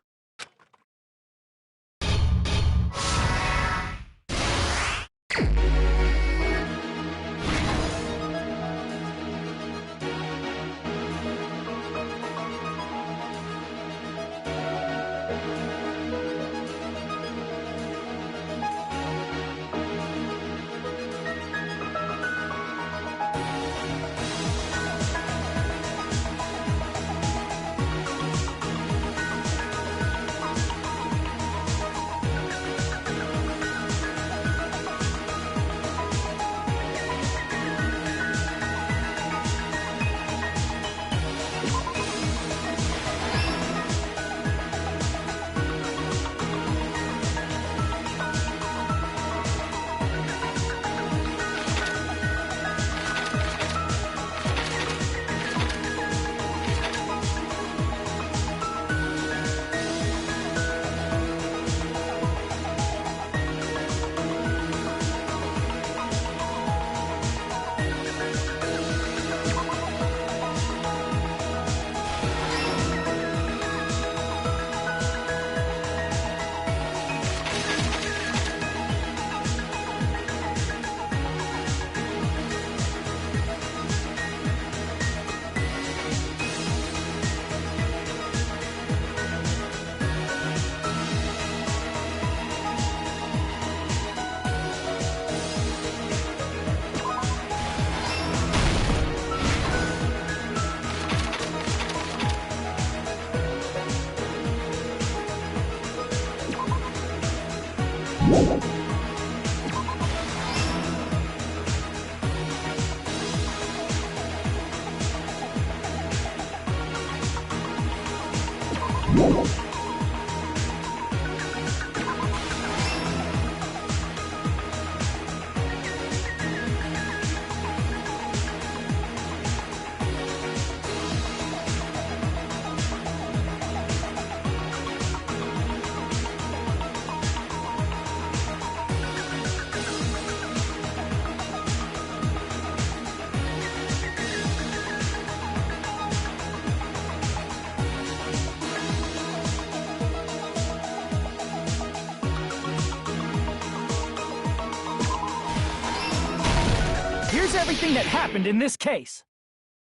Here's everything that happened in this case.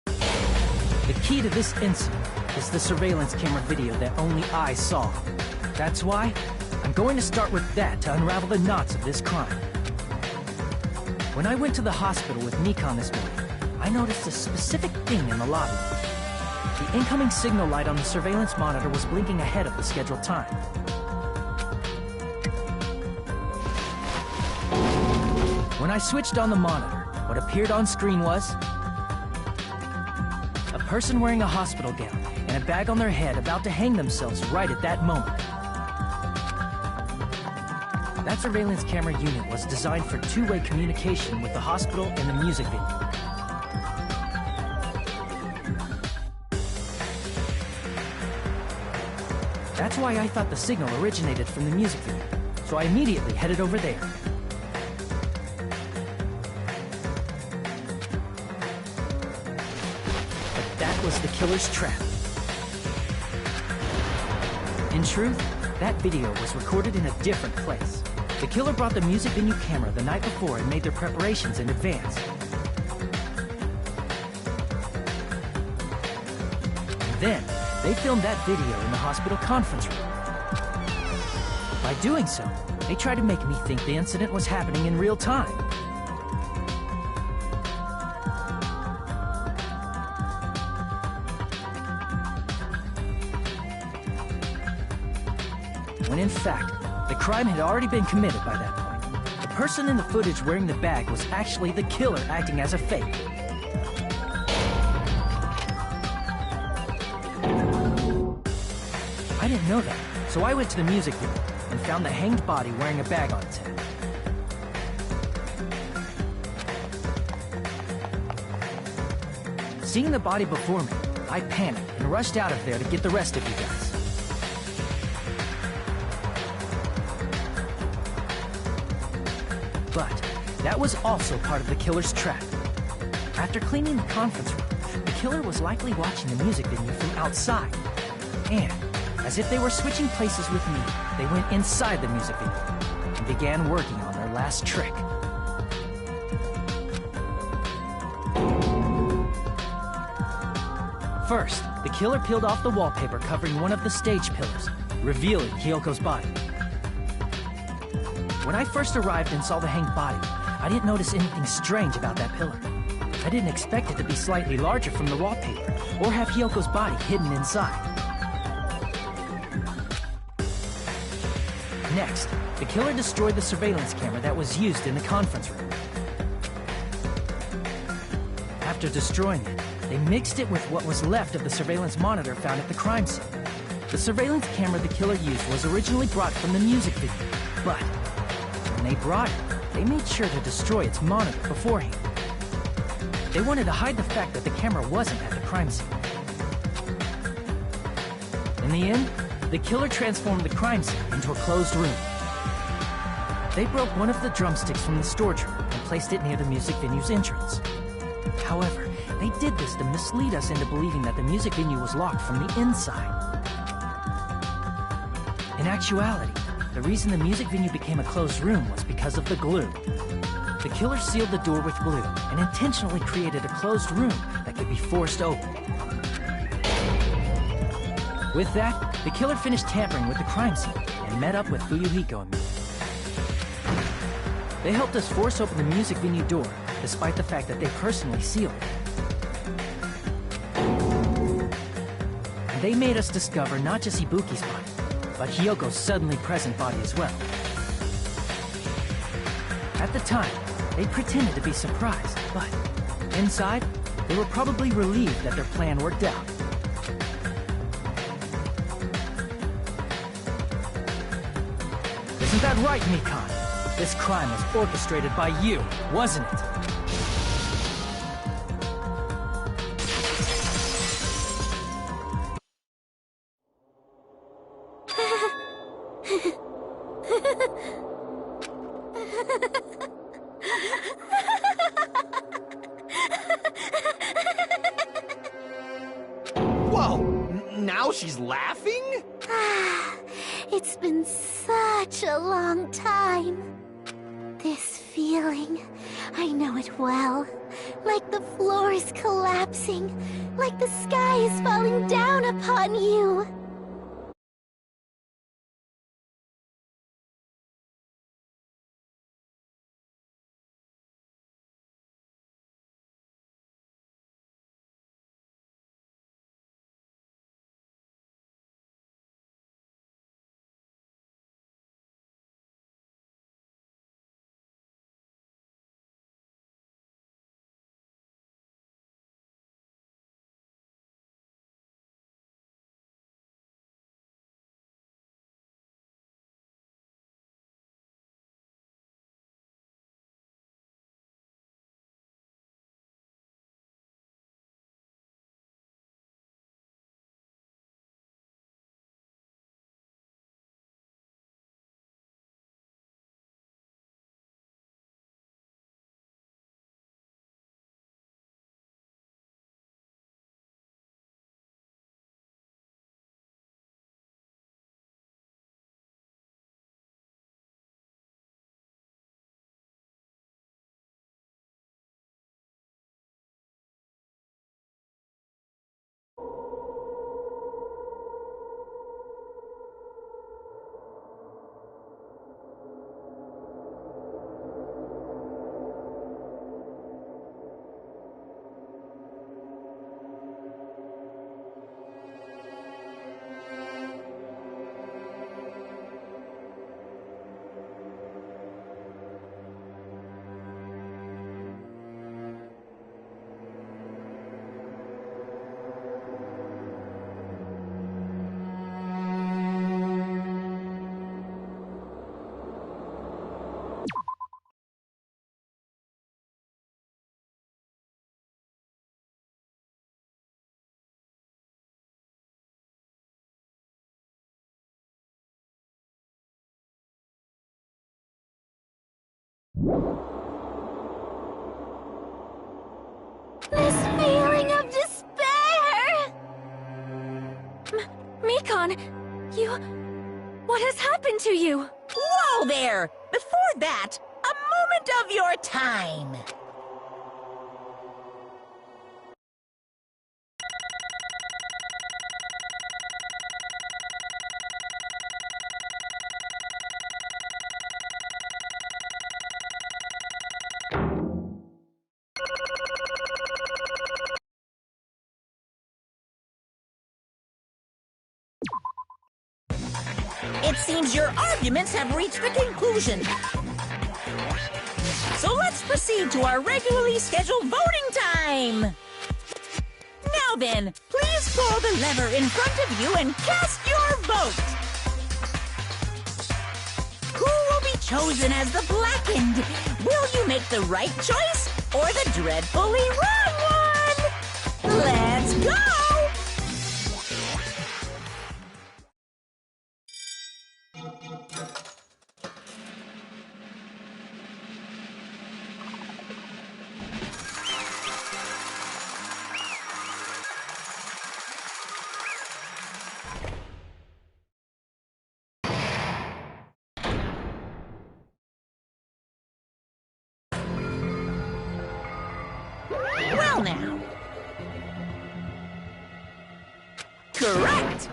The key to this incident is the surveillance camera video that only I saw. That's why I'm going to start with that to unravel the knots of this crime. When I went to the hospital with Nikon this morning, I noticed a specific thing in the lobby. The incoming signal light on the surveillance monitor was blinking ahead of the scheduled time. When I switched on the monitor, what appeared on screen was a person wearing a hospital gown and a bag on their head about to hang themselves right at that moment. That surveillance camera unit was designed for two-way communication with the hospital and the music venue. That's why I thought the signal originated from the music venue, so I immediately headed over there. Was the killer's trap. In truth, that video was recorded in a different place. The killer brought the music venue camera the night before and made their preparations in advance. Then, they filmed that video in the hospital conference room. By doing so, they tried to make me think the incident was happening in real time. When in fact, the crime had already been committed by that point. The person in the footage wearing the bag was actually the killer acting as a fake. I didn't know that, so I went to the music venue and found the hanged body wearing a bag on its head. Seeing the body before me, I panicked and rushed out of there to get the rest of you guys. But that was also part of the killer's trap. After cleaning the conference room, the killer was likely watching the music venue from outside. And, as if they were switching places with me, they went inside the music venue and began working on their last trick. First, the killer peeled off the wallpaper covering one of the stage pillars, revealing Hyoko's body. When I first arrived and saw the hanged body, I didn't notice anything strange about that pillar. I didn't expect it to be slightly larger from the wallpaper, or have Hyoko's body hidden inside. Next, the killer destroyed the surveillance camera that was used in the conference room. After destroying it, they mixed it with what was left of the surveillance monitor found at the crime scene. The surveillance camera the killer used was originally brought from the music video, but when they brought it, they made sure to destroy its monitor beforehand. They wanted to hide the fact that the camera wasn't at the crime scene. In the end, the killer transformed the crime scene into a closed room. They broke one of the drumsticks from the storage room and placed it near the music venue's entrance. However, they did this to mislead us into believing that the music venue was locked from the inside. In actuality, the reason the music venue became a closed room was because of the glue. The killer sealed the door with glue and intentionally created a closed room that could be forced open. With that, the killer finished tampering with the crime scene and met up with Fuyuhiko and me. They helped us force open the music venue door, despite the fact that they personally sealed it. And they made us discover not just Ibuki's body, but Hyoko's suddenly present body as well. At the time, they pretended to be surprised, but inside, they were probably relieved that their plan worked out. that right, Mikan? This crime was orchestrated by you, wasn't it? Whoa! Now she's laughing? It's been such a long time. This feeling, I know it well. Like the floor is collapsing, like the sky is falling down upon you. This feeling of despair! Mikan, you... What has happened to you? Whoa there! Before that, a moment of your time. It seems your arguments have reached a conclusion. So let's proceed to our regularly scheduled voting time. Now then, please pull the lever in front of you and cast your vote. Who will be chosen as the blackened? Will you make the right choice or the dreadfully wrong one? Let's go! Well now. Correct!